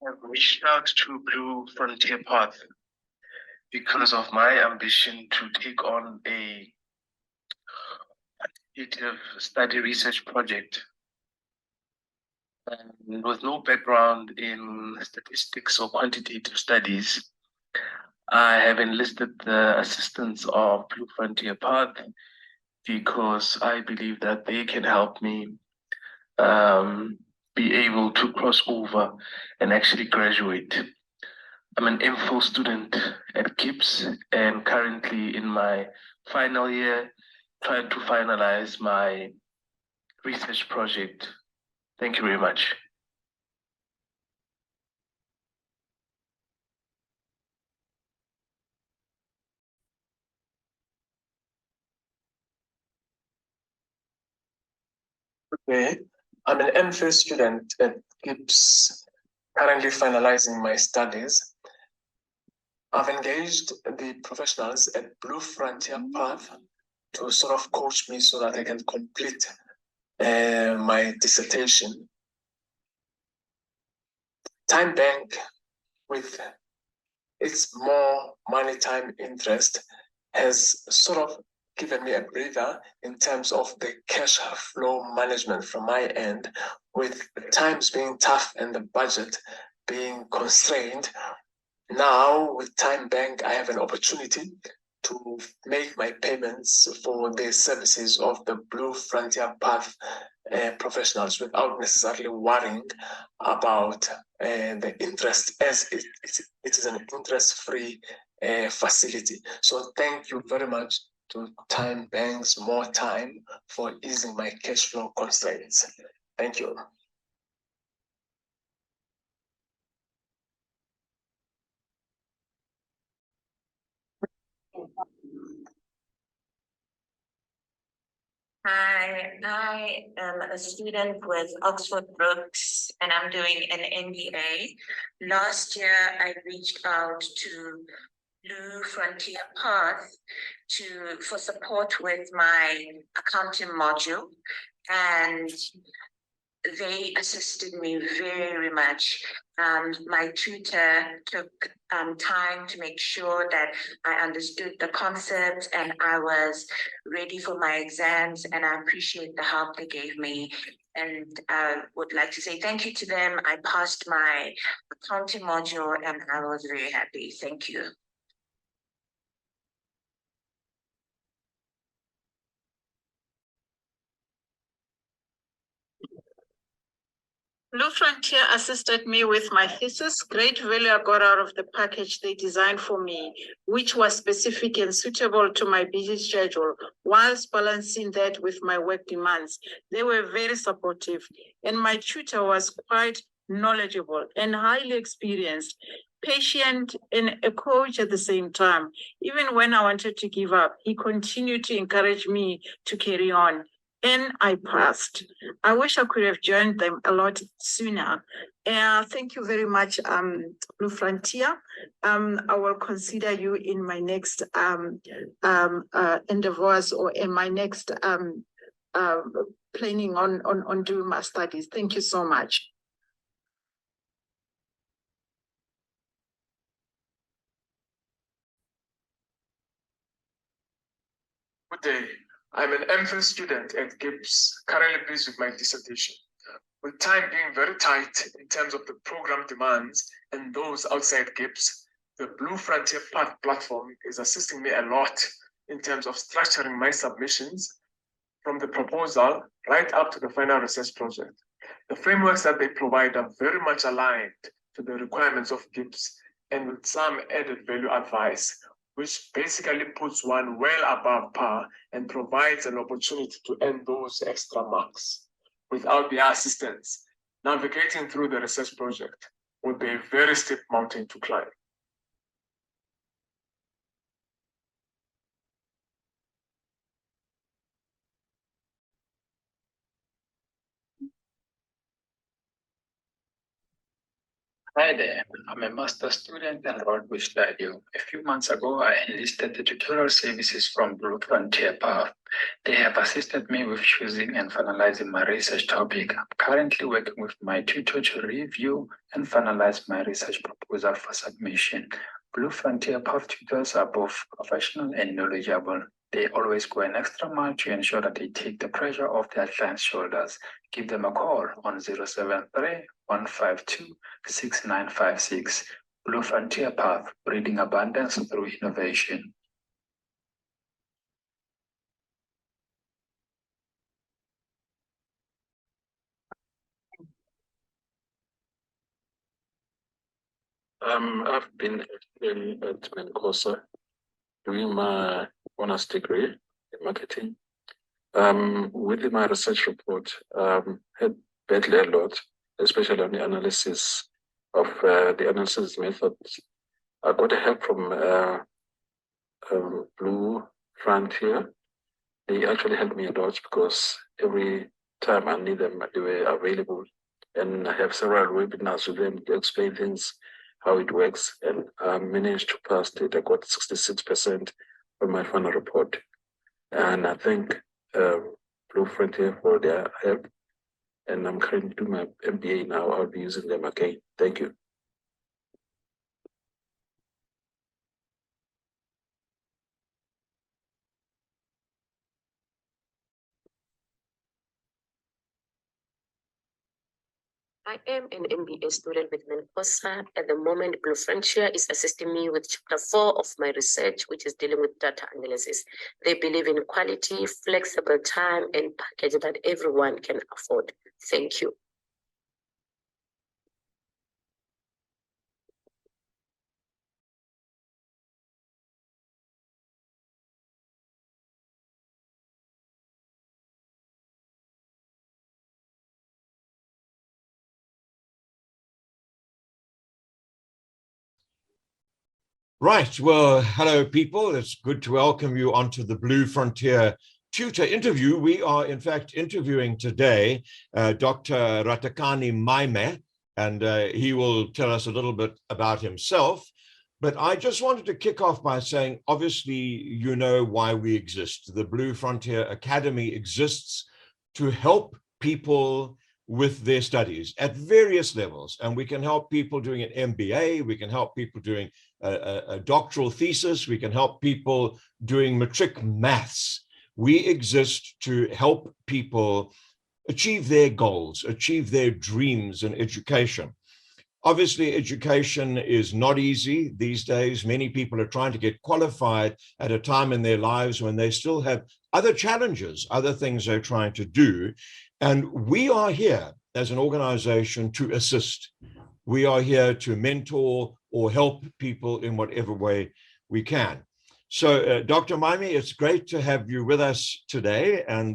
I've reached out to Blue Frontier Path because of my ambition to take on a quantitative study research project. And with no background in statistics or quantitative studies, I have enlisted the assistance of Blue Frontier Path because I believe that they can help me be able to cross over and actually graduate. I'm an MPhil student at Gibbs and currently in my final year, trying to finalize my research project. Thank you very much. Okay, I'm an MPhil student at Gibbs, currently finalizing my studies. I've engaged the professionals at Blue Frontier Path to sort of coach me so that I can complete my dissertation. Time Bank, with its more money time interest, has sort of given me a breather in terms of the cash flow management from my end, with times being tough and the budget being constrained. Now with Time Bank, I have an opportunity to make my payments for the services of the Blue Frontier Path professionals without necessarily worrying about the interest, as it is an interest-free facility. So thank you very much to Time Bank's More Time for easing my cash flow constraints. Thank you. Hi, I am a student with Oxford Brookes and I'm doing an MBA. Last year, I reached out to Blue Frontier Path for support with my accounting module, and they assisted me very much. My tutor took time to make sure that I understood the concepts and I was ready for my exams, and I appreciate the help they gave me. And I would like to say thank you to them. I passed my accounting module and I was very happy. Thank you. Blue Frontier assisted me with my thesis. Great value I got out of the package they designed for me, which was specific and suitable to my busy schedule, whilst balancing that with my work demands. They were very supportive, and my tutor was quite knowledgeable and highly experienced, patient, and a coach at the same time. Even when I wanted to give up, he continued to encourage me to carry on. And I passed. I wish I could have joined them a lot sooner. Thank you very much, Blue Frontier. I will consider you in my next endeavors or in my next planning on doing my studies. Thank you so much. Good day. I'm an MPhil student at GIBS, currently busy with my dissertation. With time being very tight in terms of the program demands and those outside GIBS, the Blue Frontier Path platform is assisting me a lot in terms of structuring my submissions from the proposal right up to the final research project. The frameworks that they provide are very much aligned to the requirements of GIBS and with some added value advice, which basically puts one well above par and provides an opportunity to earn those extra marks. Without their assistance, navigating through the research project would be a very steep mountain to climb. Hi there, I'm a master's student enrolled with Stadio. A few months ago, I enlisted the tutorial services from Blue Frontier Path. They have assisted me with choosing and finalizing my research topic. I'm currently working with my tutor to review and finalize my research proposal for submission. Blue Frontier Path tutors are both professional and knowledgeable. They always go an extra mile to ensure that they take the pressure off their clients' shoulders. Give them a call on 073-152-6956. Blue Frontier Path, breeding abundance through innovation. I've been at Menkosa doing my honors degree in marketing. With my research report, had badly a lot, especially on the analysis of the analysis methods. I got help from Blue Frontier. They actually helped me a lot because every time I need them, they were available. And I have several webinars with them to explain things, how it works, and I managed to pass it. I got 66% on my final report. And I thank Blue Frontier for their help. And I'm currently doing my MBA now. I'll be using them again. Thank you. I am an MBA student with Mencosa. At the moment, Blue Frontier is assisting me with chapter 4 of my research, which is dealing with data analysis. They believe in quality, flexible time, and package that everyone can afford. Thank you. Right. Well, hello, people. It's good to welcome you onto the Blue Frontier tutor interview. We are, in fact, interviewing today Dr. Ratakani Maime, and he will tell us a little bit about himself. But I just wanted to kick off by saying, obviously, you know why we exist. The Blue Frontier Academy exists to help people with their studies at various levels. And we can help people doing an MBA, we can help people doing a doctoral thesis, we can help people doing matric maths. We exist to help people achieve their goals, achieve their dreams in education. Obviously, education is not easy these days. Many people are trying to get qualified at a time in their lives when they still have other challenges, other things they're trying to do. And we are here as an organization to assist. We are here to mentor or help people in whatever way we can. So, Dr. Maime, it's great to have you with us today. And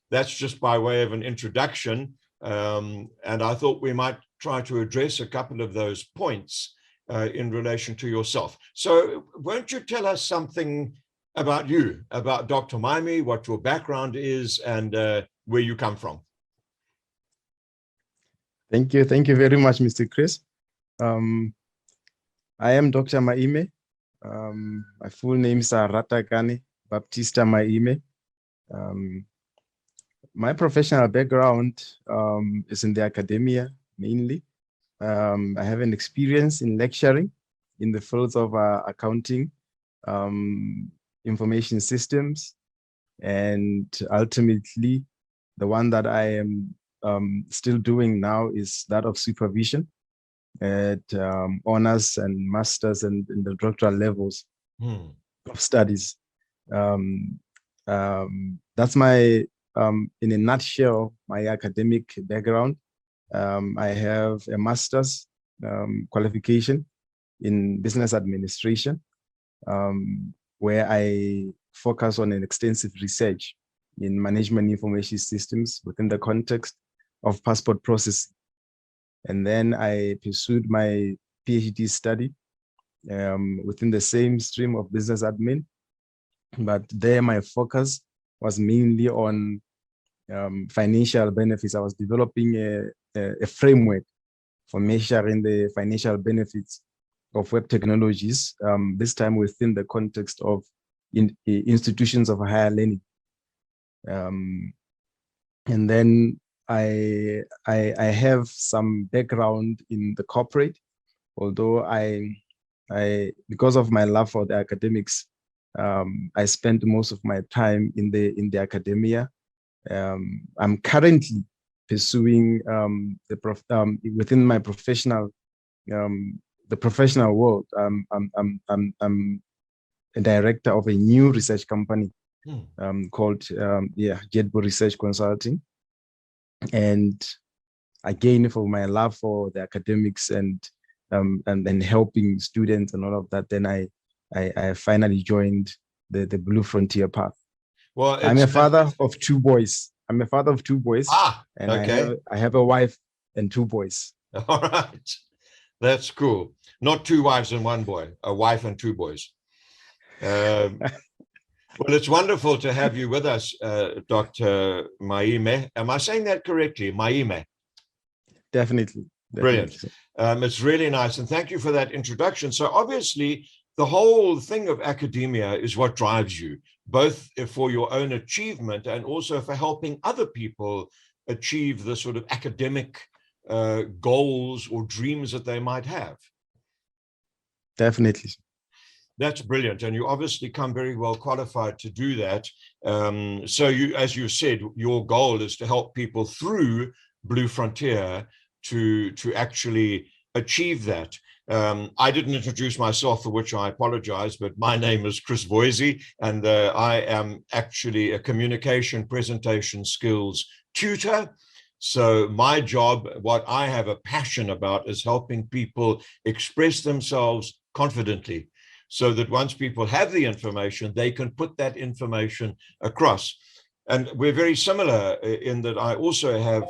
that's just by way of an introduction. And I thought we might try to address a couple of those points in relation to yourself. So won't you tell us something about you, about Dr. Maime, what your background is and where you come from? Thank you very much, Mr. Chris. I am Dr. Maime. My full name is Ratakani Baptista Maime. My professional background is in the academia mainly. I have an experience in lecturing in the fields of accounting, information systems, and ultimately the one that I am still doing now is that of supervision at honors and masters and in the doctoral levels of studies. That's my, in a nutshell, my academic background. I have a master's qualification in business administration, where I focus on an extensive research in management information systems within the context of passport processing. And then I pursued my PhD study within the same stream of business admin, but there my focus was mainly on financial benefits. I was developing a framework for measuring the financial benefits of web technologies, this time within the context of institutions of higher learning. And then I have some background in the corporate, although because of my love for the academics, I spent most of my time in the academia. I'm currently pursuing within my professional the professional world. I'm a director of a new research company called Jetbo Research Consulting. And again, for my love for the academics and helping students and all of that, then I finally joined the Blue Frontier path. Well, I'm a father of two boys. And okay. I have a wife and two boys. All right, that's cool. Not two wives and one boy, a wife and two boys. Well, it's wonderful to have you with us, Dr. Maime. Am I saying that correctly? Maime? Definitely. Brilliant. It's really nice. And thank you for that introduction. So obviously, the whole thing of academia is what drives you, both for your own achievement and also for helping other people achieve the sort of academic goals or dreams that they might have. Definitely. That's brilliant. And you obviously come very well qualified to do that. So you, as you said, your goal is to help people through Blue Frontier to actually achieve that. I didn't introduce myself, for which I apologize, but my name is Chris Voisey, and I am actually a communication presentation skills tutor. So my job, what I have a passion about, is helping people express themselves confidently, so that once people have the information, they can put that information across. And we're very similar in that I also have,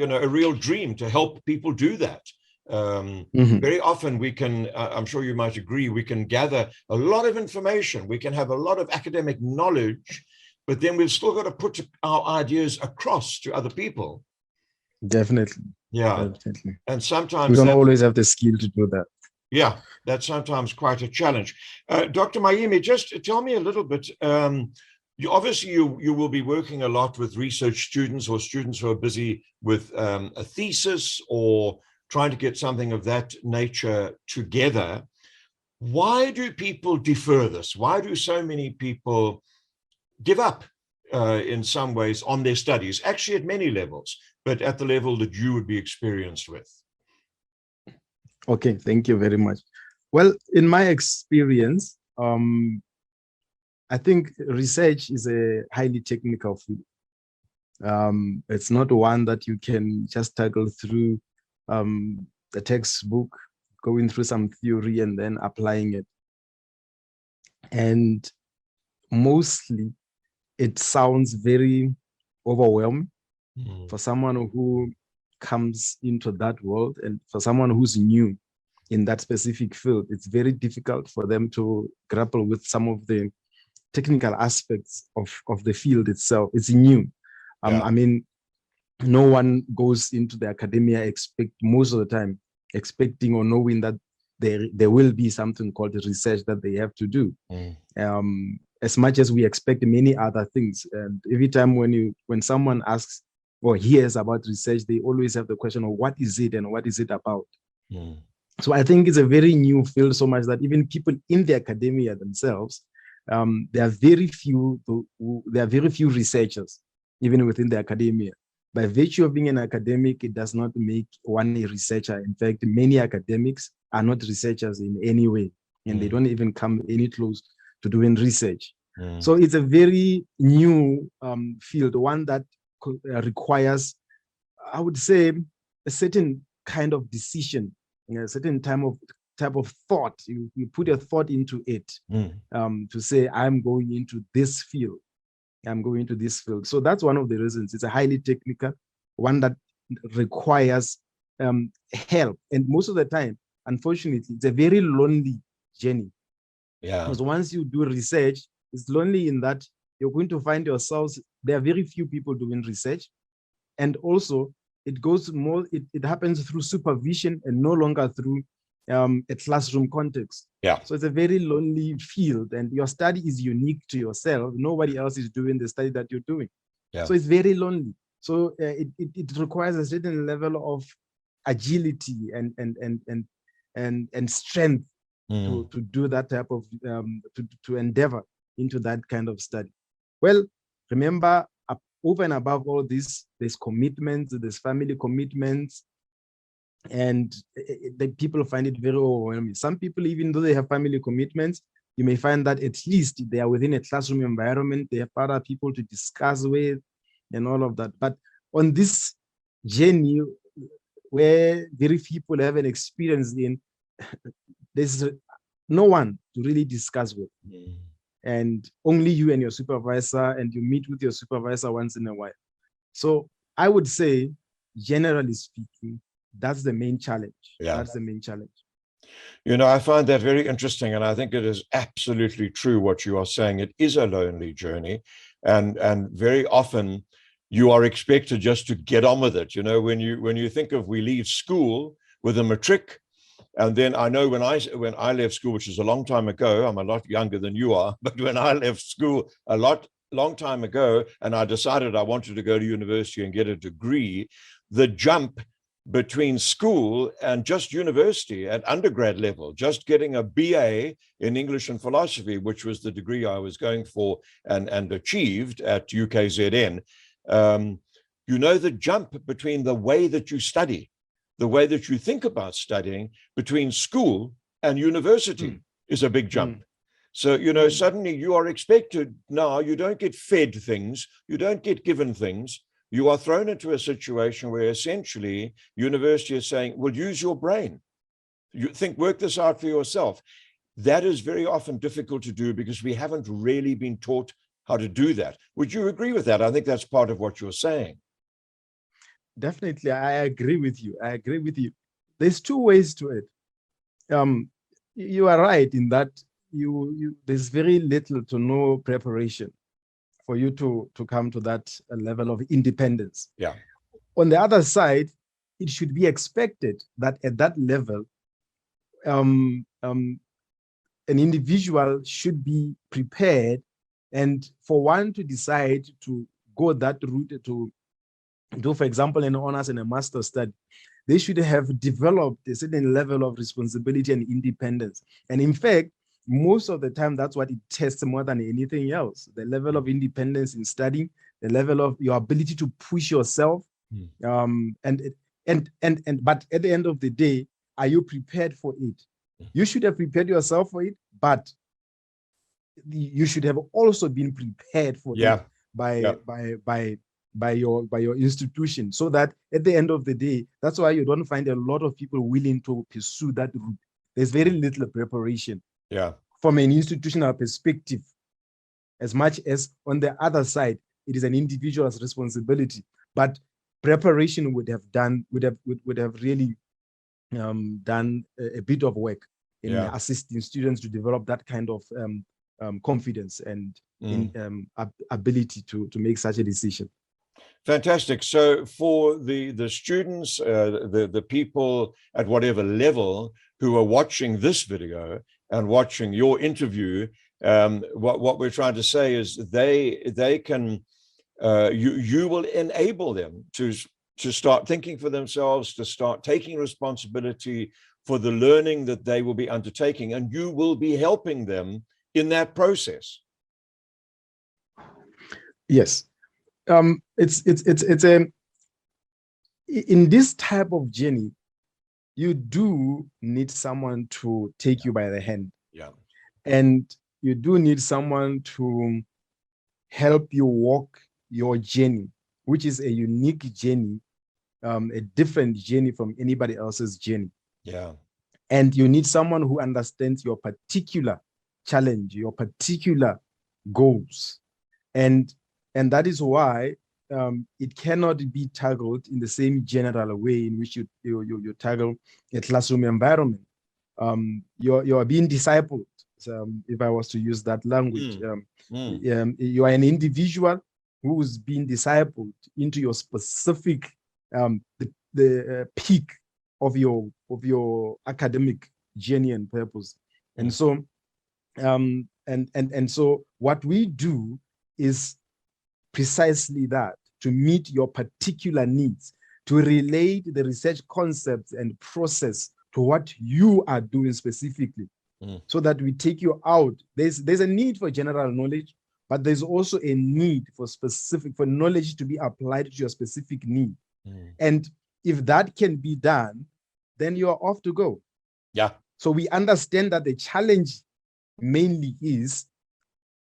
a real dream to help people do that. Very often we can, I'm sure you might agree, we can gather a lot of information, we can have a lot of academic knowledge, but then we've still got to put our ideas across to other people. Definitely. Yeah. Definitely. And sometimes we don't always have the skill to do that. Yeah, that's sometimes quite a challenge. Dr. Mayimi, just tell me a little bit. Obviously, you will be working a lot with research students or students who are busy with a thesis or trying to get something of that nature together. Why do people defer this? Why do so many people give up in some ways on their studies, actually at many levels, but at the level that you would be experienced with? Okay, thank you very much. Well, in my experience, I think research is a highly technical field. It's not one that you can just tackle through the textbook, going through some theory and then applying it. And mostly it sounds very overwhelming for someone who comes into that world, and for someone who's new in that specific field. It's very difficult for them to grapple with some of the technical aspects of the field itself. It's new. I mean, no one goes into the academia most of the time expecting or knowing that there will be something called research that they have to do. As much as we expect many other things. And every time when someone asks or hears about research, they always have the question of what is it and what is it about? So I think it's a very new field, so much that even people in the academia themselves, there are very few researchers, even within the academia. By virtue of being an academic, it does not make one a researcher. In fact, many academics are not researchers in any way, and they don't even come any close to doing research. So it's a very new field, one that requires, I would say, a certain kind of decision, a certain type of thought. You put a thought into it to say, I'm going into this field. I'm going to this field. So that's one of the reasons. It's a highly technical one that requires help. And most of the time, unfortunately, it's a very lonely journey. Because once you do research, it's lonely in that you're going to find yourselves, there are very few people doing research. And also it goes more, it happens through supervision and no longer through a classroom context. So it's a very lonely field, and your study is unique to yourself. Nobody else is doing the study that you're doing. So it's very lonely. So it requires a certain level of agility and strength to do that type of to endeavor into that kind of study. Well, remember, over and above all this, there's commitments, there's family commitments, and the people find it very overwhelming. Some people, even though they have family commitments, you may find that at least they are within a classroom environment, they have other people to discuss with and all of that. But on this journey where very few people have an experience in, there's no one to really discuss with. And only you and your supervisor, and you meet with your supervisor once in a while. So I would say, generally speaking, that's the main challenge. That's the main challenge. I find that very interesting, and I think it is absolutely true what you are saying. It is a lonely journey, and very often you are expected just to get on with it. When you think of, we leave school with a matric, and then I know when I left school, which is a long time ago, I'm a lot younger than you are, but when I left school long time ago, and I decided I wanted to go to university and get a degree, the jump between school and just university at undergrad level, just getting a BA in English and philosophy, which was the degree I was going for and achieved at UKZN, the jump between the way that you study the way that you think about studying between school and university is a big jump. So, you know, suddenly you are expected now, you don't get fed things, you don't get given things. You are thrown into a situation where essentially university is saying, well, use your brain. You think, work this out for yourself. That is very often difficult to do because we haven't really been taught how to do that. Would you agree with that? I think that's part of what you're saying. Definitely, I agree with you. I agree with you. There's two ways to it. You are right in that there's very little to no preparation for you to come to that level of independence. Yeah. On the other side, it should be expected that at that level, an individual should be prepared, and for one to decide to go that route to do, for example, an honors and a master's study, they should have developed a certain level of responsibility and independence. And in fact, most of the time, that's what it tests more than anything else. The level of independence in studying, the level of your ability to push yourself. But at the end of the day, are you prepared for it? You should have prepared yourself for it, but you should have also been prepared for it by your institution, so that at the end of the day, that's why you don't find a lot of people willing to pursue that route. There's very little preparation from an institutional perspective, as much as on the other side, it is an individual's responsibility. But preparation would have really done a bit of work in assisting students to develop that kind of confidence and ability to make such a decision. Fantastic. So for the students, the people at whatever level who are watching this video and watching your interview, what we're trying to say is they can, you will enable them to start thinking for themselves, to start taking responsibility for the learning that they will be undertaking, and you will be helping them in that process. Yes. It's in this type of journey, you do need someone to take you by the hand. Yeah. And you do need someone to help you walk your journey, which is a unique journey, a different journey from anybody else's journey. Yeah. And you need someone who understands your particular challenge, your particular goals. And that is why it cannot be tackled in the same general way in which you tackle a classroom environment. You're being discipled, if I was to use that language. You are an individual who is being discipled into your specific the peak of your academic journey and purpose. And so so what we do is precisely that, to meet your particular needs, to relate the research concepts and process to what you are doing specifically, so that we take you out. There's a need for general knowledge, but there's also a need for knowledge to be applied to your specific need. And if that can be done, then you are off to go. Yeah. So we understand that the challenge mainly is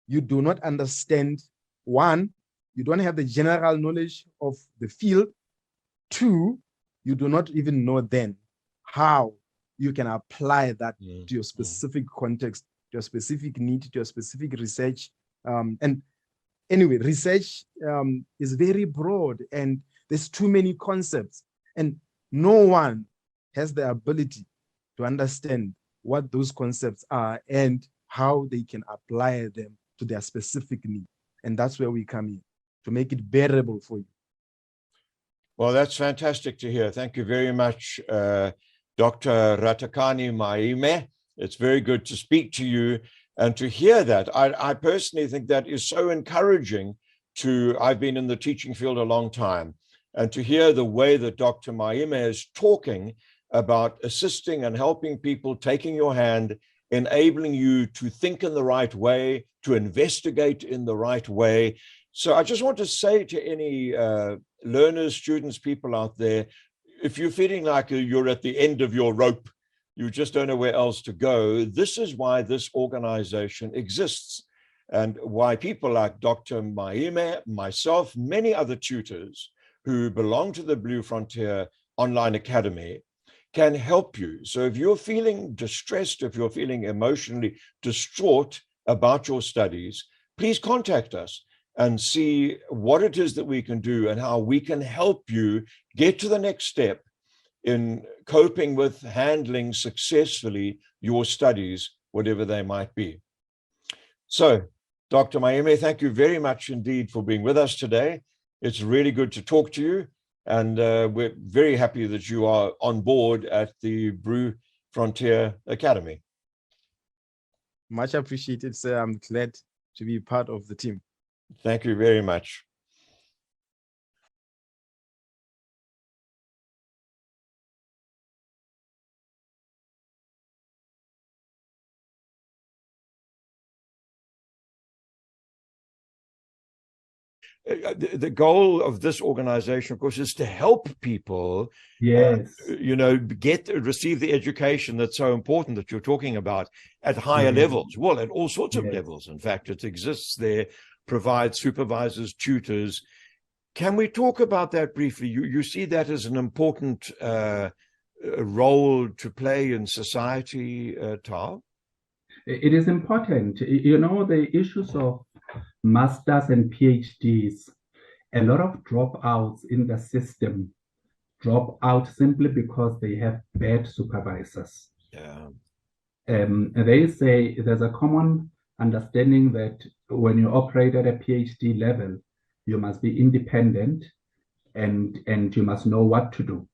you do not understand, one, you don't have the general knowledge of the field. Two, you do not even know then how you can apply that to your specific context, to your specific need, to your specific research. And anyway, research is very broad, and there's too many concepts, and no one has the ability to understand what those concepts are and how they can apply them to their specific need. And that's where we come in, to make it bearable for you. Well, that's fantastic to hear. Thank you very much, Dr. Ratakani Maime. It's very good to speak to you and to hear that. I personally think that is so encouraging I've been in the teaching field a long time, and to hear the way that Dr. Maime is talking about assisting and helping people, taking your hand, enabling you to think in the right way, to investigate in the right way. So I just want to say to any learners, students, people out there, if you're feeling like you're at the end of your rope, you just don't know where else to go, this is why this organization exists, and why people like Dr. Maime, myself, many other tutors who belong to the Blue Frontier Online Academy can help you. So if you're feeling distressed, if you're feeling emotionally distraught about your studies, please contact us and see what it is that we can do and how we can help you get to the next step in coping with handling successfully your studies, whatever they might be. So, Dr. Maime, thank you very much indeed for being with us today. It's really good to talk to you, and we're very happy that you are on board at the Blue Frontier Academy. Much appreciated, sir. I'm glad to be part of the team. Thank you very much. The goal of this organization, of course, is to help people, yes, receive the education that's so important that you're talking about at higher levels. Well, at all sorts of levels. In fact, it exists there, provides supervisors, tutors. Can we talk about that briefly? You see that as an important role to play in society, Tal? It is important. The issues of masters and PhDs, a lot of dropouts in the system drop out simply because they have bad supervisors. Yeah. They say there's a common understanding that when you operate at a PhD level, you must be independent and you must know what to do.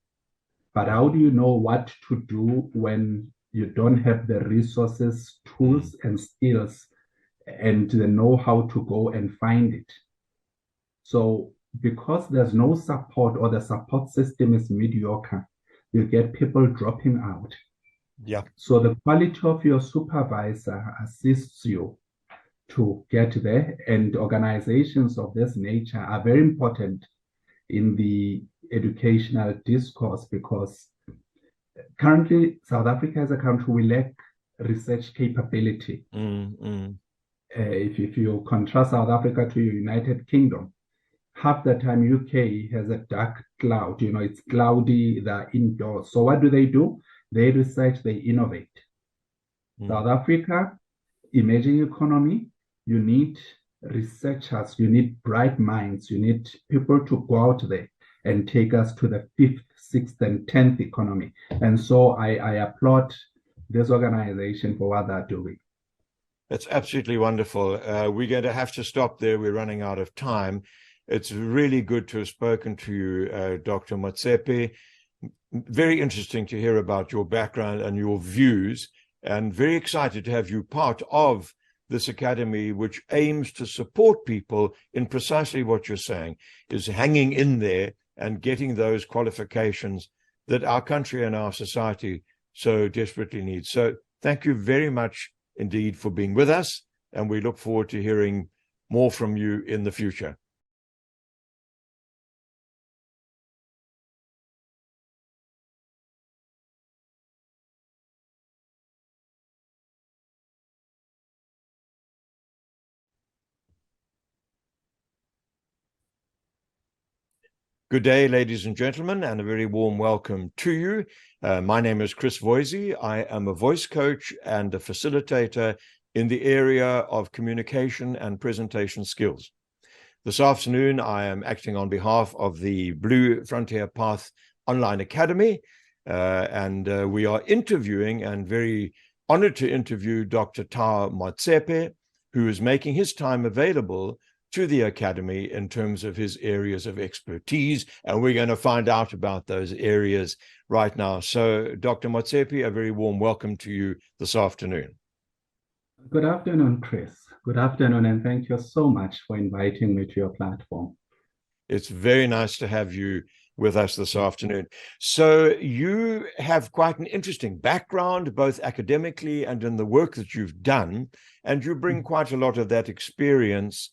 But how do you know what to do when you don't have the resources, tools, and skills, and the know-how to go and find it? So because there's no support, or the support system is mediocre, you get people dropping out. Yeah. So the quality of your supervisor assists you to get there, and organizations of this nature are very important in the educational discourse, because currently South Africa as a country, we lack research capability. If you contrast South Africa to your United Kingdom, half the time UK has a dark cloud, it's cloudy, they're indoors. So what do? They research, they innovate. South Africa, emerging economy, you need researchers, you need bright minds, you need people to go out there and take us to the 5th, 6th, and 10th economy. And so I applaud this organization for what they're doing. That's absolutely wonderful. We're going to have to stop there. We're running out of time. It's really good to have spoken to you, Dr. Motsepe. Very interesting to hear about your background and your views, and very excited to have you part of this academy, which aims to support people in precisely what you're saying, is hanging in there and getting those qualifications that our country and our society so desperately needs. So thank you very much indeed for being with us, and we look forward to hearing more from you in the future. Good day, ladies and gentlemen, and a very warm welcome to you. My name is Chris Voisey. I am a voice coach and a facilitator in the area of communication and presentation skills. This afternoon, I am acting on behalf of the Blue Frontier Path Online Academy, and we are interviewing, and very honored to interview, Dr. Tao Motsepe, who is making his time available to the Academy in terms of his areas of expertise, and we're going to find out about those areas right now. So, Dr. Motsepe, a very warm welcome to you this afternoon. Good afternoon, Chris. Good afternoon, and thank you so much for inviting me to your platform. It's very nice to have you with us this afternoon. So you have quite an interesting background, both academically and in the work that you've done, and you bring quite a lot of that experience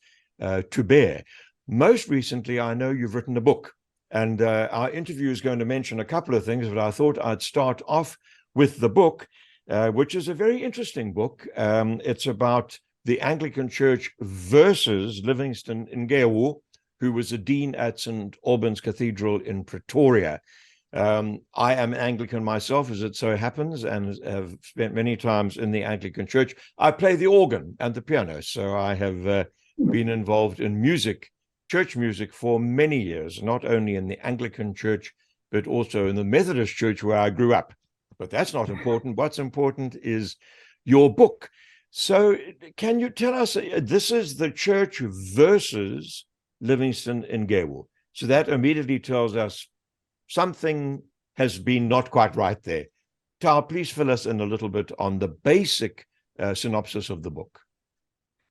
to bear. Most recently, I know you've written a book, And our interview is going to mention a couple of things, but I thought I'd start off with the book, which is a very interesting book. It's about the Anglican Church versus Livingstone Ngewu, who was a dean at St. Albans Cathedral in Pretoria. I am Anglican myself, as it so happens, and have spent many times in the Anglican Church. I play the organ and the piano, so I have been involved in music, church music, for many years, not only in the Anglican Church, but also in the Methodist Church where I grew up. But that's not important. What's important is your book. So can you tell us, this is the church versus Livingstone Ngewu. So that immediately tells us something has been not quite right there. Tal, please fill us in a little bit on the basic synopsis of the book.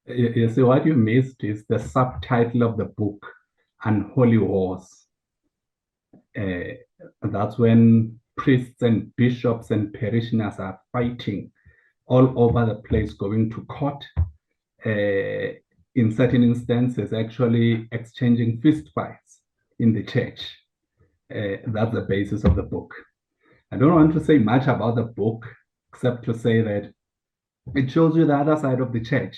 You see, what you missed is the subtitle of the book, Unholy Wars. That's when priests and bishops and parishioners are fighting all over the place, going to court. In certain instances, actually exchanging fist fights in the church. That's the basis of the book. I don't want to say much about the book, except to say that it shows you the other side of the church.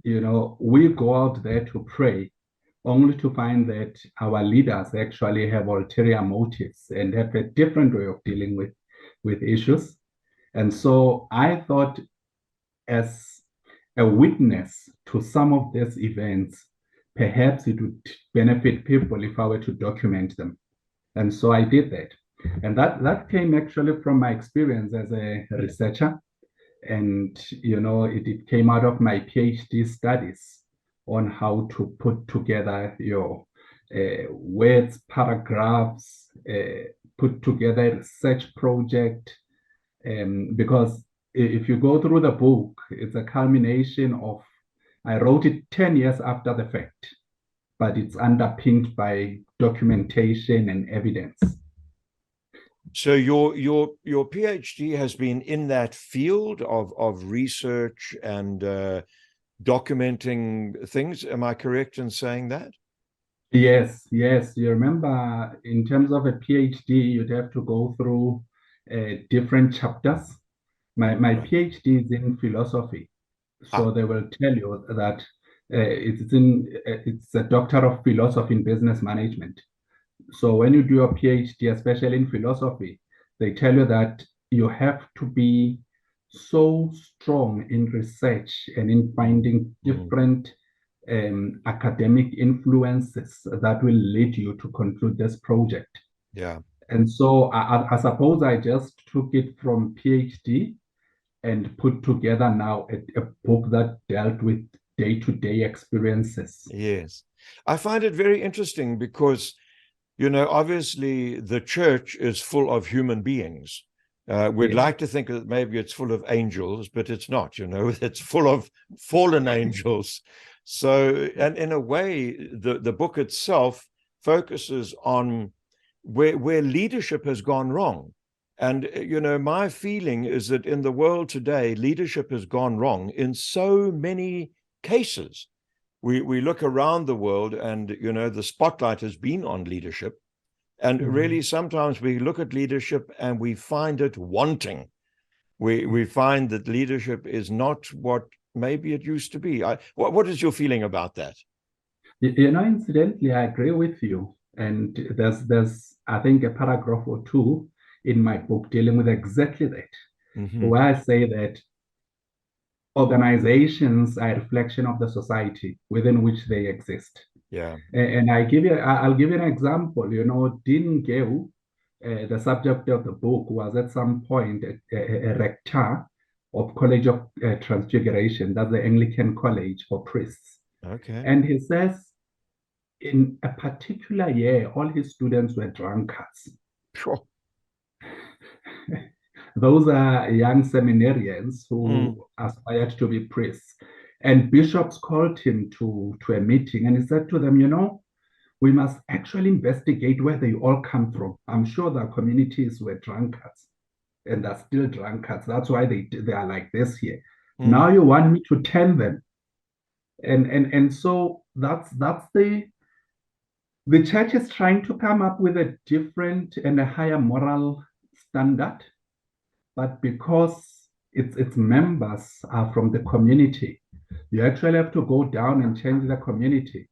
You know, we go out there to pray, only to find that our leaders actually have ulterior motives and have a different way of dealing with issues. And so I thought, as a witness to some of these events, perhaps it would benefit people if I were to document them. And so I did that. And that came actually from my experience as a researcher. And, you know, it came out of my PhD studies on how to put together your words, paragraphs, put together a research project. Because if you go through the book, it's a culmination of, I wrote it 10 years after the fact, but it's underpinned by documentation and evidence. So your PhD has been in that field of research and documenting things. Am I correct in saying that? Yes. You remember, in terms of a PhD, you'd have to go through different chapters. My PhD is in philosophy, so they will tell you that it's a Doctor of Philosophy in Business Management. So when you do a PhD, especially in philosophy, they tell you that you have to be so strong in research and in finding different academic influences that will lead you to conclude this project. Yeah. And so I suppose I just took it from PhD and put together now a book that dealt with day-to-day experiences. Yes. I find it very interesting because, you know, obviously the church is full of human beings. We'd like to think that maybe it's full of angels, but it's not, you know, it's full of fallen angels. So, and in a way, the book itself focuses on where leadership has gone wrong. And, you know, my feeling is that in the world today, leadership has gone wrong in so many cases. We look around the world and, you know, the spotlight has been on leadership. And really, sometimes we look at leadership and we find it wanting. We find that leadership is not what maybe it used to be. What is your feeling about that? You know, incidentally, I agree with you. And there's I think, a paragraph or two in my book dealing with exactly that, where I say that organizations are a reflection of the society within which they exist. Yeah. And I'll give you an example. You know, Dean Ngewu, the subject of the book, was at some point a rector of College of Transfiguration, that's the Anglican College for priests. Okay. And he says, in a particular year, all his students were drunkards. Sure. Those are young seminarians who aspired to be priests. And bishops called him to a meeting, and he said to them, you know, we must actually investigate where they all come from. I'm sure their communities were drunkards, and they're still drunkards. That's why they are like this here. Now you want me to tell them. And so that's the The church is trying to come up with a different and a higher moral standard, but because its members are from the community, you actually have to go down and change the community,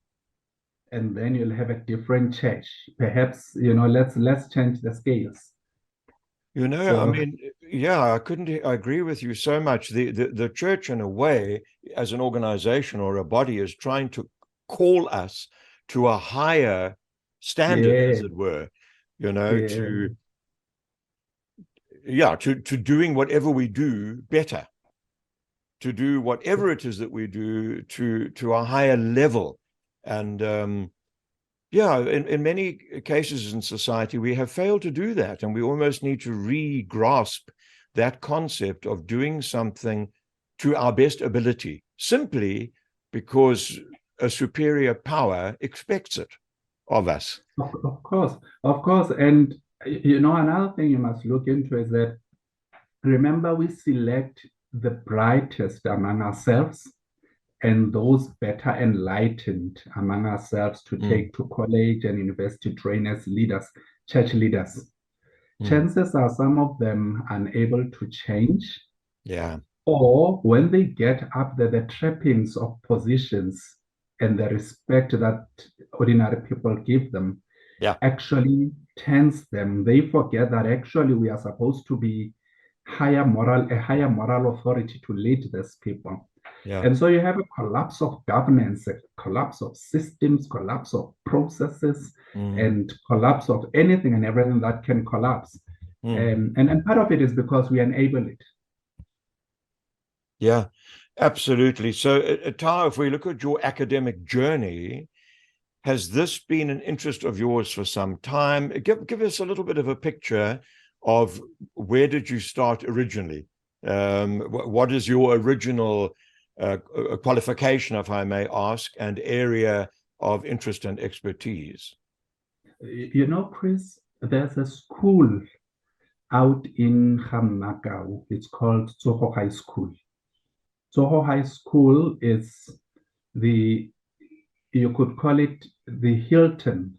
and then you'll have a different church. Perhaps, let's change the scales. I mean, yeah, I agree with you so much. The church, in a way, as an organization or a body, is trying to call us to a higher standard, as it were, to doing whatever we do better, to do whatever it is that we do to a higher level. And in many cases in society, we have failed to do that, and we almost need to re-grasp that concept of doing something to our best ability, simply because a superior power expects it of us. Of course. And another thing you must look into is that, remember, we select the brightest among ourselves and those better enlightened among ourselves to take to college and university trainers, leaders, church leaders. Chances are some of them unable to change. Yeah. Or when they get up there, the trappings of positions and the respect that ordinary people give them actually tense them. They forget that actually we are supposed to be a higher moral authority to lead these people. Yeah. And so you have a collapse of governance, a collapse of systems, collapse of processes, and collapse of anything and everything that can collapse. And part of it is because we enable it. Yeah, absolutely. So, Tao, if we look at your academic journey, has this been an interest of yours for some time? Give us a little bit of a picture of where did you start originally? What is your original qualification, if I may ask, and area of interest and expertise? Chris, there's a school out in Hamnakau. It's called Tsoho High School. Tsoho High School is you could call it the Hilton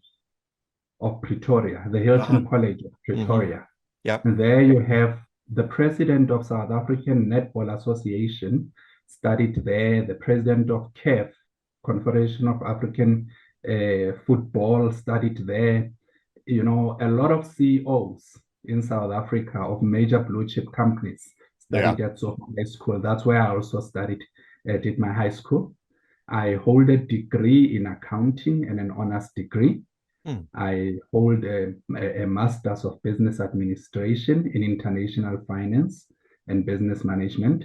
of Pretoria, the Hilton College of Pretoria. Yeah. And there you have the president of South African Netball Association studied there, the president of CAF, Confederation of African Football, studied there. A lot of CEOs in South Africa of major blue chip companies studied at Tsoho High School. That's where I also did my high school. I hold a degree in accounting and an honors degree. I hold a master's of business administration in international finance and business management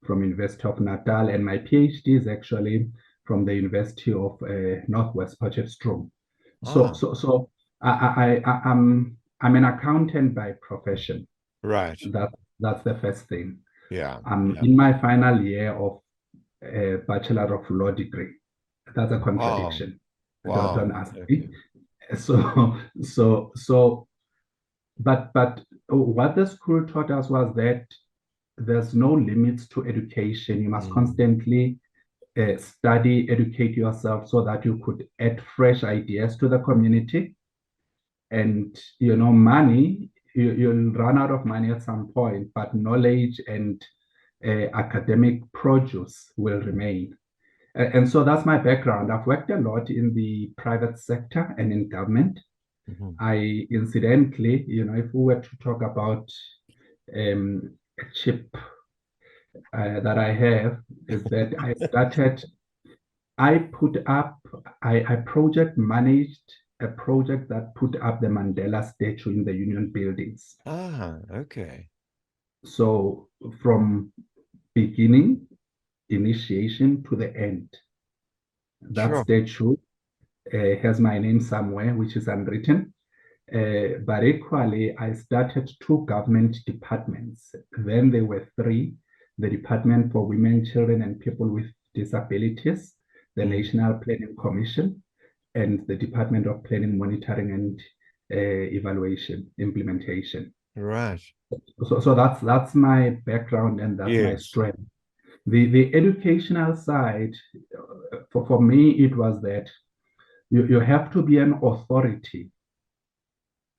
from University of Natal, and my PhD is actually from the University of Northwest Potchefstroom. So I'm an accountant by profession. Right. That's the first thing. Yeah. I'm in my final year of a Bachelor of Law degree. That's a contradiction. Wow. Don't ask me. But what the school taught us was that there's no limits to education. You must constantly study, educate yourself so that you could add fresh ideas to the community. And, money, you'll run out of money at some point, but knowledge and academic produce will remain. And so that's my background. I've worked a lot in the private sector and in government. I incidentally, if we were to talk about a chip that I have, is that I project managed a project that put up the Mandela statue in the Union buildings. Okay. So from beginning, initiation to the end, that statue has my name somewhere, which is unwritten. But equally, I started 2 government departments. Then there were 3, the Department for Women, Children, and People with Disabilities, the National Planning Commission, and the Department of Planning, Monitoring, and Evaluation, Implementation. Right. So that's my background and that's my strength. The educational side, for me, it was that You have to be an authority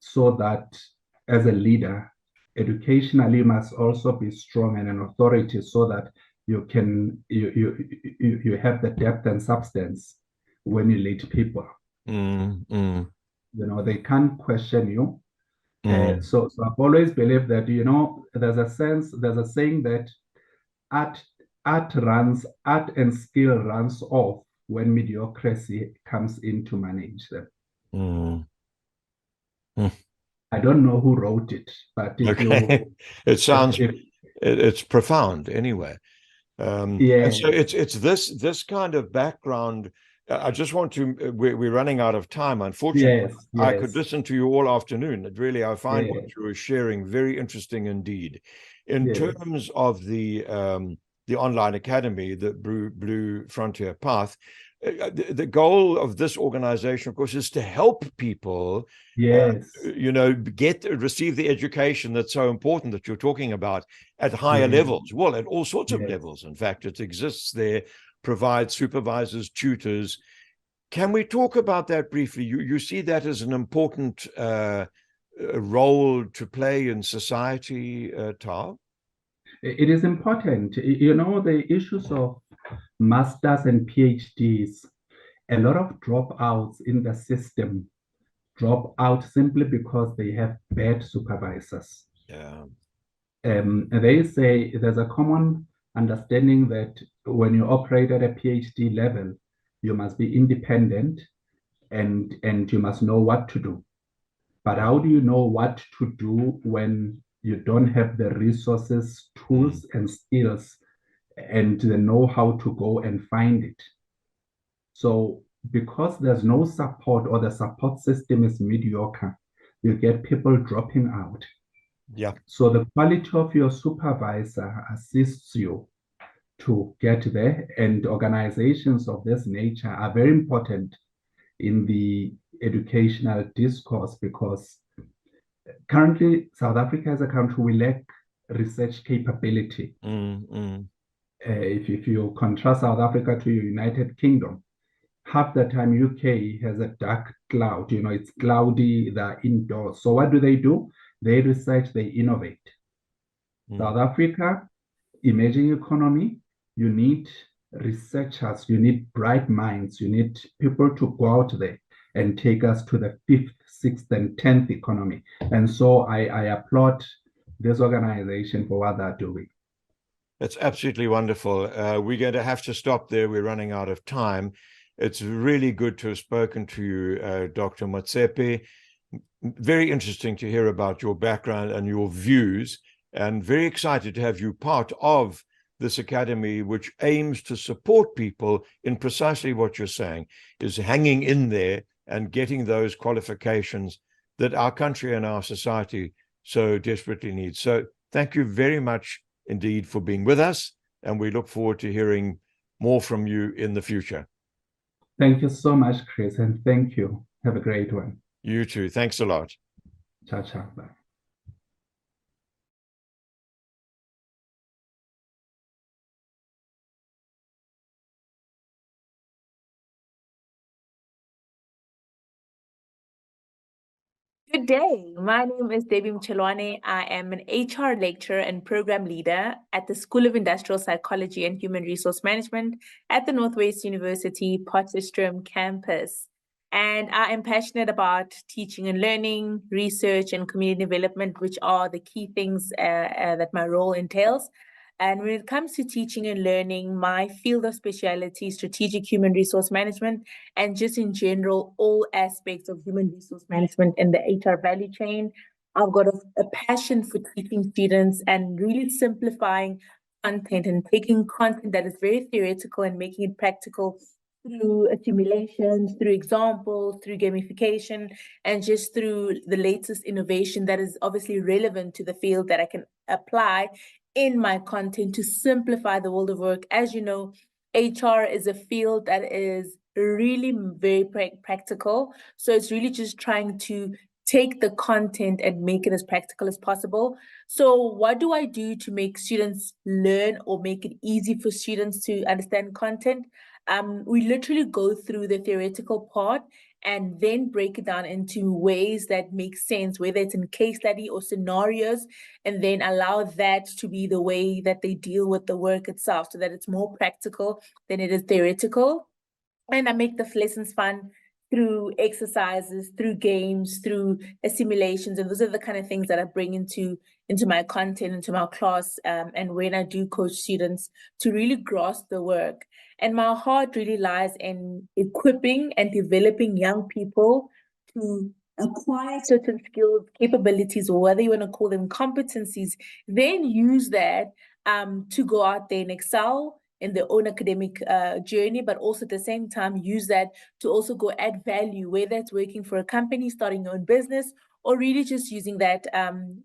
so that as a leader, educationally, you must also be strong and an authority so that you have the depth and substance when you lead people. You know, they can't question you. So I've always believed that, you know, there's a saying that art and skill runs off when mediocrity comes in to manage them. I don't know who wrote it, but if you it sounds it's profound anyway. And so it's this kind of background. I just want to, we're running out of time, unfortunately. I could listen to you all afternoon. Really, I find what you were sharing very interesting indeed. In terms of the online academy, the Blue Frontier Path, the goal of this organization, of course, is to help people, you know, receive the education that's so important that you're talking about at higher levels. Well, at all sorts of levels. In fact, it exists there, provides supervisors, tutors. Can we talk about that briefly? You see that as an important role to play in society, Tal? It is important. You know, the issues of masters and PhDs, a lot of dropouts in the system drop out simply because they have bad supervisors. They say there's a common understanding that when you operate at a PhD level, you must be independent and you must know what to do. But how do you know what to do when you don't have the resources, tools, and skills and the know-how to go and find it? So because there's no support or the support system is mediocre, you get people dropping out. So the quality of your supervisor assists you to get there, and organizations of this nature are very important in the educational discourse because currently South Africa as a country, we lack research capability. If you contrast South Africa to United Kingdom, half the time UK has a dark cloud, you know, it's cloudy, they're indoors. So what do? They research, they innovate. South Africa, emerging economy, you need researchers, you need bright minds, you need people to go out there and take us to the 5th, 6th, and 10th economy. And so I applaud this organization for what they're doing. That's absolutely wonderful. We're going to have to stop there. We're running out of time. It's really good to have spoken to you, Dr. Motsepe. Very interesting to hear about your background and your views, and very excited to have you part of this academy, which aims to support people in precisely what you're saying, is hanging in there and getting those qualifications that our country and our society so desperately needs. So thank you very much indeed for being with us, and we look forward to hearing more from you in the future. Thank you so much, Chris, and thank you. Have a great one. You too. Thanks a lot. Ciao, ciao. Bye. Good day. My name is Debbie Mchelwane. I am an HR lecturer and program leader at the School of Industrial Psychology and Human Resource Management at the Northwest University Potchefstroom campus. And I am passionate about teaching and learning, research, and community development, which are the key things that my role entails. And when it comes to teaching and learning, my field of speciality is strategic human resource management, and just in general, all aspects of human resource management in the HR value chain. I've got a passion for teaching students and really simplifying content and taking content that is very theoretical and making it practical through simulations, through examples, through gamification, and just through the latest innovation that is obviously relevant to the field that I can apply in my content to simplify the world of work. As you know, HR is a field that is really very practical. So it's really just trying to take the content and make it as practical as possible. So what do I do to make students learn or make it easy for students to understand content? we literally go through the theoretical part and then break it down into ways that make sense, whether it's in case study or scenarios, and then allow that to be the way that they deal with the work itself, so that it's more practical than it is theoretical. And I make the lessons fun through exercises, through games, through simulations, and those are the kind of things that I bring into my content, into my class, and when I do coach students to really grasp the work. And my heart really lies in equipping and developing young people to acquire certain skills, capabilities, or whether you want to call them competencies, then use that to go out there and excel in their own academic journey, but also at the same time use that to also go add value, whether it's working for a company, starting your own business, or really just using that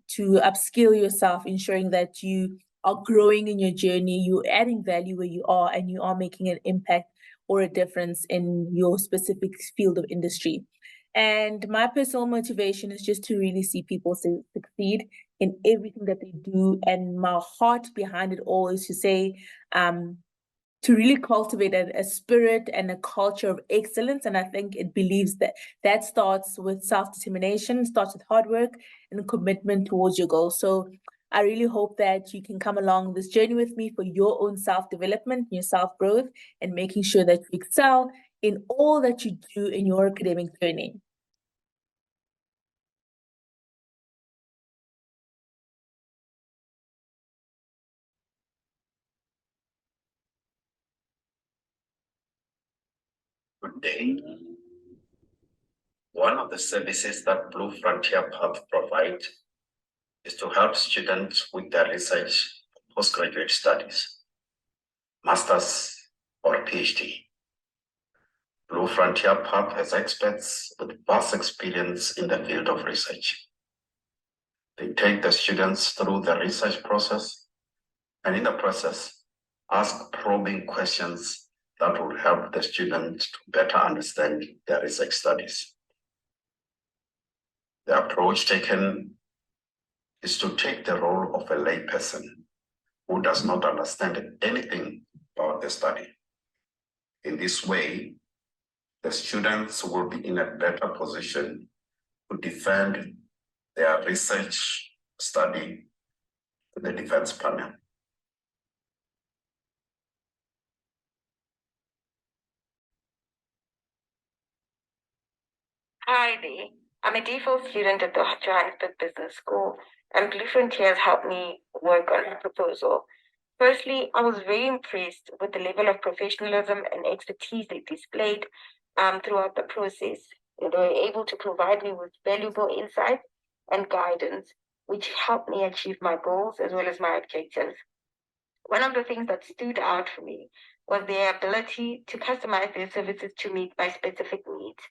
to upskill yourself, ensuring that you are growing in your journey, you're adding value where you are, and you are making an impact or a difference in your specific field of industry. And my personal motivation is just to really see people succeed in everything that they do. And my heart behind it all is to say, to really cultivate a spirit and a culture of excellence. And I think it believes that starts with self-determination, starts with hard work and commitment towards your goal. So I really hope that you can come along this journey with me for your own self-development, your self-growth, and making sure that you excel in all that you do in your academic journey. Good day. One of the services that Blue Frontier Path provides is to help students with their research, postgraduate studies, master's or PhD. Blue Frontier Path has experts with vast experience in the field of research. They take the students through the research process, and in the process, ask probing questions that will help the student to better understand their research studies. The approach taken is to take the role of a layperson who does not understand anything about the study. In this way, the students will be in a better position to defend their research study to the defense panel. Hi there. I'm a default student at the Johannesburg Business School, and Blue Frontier has helped me work on a proposal. Firstly, I was very impressed with the level of professionalism and expertise they displayed throughout the process. They were able to provide me with valuable insight and guidance, which helped me achieve my goals as well as my objectives. One of the things that stood out for me was their ability to customize their services to meet my specific needs.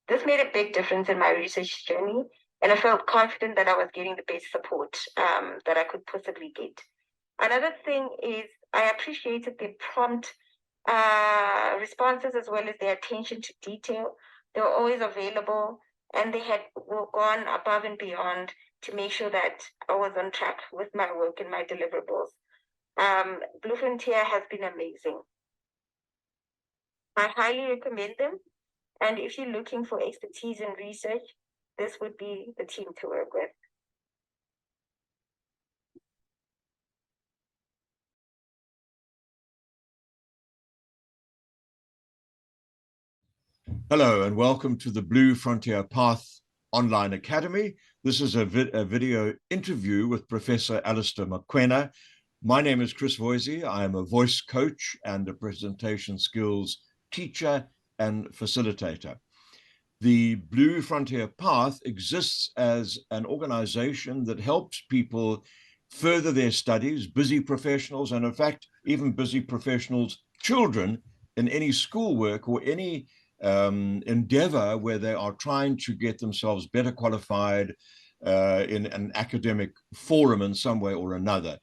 This made a big difference in my research journey, and I felt confident that I was getting the best support that I could possibly get. Another thing is I appreciated their prompt responses as well as their attention to detail. They were always available, and they had gone above and beyond to make sure that I was on track with my work and my deliverables. Blue Frontier has been amazing. I highly recommend them. And if you're looking for expertise in research, this would be the team to work with. Hello and welcome to the Blue Frontier Path Online Academy. This is a video interview with Professor Alistair Mokoena. My name is Chris Voisey. I am a voice coach and a presentation skills teacher and facilitator. The Blue Frontier Path exists as an organization that helps people further their studies, busy professionals, and in fact, even busy professionals' children in any schoolwork or any endeavor where they are trying to get themselves better qualified in an academic forum in some way or another.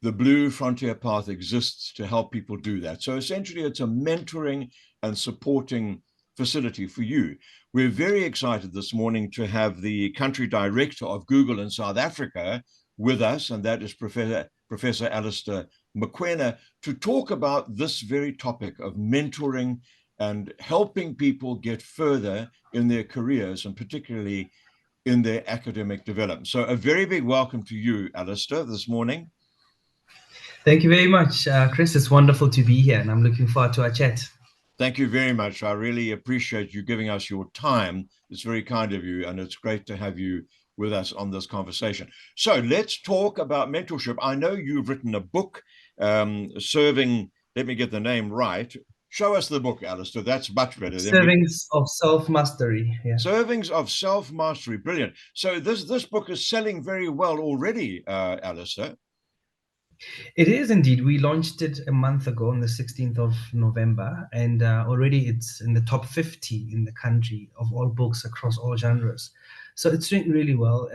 The Blue Frontier Path exists to help people do that. So essentially, it's a mentoring and supporting facility for you. We're very excited this morning to have the country director of Google in South Africa with us, and that is Professor Alistair Mokoena to talk about this very topic of mentoring and helping people get further in their careers and particularly in their academic development. So a very big welcome to you, Alistair, this morning. Thank you very much, Chris. It's wonderful to be here, and I'm looking forward to our chat. Thank you very much. I really appreciate you giving us your time. It's very kind of you, and it's great to have you with us on this conversation. So let's talk about mentorship. I know you've written a book, Serving, let me get the name right. Show us the book, Alistair. That's much better. Servings of Self-Mastery. Yeah. Servings of Self-Mastery. Brilliant. So this book is selling very well already, Alistair. It is indeed. We launched it a month ago on the 16th of November, and already it's in the top 50 in the country of all books across all genres. So it's doing really well.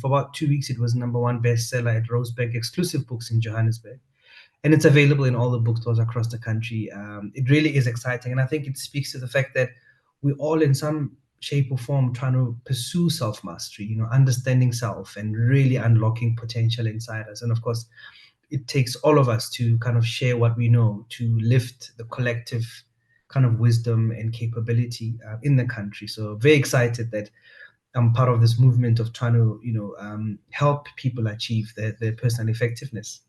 For about 2 weeks, it was #1 bestseller at Rosebank Exclusive Books in Johannesburg. And it's available in all the bookstores across the country. It really is exciting. And I think it speaks to the fact that we're all in some shape or form trying to pursue self-mastery, understanding self and really unlocking potential inside us. And of course, it takes all of us to kind of share what we know to lift the collective kind of wisdom and capability in the country. So very excited that I'm part of this movement of trying to, help people achieve their personal effectiveness.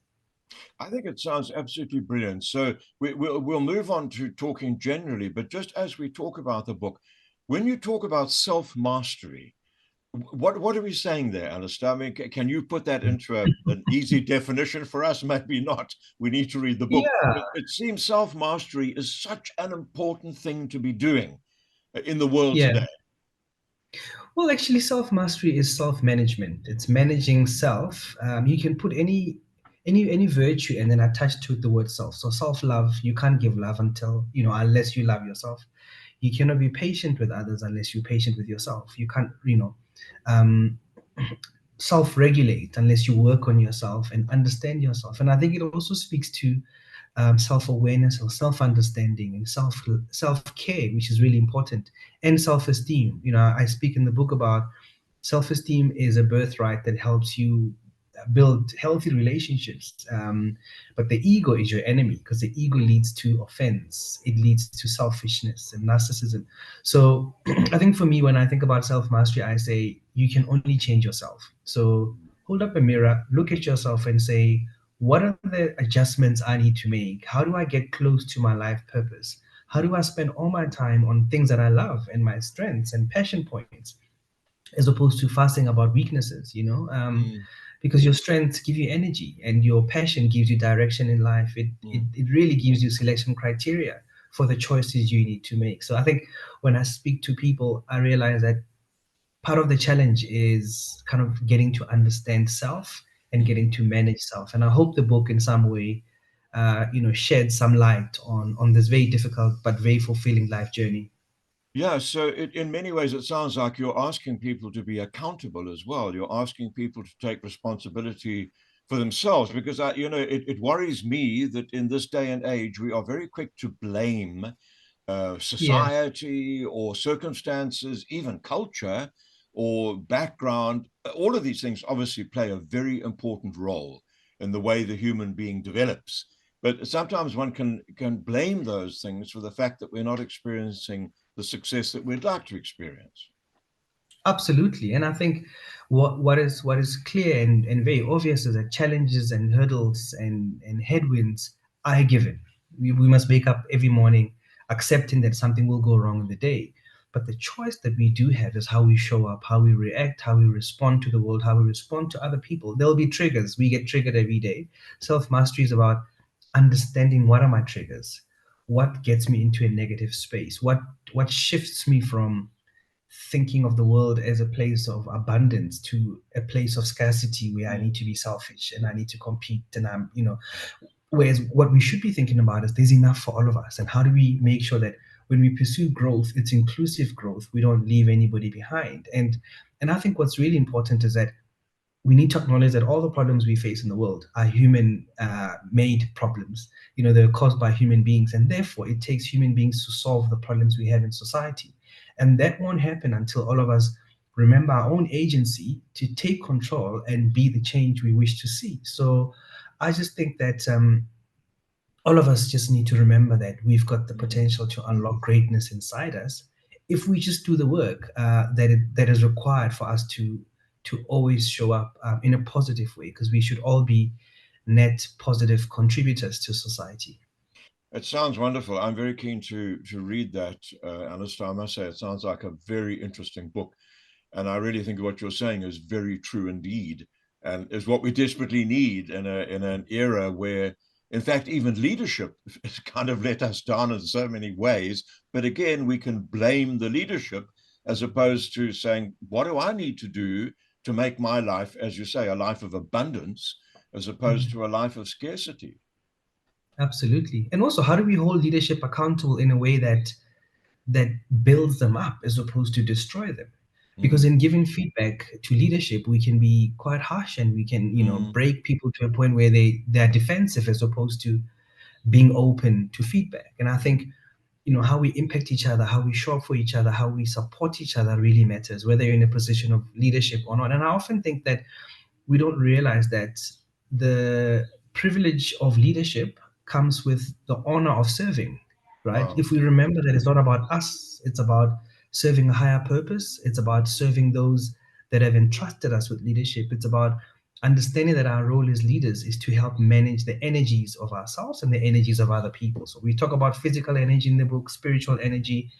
I think it sounds absolutely brilliant. So we'll move on to talking generally, but just as we talk about the book, when you talk about self-mastery, what are we saying there, Alistair? I mean, can you put that into an easy definition for us? Maybe not. We need to read the book. Yeah. It seems self-mastery is such an important thing to be doing in the world today. Well, actually, self-mastery is self-management. It's managing self. You can put any virtue and then attach to it the word self. So self-love, you can't give love unless you love yourself. You cannot be patient with others unless you're patient with yourself. You can't, self-regulate unless you work on yourself and understand yourself. And I think it also speaks to self-awareness or self-understanding and self-care, which is really important, and self-esteem. I speak in the book about self-esteem is a birthright that helps you build healthy relationships. But the ego is your enemy because the ego leads to offense. It leads to selfishness and narcissism. So I think for me, when I think about self-mastery, I say you can only change yourself. So hold up a mirror, look at yourself and say, what are the adjustments I need to make? How do I get close to my life purpose? How do I spend all my time on things that I love and my strengths and passion points, as opposed to fussing about weaknesses, because your strengths give you energy and your passion gives you direction in life. It really gives you selection criteria for the choices you need to make. So I think when I speak to people, I realize that part of the challenge is kind of getting to understand self and getting to manage self. And I hope the book in some way, shed some light on this very difficult but very fulfilling life journey. Yeah, so in many ways, it sounds like you're asking people to be accountable as well. You're asking people to take responsibility for themselves, because it worries me that in this day and age, we are very quick to blame society or circumstances, even culture or background. All of these things obviously play a very important role in the way the human being develops. But sometimes one can blame those things for the fact that we're not experiencing the success that we'd like to experience. Absolutely. And I think what is clear and very obvious is that challenges and hurdles and headwinds are given. We must wake up every morning accepting that something will go wrong in the day. But the choice that we do have is how we show up, how we react, how we respond to the world, how we respond to other people. There'll be triggers. We get triggered every day. Self-mastery is about understanding what are my triggers, what gets me into a negative space, what shifts me from thinking of the world as a place of abundance to a place of scarcity where I need to be selfish and I need to compete and whereas what we should be thinking about is there's enough for all of us, and how do we make sure that when we pursue growth, it's inclusive growth, we don't leave anybody behind. And I think what's really important is that we need to acknowledge that all the problems we face in the world are human made problems. They're caused by human beings, and therefore it takes human beings to solve the problems we have in society. And that won't happen until all of us remember our own agency to take control and be the change we wish to see. So I just think that all of us just need to remember that we've got the potential to unlock greatness inside us if we just do the work that is required for us to always show up in a positive way, because we should all be net positive contributors to society. It sounds wonderful. I'm very keen to read that, Alistair. I must say, it sounds like a very interesting book. And I really think what you're saying is very true indeed, and is what we desperately need in an era where, in fact, even leadership has kind of let us down in so many ways. But again, we can blame the leadership as opposed to saying, what do I need to do to make my life, as you say, a life of abundance, as opposed to a life of scarcity? Absolutely. And also, how do we hold leadership accountable in a way that builds them up as opposed to destroy them? Because in giving feedback to leadership, we can be quite harsh, and we can, break people to a point where they're defensive as opposed to being open to feedback. And I think, how we impact each other, how we show up for each other, how we support each other really matters, whether you're in a position of leadership or not. And I often think that we don't realize that the privilege of leadership comes with the honor of serving, right? Wow. If we remember that it's not about us, it's about serving a higher purpose, it's about serving those that have entrusted us with leadership, it's about understanding that our role as leaders is to help manage the energies of ourselves and the energies of other people. So we talk about physical energy in the book, spiritual energy,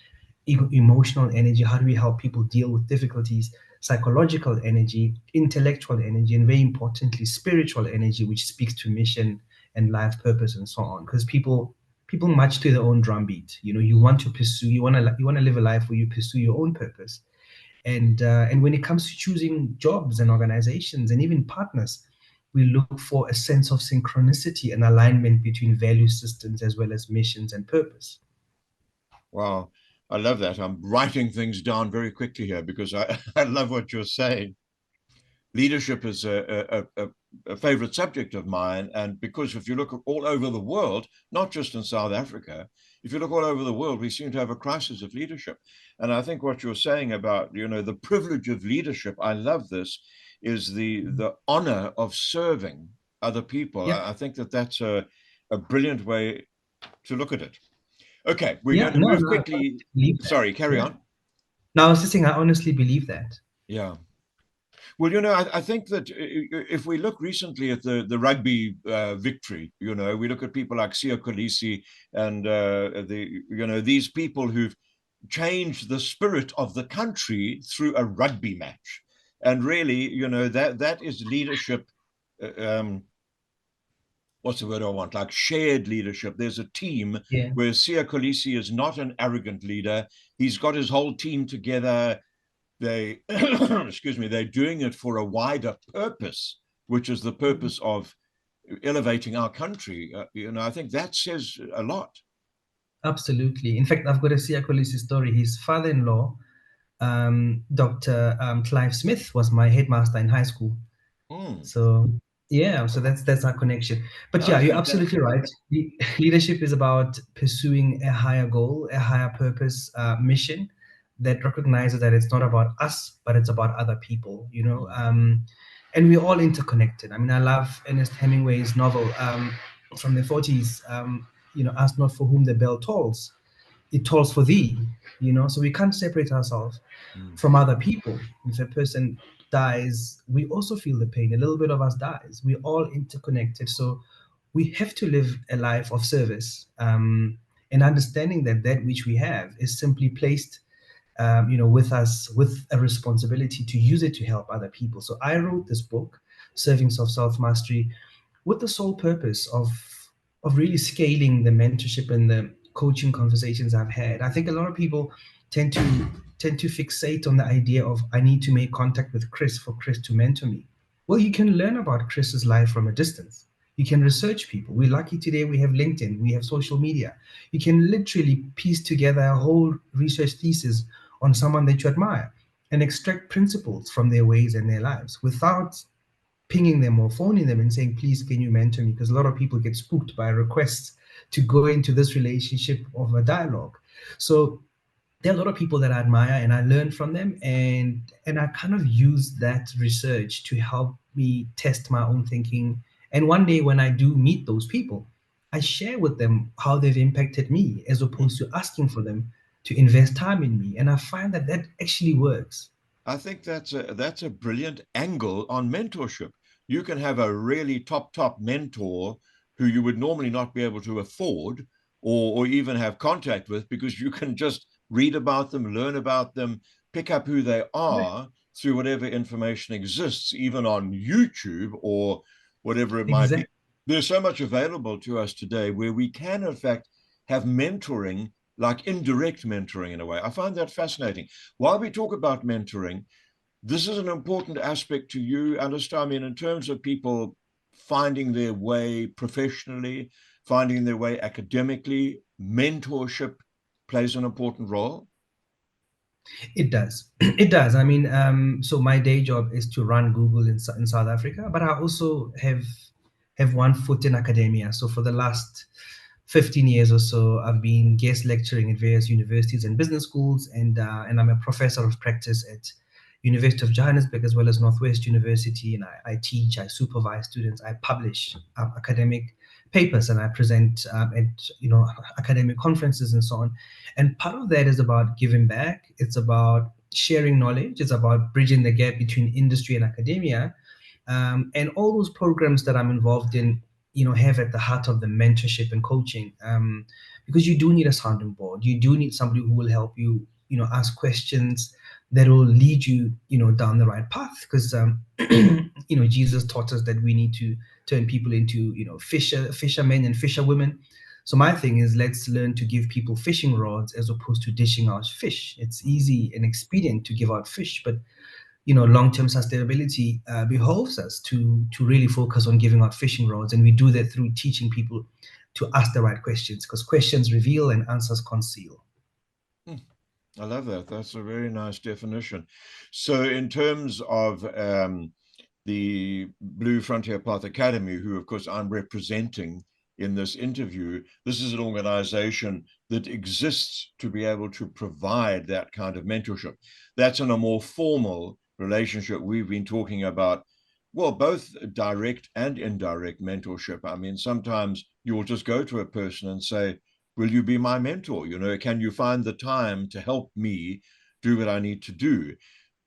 emotional energy. How do we help people deal with difficulties? Psychological energy, intellectual energy, and very importantly, spiritual energy, which speaks to mission and life purpose and so on. Because people march to their own drumbeat. You want to pursue, you want to live a life where you pursue your own purpose. And when it comes to choosing jobs and organizations and even partners, we look for a sense of synchronicity and alignment between value systems as well as missions and purpose. Wow. I love that. I'm writing things down very quickly here because I love what you're saying. Leadership is a favorite subject of mine. And because if you look all over the world, not just in South Africa, if you look all over the world, we seem to have a crisis of leadership. And I think what you're saying about, the privilege of leadership, I love this, is the honor of serving other people. Yeah. I think that's a brilliant way to look at it. Okay, we're going to move quickly. Sorry, carry on. No, I was just saying, I honestly believe that. Yeah. Well, I think that if we look recently at the rugby victory, we look at people like Siya Kolisi and these people who've changed the spirit of the country through a rugby match, and really, that is leadership. What's the word I want? Like shared leadership. There's a team where Siya Kolisi is not an arrogant leader. He's got his whole team together. They, excuse me, they're doing it for a wider purpose, which is the purpose of elevating our country. I think that says a lot. Absolutely. In fact, I've got a Siya Kolisi story. His father-in-law, Dr. Clive Smith, was my headmaster in high school. So yeah, so that's our connection. But yeah, you're absolutely right. Leadership is about pursuing a higher goal, a higher purpose, mission that recognizes that it's not about us, but it's about other people. And we're all interconnected. I mean, I love Ernest Hemingway's novel from the 40s. Ask not for whom the bell tolls; it tolls for thee. So we can't separate ourselves from other people. If a person dies, we also feel the pain. A little bit of us dies. We're all interconnected. So we have to live a life of service, and understanding that which we have is simply placed, with us, with a responsibility to use it to help other people. So I wrote this book, Servings of Self-Mastery, with the sole purpose of really scaling the mentorship and the coaching conversations I've had. I think a lot of people tend to fixate on the idea of, I need to make contact with Chris for Chris to mentor me. Well, you can learn about Chris's life from a distance. You can research people. We're lucky today we have LinkedIn, we have social media. You can literally piece together a whole research thesis on someone that you admire and extract principles from their ways and their lives without pinging them or phoning them and saying, please, can you mentor me? Because a lot of people get spooked by requests to go into this relationship of a dialogue. So there are a lot of people that I admire and I learn from them, and I kind of use that research to help me test my own thinking And one day when I do meet those people, I share with them how they've impacted me, as opposed to asking for them to invest time in me. And I find that that actually works. I think that's a brilliant angle on mentorship. You can have a really top mentor who you would normally not be able to afford or even have contact with, because you can just read about them, learn about them, pick up who they are through whatever information exists, even on YouTube or whatever it might be. There's so much available to us today where we can, in fact, have mentoring, like indirect mentoring in a way. I find that fascinating. While we talk about mentoring, this is an important aspect to you, Alistair. I mean, in terms of people finding their way professionally, finding their way academically, mentorship plays an important role. It does. It does. I mean, so my day job is to run Google in South Africa, but I also have one foot in academia. So for the last 15 years or so, I've been guest lecturing at various universities and business schools, and I'm a professor of practice at University of Johannesburg as well as Northwest University. And I teach, I supervise students, I publish academic papers, and I present at academic conferences and so on. And part of that is about giving back. It's about sharing knowledge. It's about bridging the gap between industry and academia. And all those programs that I'm involved in, have at the heart of the mentorship and coaching, because you do need a sounding board. You do need somebody who will help you, ask questions that will lead you, down the right path. Because, Jesus taught us that we need to turn people into, fishermen and fisherwomen. So my thing is, let's learn to give people fishing rods as opposed to dishing out fish. It's easy and expedient to give out fish, but long-term sustainability behoves us to really focus on giving out fishing rods, and we do that through teaching people to ask the right questions, because questions reveal and answers conceal. I love that. That's a very nice definition. So in terms of the Blue Frontier Path Academy, who of course I'm representing in this interview, this is an organization that exists to be able to provide that kind of mentorship. That's in a more formal relationship. We've been talking about, well, both direct and indirect mentorship. I mean, sometimes you'll just go to a person and say, will you be my mentor? Can you find the time to help me do what I need to do?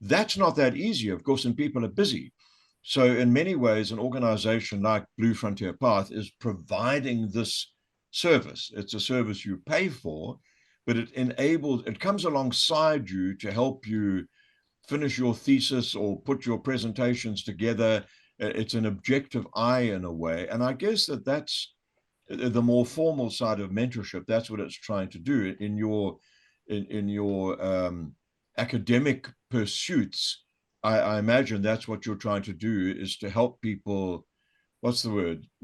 That's not that easy, of course, and people are busy. So in many ways, an organization like Blue Frontier Path is providing this service. It's a service you pay for, but it comes alongside you to help you finish your thesis or put your presentations together. It's an objective eye in a way. And I guess that's the more formal side of mentorship. That's what it's trying to do in your academic pursuits. I imagine that's what you're trying to do, is to help people,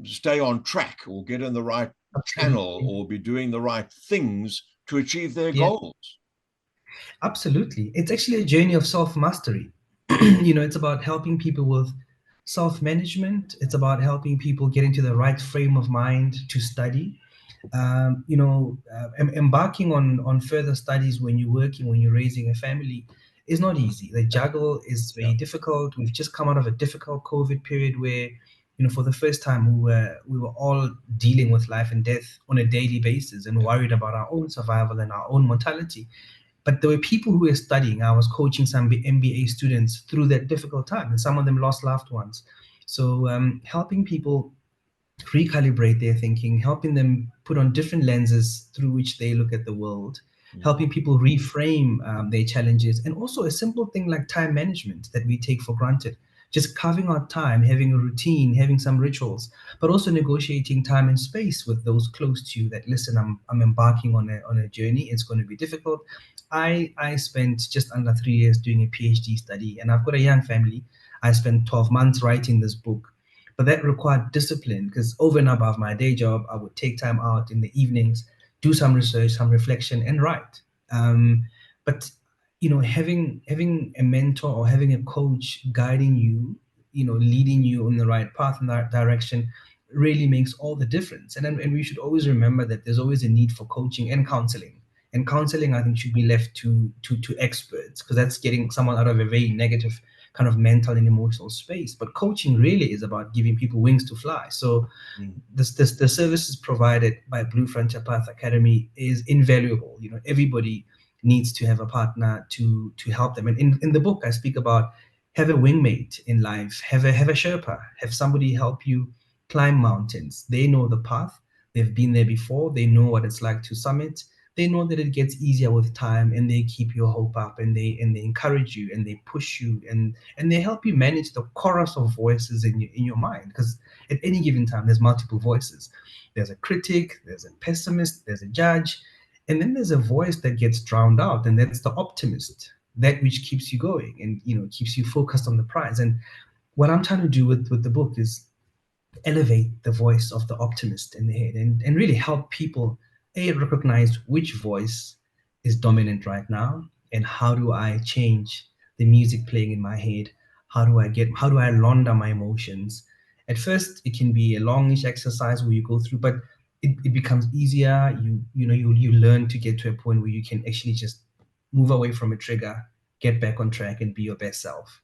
stay on track or get in the right channel or be doing the right things to achieve their goals. Absolutely. It's actually a journey of self-mastery. It's about helping people with self-management. It's about helping people get into the right frame of mind to study. Embarking on further studies when you're raising a family is not easy. The juggle is very difficult. We've just come out of a difficult COVID period where, for the first time, we were all dealing with life and death on a daily basis and worried about our own survival and our own mortality. But there were people who were studying. I was coaching some MBA students through that difficult time, and some of them lost loved ones. So helping people recalibrate their thinking, helping them put on different lenses through which they look at the world, helping people reframe their challenges, and also a simple thing like time management that we take for granted. Just carving out time, having a routine, having some rituals, but also negotiating time and space with those close to you that, listen, I'm embarking on a journey. It's going to be difficult. I spent just under 3 years doing a PhD study, and I've got a young family. I spent 12 months writing this book, but that required discipline, because over and above my day job, I would take time out in the evenings, do some research, some reflection, and write. But having a mentor or having a coach guiding you, leading you on the right path in that direction, really makes all the difference. And we should always remember that there's always a need for coaching and counseling. And counseling, I think, should be left to experts, because that's getting someone out of a very negative kind of mental and emotional space. But coaching really is about giving people wings to fly. So the services provided by Blue Frontier Path Academy is invaluable. You know, everybody needs to have a partner to help them. And in the book, I speak about have a wingmate in life, have a Sherpa, have somebody help you climb mountains. They know the path. They've been there before. They know what it's like to summit. They know that it gets easier with time, and they keep your hope up, and they encourage you, and they push you, and they help you manage the chorus of voices in your mind, because at any given time there's multiple voices. There's a critic, there's a pessimist, there's a judge, and then there's a voice that gets drowned out, and that's the optimist, that which keeps you going and, you know, keeps you focused on the prize. And what I'm trying to do with the book is elevate the voice of the optimist in the head, and really help people recognize which voice is dominant right now, and how do I change the music playing in my head. How do I launder my emotions? At first it can be a longish exercise where you go through, but it becomes easier. You learn to get to a point where you can actually just move away from a trigger, get back on track, and be your best self.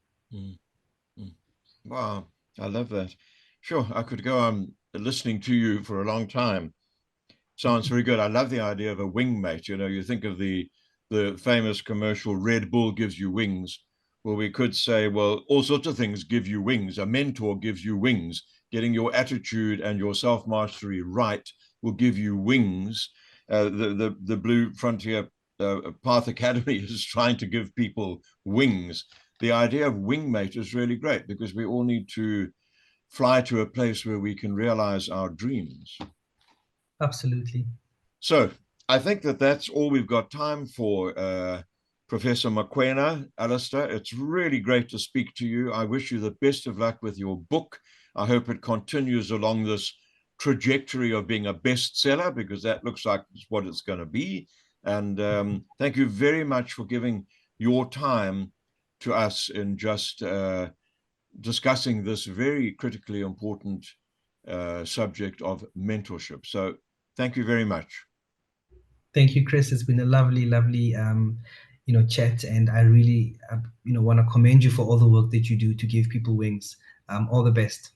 Wow, I love that. Sure, I could go on listening to you for a long time. Sounds very good. I love the idea of a wingmate. You know, you think of the famous commercial, Red Bull gives you wings. Well, we could say, well, all sorts of things give you wings. A mentor gives you wings. Getting your attitude and your self-mastery right will give you wings. The Blue Frontier Path Academy is trying to give people wings. The idea of wingmate is really great, because we all need to fly to a place where we can realize our dreams. Absolutely. So I think that's all we've got time for, Professor Mokoena. Alistair, it's really great to speak to you. I wish you the best of luck with your book. I hope it continues along this trajectory of being a bestseller, because that looks like it's what it's going to be. And thank you very much for giving your time to us in just discussing this very critically important subject of mentorship. So thank you very much. Thank you, Chris. It's been a lovely chat, and I really want to commend you for all the work that you do to give people wings. All the best.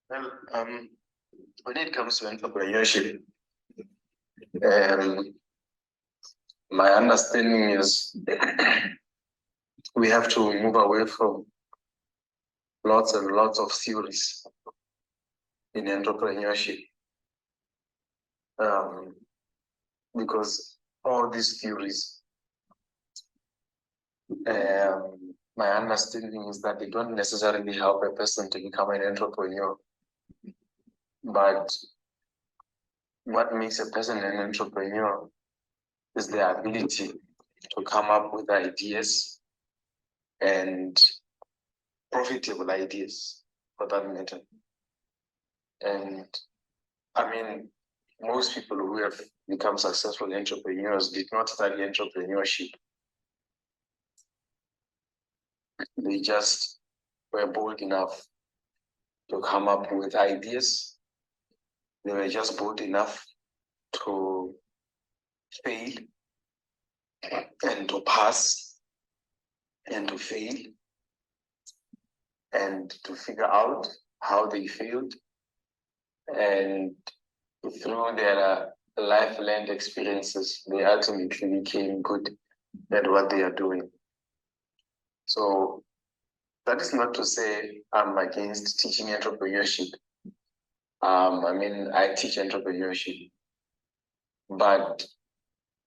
Well, when it comes to entrepreneurship, my understanding is we have to move away from lots and lots of theories in entrepreneurship, because all these theories, my understanding is that they don't necessarily help a person to become an entrepreneur. But what makes a person an entrepreneur is the ability to come up with ideas, and profitable ideas for that matter. And I mean, most people who have become successful entrepreneurs did not study entrepreneurship. They just were bold enough to come up with ideas. They were just bold enough to fail and to pass and to fail and to figure out how they failed. And through their life learned experiences, they ultimately became good at what they are doing. So that is not to say I'm against teaching entrepreneurship. I mean, I teach entrepreneurship, but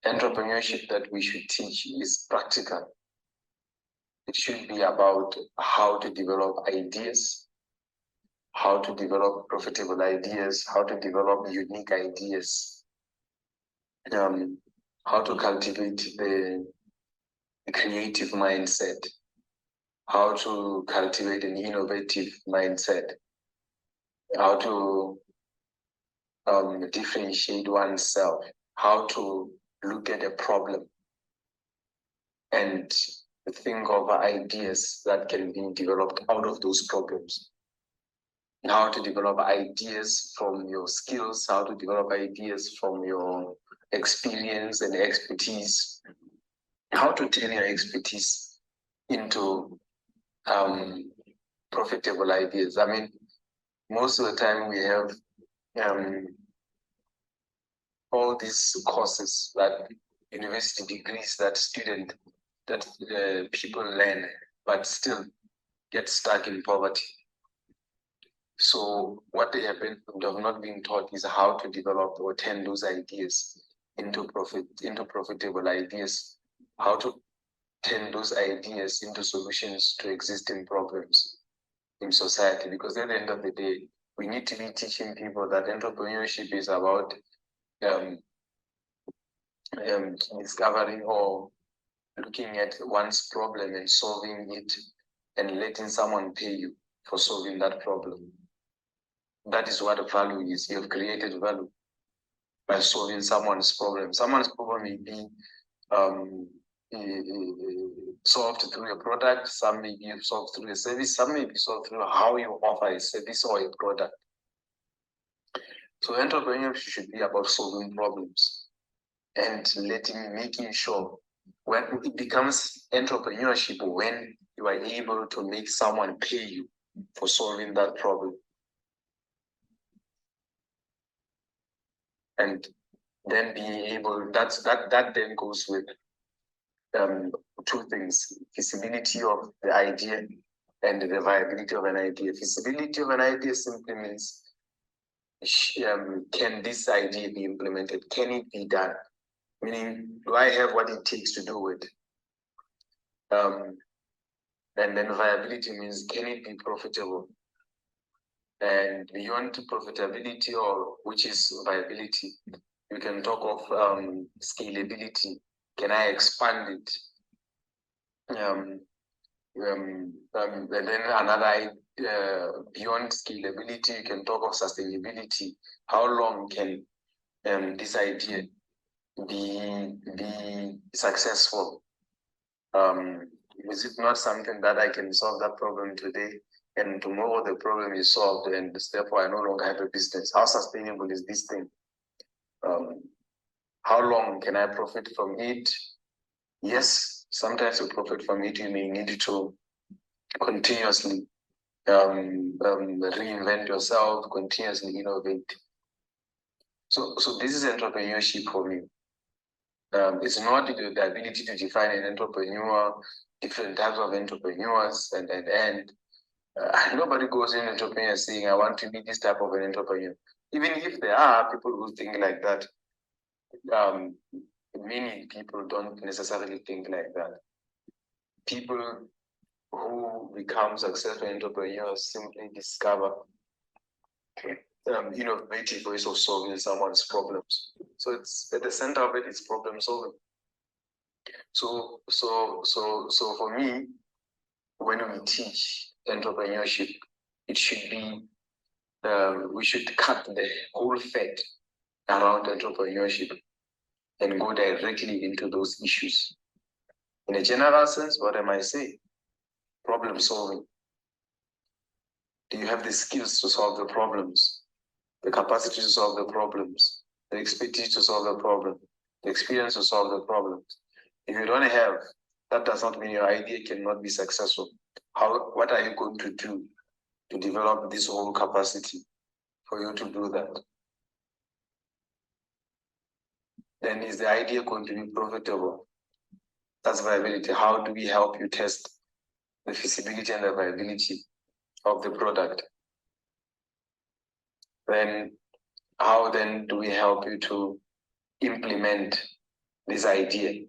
entrepreneurship that we should teach is practical. It should be about how to develop ideas, how to develop profitable ideas, how to develop unique ideas, how to cultivate the creative mindset, how to cultivate an innovative mindset, how to differentiate oneself, how to look at a problem and think of ideas that can be developed out of those problems. how to develop ideas from your skills, how to develop ideas from your experience and expertise, how to turn your expertise into profitable ideas. I mean, most of the time we have all these courses, that university degrees that people learn, but still get stuck in poverty. So what they have not been taught is how to develop or turn those ideas into profitable ideas, how to turn those ideas into solutions to existing problems in society. Because at the end of the day, we need to be teaching people that entrepreneurship is about discovering or looking at one's problem and solving it and letting someone pay you for solving that problem. That is what value is. You have created value by solving someone's problem. Someone's problem may be solved through a product, some may be solved through a service, some may be solved through how you offer a service or a product. So entrepreneurship should be about solving problems and making sure when it becomes entrepreneurship when you are able to make someone pay you for solving that problem. And then being able, that then goes with two things: feasibility of the idea and the viability of an idea. Feasibility of an idea simply means, can this idea be implemented? Can it be done? Meaning, do I have what it takes to do it? And then viability means, can it be profitable? And beyond profitability, or which is viability, you can talk of scalability. Can I expand it? And then another beyond scalability, you can talk of sustainability. How long can this idea be successful? Is it not something that I can solve that problem today, and tomorrow the problem is solved, and therefore I no longer have a business? How sustainable is this thing? How long can I profit from it? Yes, sometimes to profit from it, you may need to continuously reinvent yourself, continuously innovate. So this is entrepreneurship for me. It's not the ability to define an entrepreneur, different types of entrepreneurs, and nobody goes in entrepreneur saying, I want to be this type of an entrepreneur. Even if there are people who think like that, many people don't necessarily think like that. People who become successful entrepreneurs simply discover innovative ways of solving someone's problems. So it's at the center of it is problem solving. So for me, when we teach entrepreneurship, it should be we should cut the whole fat around entrepreneurship and go directly into those issues. In a general sense, what am I saying? Problem solving. Do you have the skills to solve the problems, the capacity to solve the problems, the expertise to solve the problem, the experience to solve the problems? If you don't have, that does not mean your idea cannot be successful. What are you going to do to develop this whole capacity for you to do that? Then is the idea going to be profitable? That's viability. How do we help you test the feasibility and the viability of the product? Then how then do we help you to implement this idea?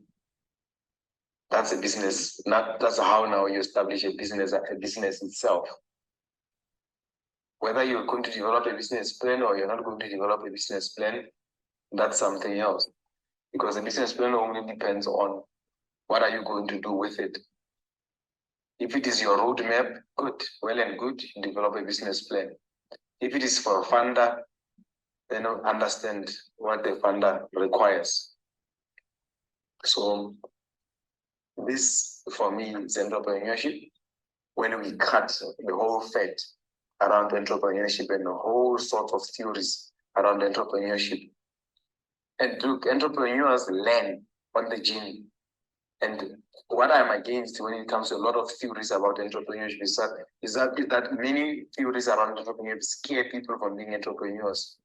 That's a business. That's how now you establish a business itself. Whether you're going to develop a business plan or you're not going to develop a business plan, that's something else. Because a business plan only depends on what are you going to do with it. If it is your roadmap, good, well and good, develop a business plan. If it is for a funder, then understand what the funder requires. So this, for me, is entrepreneurship. When we cut the whole fat around entrepreneurship and a whole sort of theories around entrepreneurship. And look, entrepreneurs learn on the journey. And what I'm against when it comes to a lot of theories about entrepreneurship is that many theories around entrepreneurship scare people from being entrepreneurs.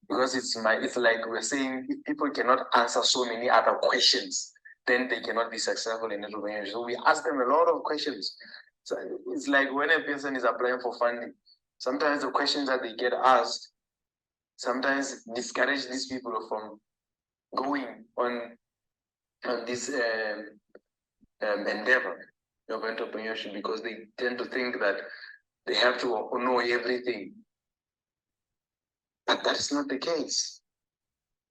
Because it's like we're saying if people cannot answer so many other questions, then they cannot be successful in entrepreneurship. So we ask them a lot of questions. So it's like when a person is applying for funding, sometimes the questions that they get asked sometimes discourage these people from going on this endeavor of entrepreneurship, because they tend to think that they have to know everything. But that is not the case.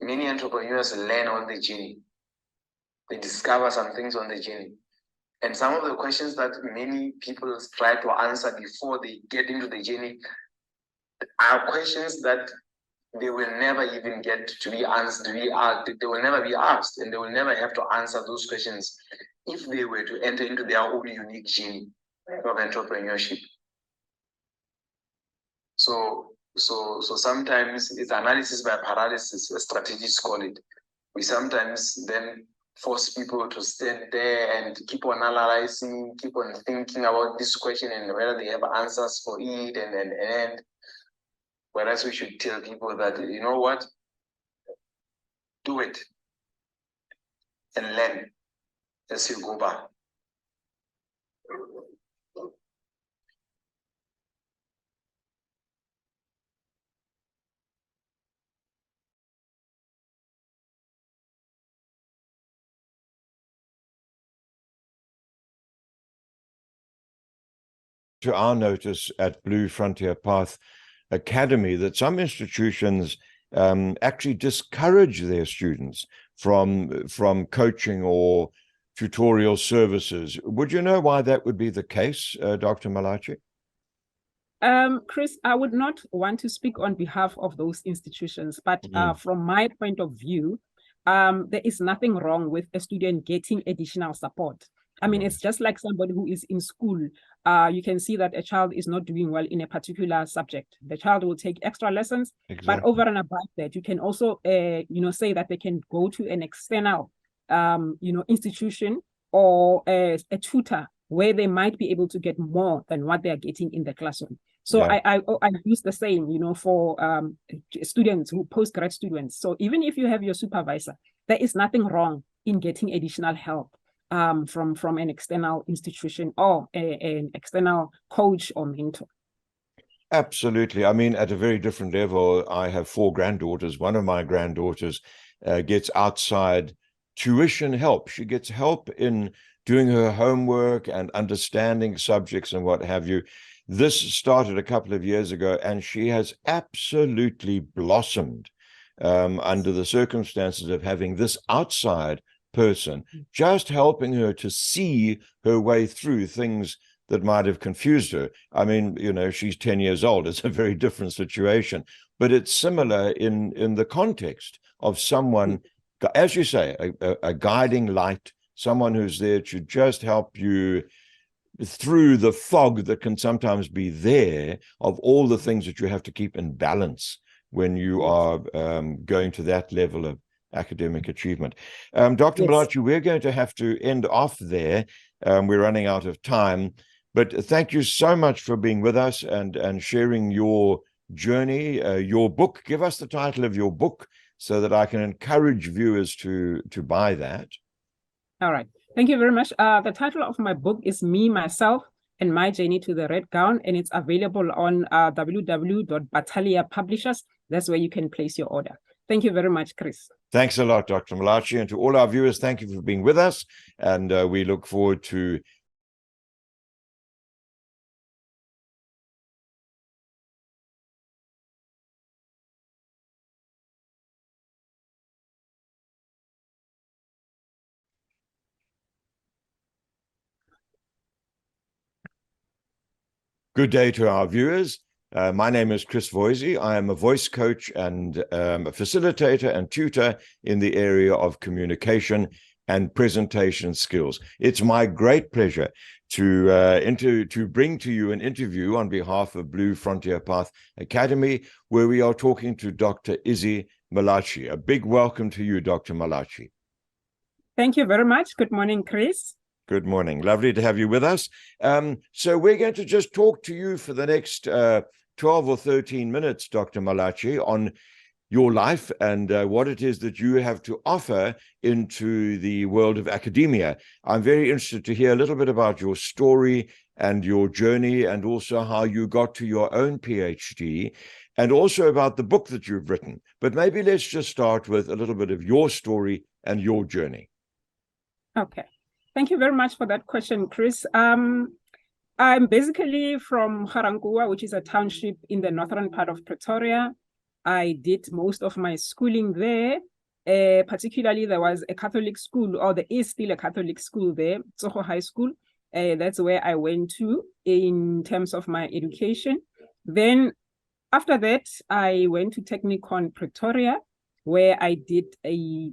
Many entrepreneurs learn on the journey. They discover some things on the journey. And some of the questions that many people try to answer before they get into the journey are questions that they will never even get to be answered. They will never be asked, and they will never have to answer those questions if they were to enter into their own unique journey of entrepreneurship. So sometimes it's analysis by paralysis, strategists call it. We sometimes then force people to stand there and keep on analyzing, keep on thinking about this question and whether they have answers for it, and whereas we should tell people that, you know what, do it and learn as you go by. To our notice at Blue Frontier Path Academy that some institutions actually discourage their students from coaching or tutorial services. Would you know why that would be the case, Dr. Malachi? Chris, I would not want to speak on behalf of those institutions, but from my point of view, there is nothing wrong with a student getting additional support. I mean, it's just like somebody who is in school. You can see that a child is not doing well in a particular subject. The child will take extra lessons, but over and above that, you can also, say that they can go to an external, institution or a tutor where they might be able to get more than what they are getting in the classroom. So I use the same, for students who postgrad students. So even if you have your supervisor, there is nothing wrong in getting additional help from an external institution or an external coach or mentor. Absolutely. I mean, at a very different level, I have 4 granddaughters. One of my granddaughters gets outside tuition help. She gets help in doing her homework and understanding subjects and what have you. This started a couple of years ago, and she has absolutely blossomed under the circumstances of having this outside person just helping her to see her way through things that might have confused her. I mean, she's 10 years old. It's a very different situation, but it's similar in the context of someone, as you say, a guiding light, someone who's there to just help you through the fog that can sometimes be there of all the things that you have to keep in balance when you are going to that level of academic achievement. Dr. Malachi, we're going to have to end off there. We're running out of time, but thank you so much for being with us and sharing your journey, your book. Give us the title of your book so that I can encourage viewers to buy that. All right. Thank you very much. The title of my book is Me, Myself, and My Journey to the Red Gown, and it's available on www.Battalion Publishers. That's where you can place your order. Thank you very much, Chris. Thanks a lot, Dr. Malachi. And to all our viewers, thank you for being with us. And we look forward to good day to our viewers. My name is Chris Voisey. I am a voice coach and a facilitator and tutor in the area of communication. and presentation skills. It's my great pleasure to bring to you an interview on behalf of Blue Frontier Path Academy, where we are talking to Dr. Izzy Malachi. A big welcome to you, Dr. Malachi. Thank you very much. Good morning, Chris. Good morning. Lovely to have you with us. So we're going to just talk to you for the next 12 or 13 minutes, Dr. Malachi, on your life and what it is that you have to offer into the world of academia. I'm very interested to hear a little bit about your story and your journey, and also how you got to your own PhD, and also about the book that you've written. But maybe let's just start with a little bit of your story and your journey. Okay. Thank you very much for that question, Chris. I'm basically from Garankuwa, which is a township in the northern part of Pretoria. I did most of my schooling there. Particularly, there was a Catholic school, or there is still a Catholic school there, Tsoho High School. That's where I went to in terms of my education. Then after that, I went to Technikon Pretoria, where I did a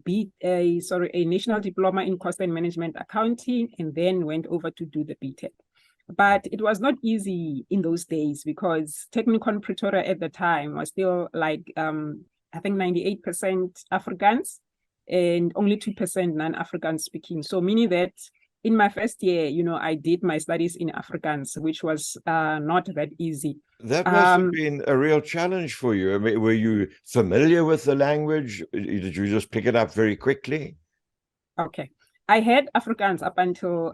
National Diploma in Cost and Management Accounting, and then went over to do the BTech. But it was not easy in those days, because Technikon Pretoria at the time was still like, I think 98% Afrikaans and only 2% non-African speaking. So meaning that in my first year, I did my studies in Afrikaans, which was not that easy. That must have been a real challenge for you. I mean, were you familiar with the language? Did you just pick it up very quickly? Okay. I had Afrikaans up until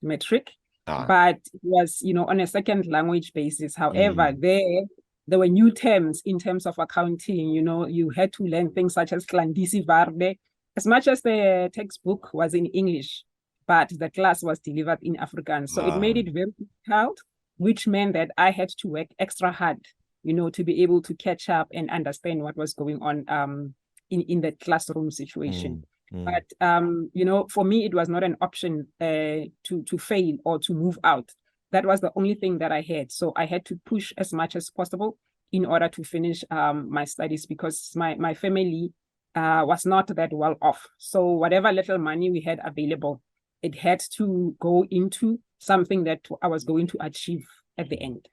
matric. But it was, on a second language basis. However, there were new terms in terms of accounting. You had to learn things such as Klandisi Varde, as much as the textbook was in English, but the class was delivered in Afrikaans. So it made it very difficult, which meant that I had to work extra hard, to be able to catch up and understand what was going on in the classroom situation. But, for me, it was not an option to fail or to move out. That was the only thing that I had. So I had to push as much as possible in order to finish my studies, because my family was not that well off. So whatever little money we had available, it had to go into something that I was going to achieve at the end.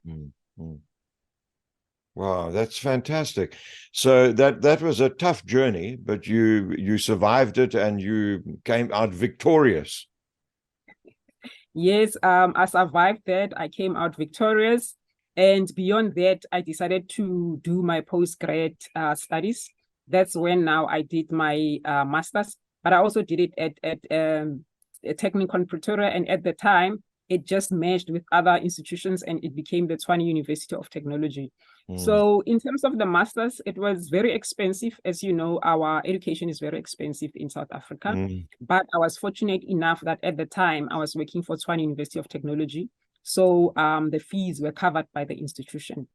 Wow, that's fantastic. So that was a tough journey, but you survived it and you came out victorious. Yes, I survived that. I came out victorious. And beyond that, I decided to do my postgrad studies. That's when now I did my master's, but I also did it at Technikon Pretoria. And at the time, it just merged with other institutions and it became the Tshwane University of Technology. So in terms of the master's, it was very expensive. As you know, our education is very expensive in South Africa. But I was fortunate enough that at the time I was working for Tshwane University of Technology. So the fees were covered by the institution.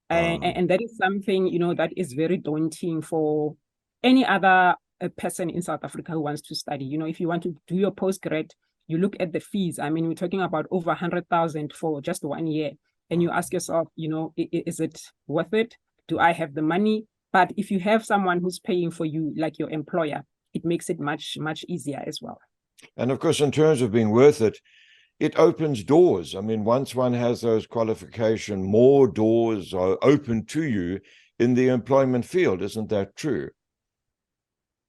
And that is something, that is very daunting for any other person in South Africa who wants to study. If you want to do your postgrad, you look at the fees. I mean, we're talking about over 100,000 for just 1 year. And you ask yourself, is it worth it? Do I have the money? But if you have someone who's paying for you, like your employer, it makes it much, much easier as well. And of course, in terms of being worth it, it opens doors. I mean, once one has those qualifications, more doors are open to you in the employment field. Isn't that true?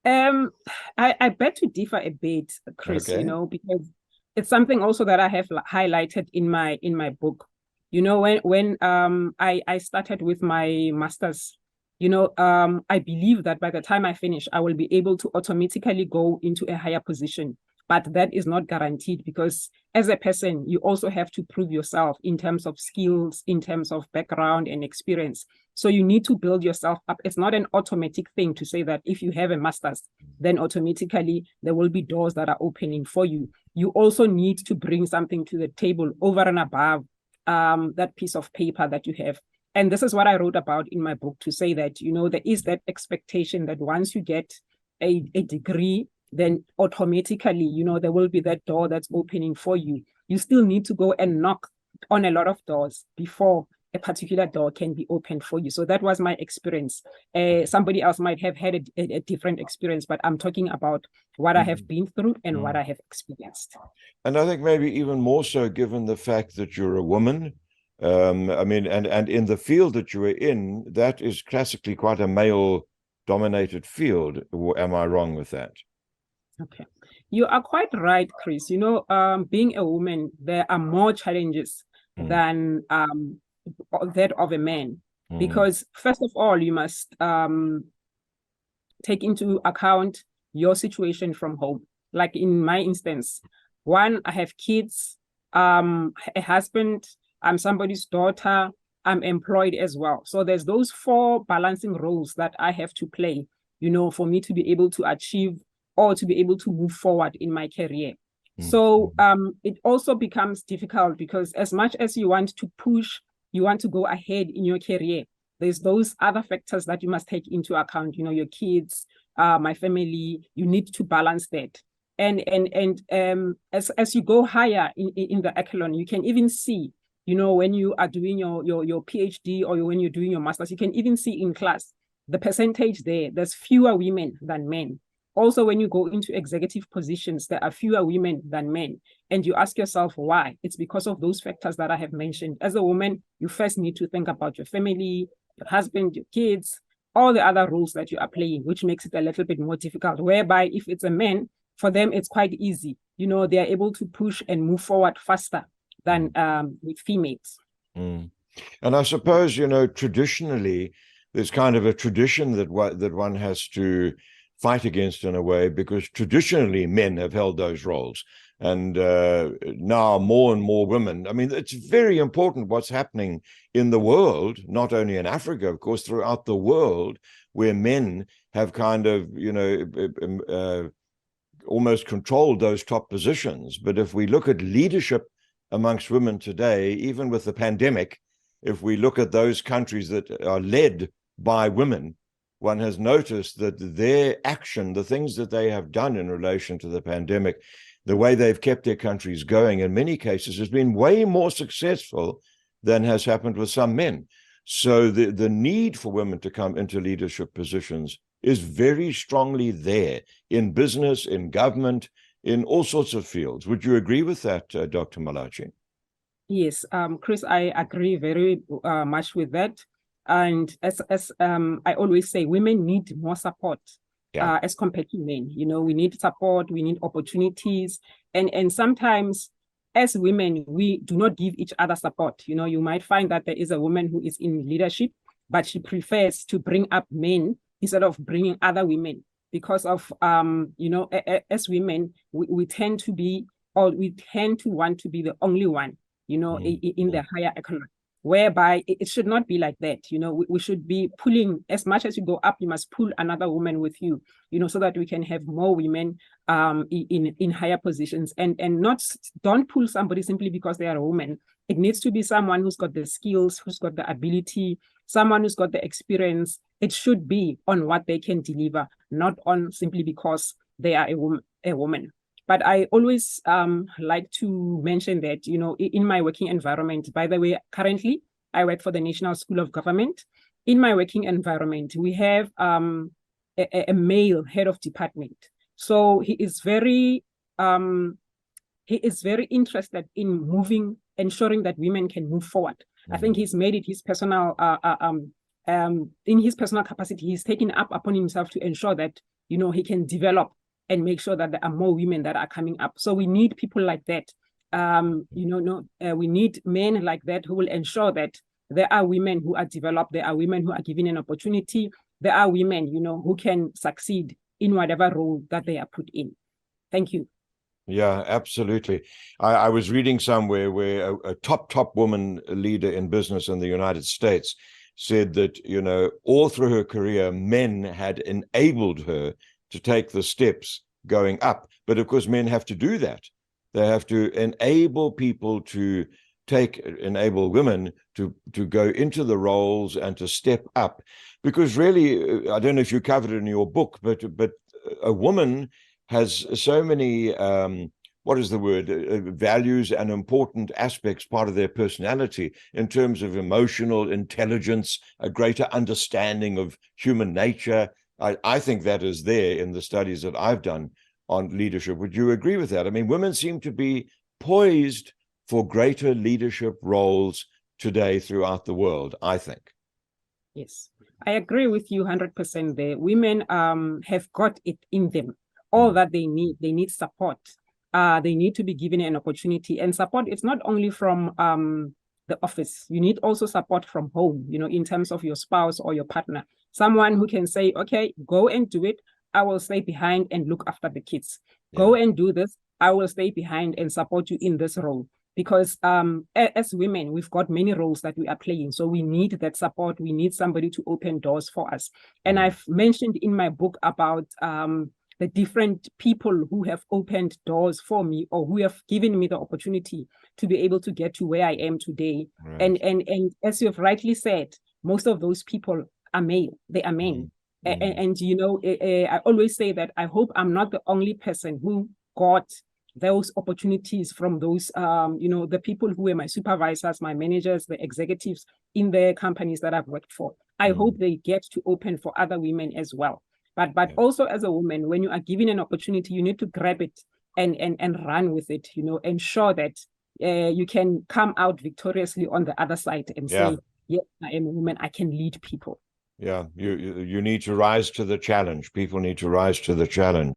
I bet to differ a bit, Chris, because it's something also that I have highlighted in my book. When I started with my master's, I believe that by the time I finish, I will be able to automatically go into a higher position. But that is not guaranteed, because as a person, you also have to prove yourself in terms of skills, in terms of background and experience. So you need to build yourself up. It's not an automatic thing to say that if you have a master's, then automatically there will be doors that are opening for you. You also need to bring something to the table over and above that piece of paper that you have. And this is what I wrote about in my book, to say that, there is that expectation that once you get a degree, then automatically, there will be that door that's opening for you. You still need to go and knock on a lot of doors before a particular door can be opened for you. So that was my experience. Somebody else might have had a different experience, but I'm talking about what I have been through and what I have experienced. And I think maybe even more so given the fact that you're a woman. I mean, and in the field that you are in, that is classically quite a male-dominated field. Am I wrong with that? Okay. You are quite right, Chris. You know, being a woman, there are more challenges than that of a man. Because first of all, you must take into account your situation from home. Like in my instance, one, I have kids, a husband, I'm somebody's daughter, I'm employed as well. So there's those 4 balancing roles that I have to play, you know, for me to be able to achieve or to be able to move forward in my career. So it also becomes difficult because as much as you want to push, you want to go ahead in your career, there's those other factors that you must take into account, you know, your kids, my family, you need to balance that. And as you go higher in the echelon, you can even see, you know, when you are doing your PhD or when you're doing your master's, you can even see in class, the percentage there's fewer women than men. Also, when you go into executive positions, there are fewer women than men. And you ask yourself why? It's because of those factors that I have mentioned. As a woman, you first need to think about your family, your husband, your kids, all the other roles that you are playing, which makes it a little bit more difficult. Whereby if it's a man, for them, it's quite easy. You know, they are able to push and move forward faster than with females. And I suppose, you know, traditionally, there's kind of a tradition that one has to fight against in a way, because traditionally men have held those roles. And now more and more women. I mean, it's very important what's happening in the world, not only in Africa, of course, throughout the world, where men have kind of, you know, almost controlled those top positions. But if we look at leadership amongst women today, even with the pandemic, if we look at those countries that are led by women, one has noticed that their action, the things that they have done in relation to the pandemic, the way they've kept their countries going, in many cases has been way more successful than has happened with some men. So the need for women to come into leadership positions is very strongly there in business, in government, in all sorts of fields. Would you agree with that, Dr. Malachi? Yes, Chris, I agree very much with that. And as I always say, women need more support as compared to men. You know, we need support, we need opportunities. And sometimes as women, we do not give each other support. You know, you might find that there is a woman who is in leadership, but she prefers to bring up men instead of bringing other women because of, you know, as women, we tend to be, or we tend to want to be the only one, you know, in the higher echelon. Whereby it should not be like that. You know, we should be pulling, as much as you go up, you must pull another woman with you, you know, so that we can have more women in higher positions, and don't pull somebody simply because they are a woman. It needs to be someone who's got the skills, who's got the ability, someone who's got the experience. It should be on what they can deliver, not on simply because they are a woman. But I always like to mention that, you know, in my working environment, by the way, currently I work for the National School of Government. In my working environment, we have a male head of department. So he is very interested in ensuring that women can move forward. I think he's made it his personal, in his personal capacity, he's taken up upon himself to ensure that, you know, he can develop and make sure that there are more women that are coming up. So we need people like that. We need men like that who will ensure that there are women who are developed, there are women who are given an opportunity, there are women, you know, who can succeed in whatever role that they are put in. Thank you. Yeah, absolutely. I was reading somewhere where a top woman leader in business in the United States said that, you know, all through her career, men had enabled her to take the steps going up. But of course, men have to do that. They have to enable people to enable women to go into the roles and to step up. Because really, I don't know if you covered it in your book, but a woman has so many what is the word, values and important aspects, part of their personality in terms of emotional intelligence, a greater understanding of human nature. I think that is there in the studies that I've done on leadership. Would you agree with that? I mean, women seem to be poised for greater leadership roles today throughout the world, I think. Yes, I agree with you 100% there. Women have got it in them. All that they need support. They need to be given an opportunity, and support is not only from the office. You need also support from home, you know, in terms of your spouse or your partner. Someone who can say, okay, go and do it. I will stay behind and look after the kids. Go and do this. I will stay behind and support you in this role. Because as women, we've got many roles that we are playing. So we need that support. We need somebody to open doors for us. And I've mentioned in my book about the different people who have opened doors for me, or who have given me the opportunity to be able to get to where I am today. Right. And as you have rightly said, most of those people are male. They are men. And you know, I always say that I hope I'm not the only person who got those opportunities from those, you know, the people who were my supervisors, my managers, the executives in the companies that I've worked for. I hope they get to open for other women as well. But also as a woman, when you are given an opportunity, you need to grab it and run with it, you know, ensure that you can come out victoriously on the other side and say, yes, I am a woman, I can lead people. Yeah, you need to rise to the challenge. People need to rise to the challenge.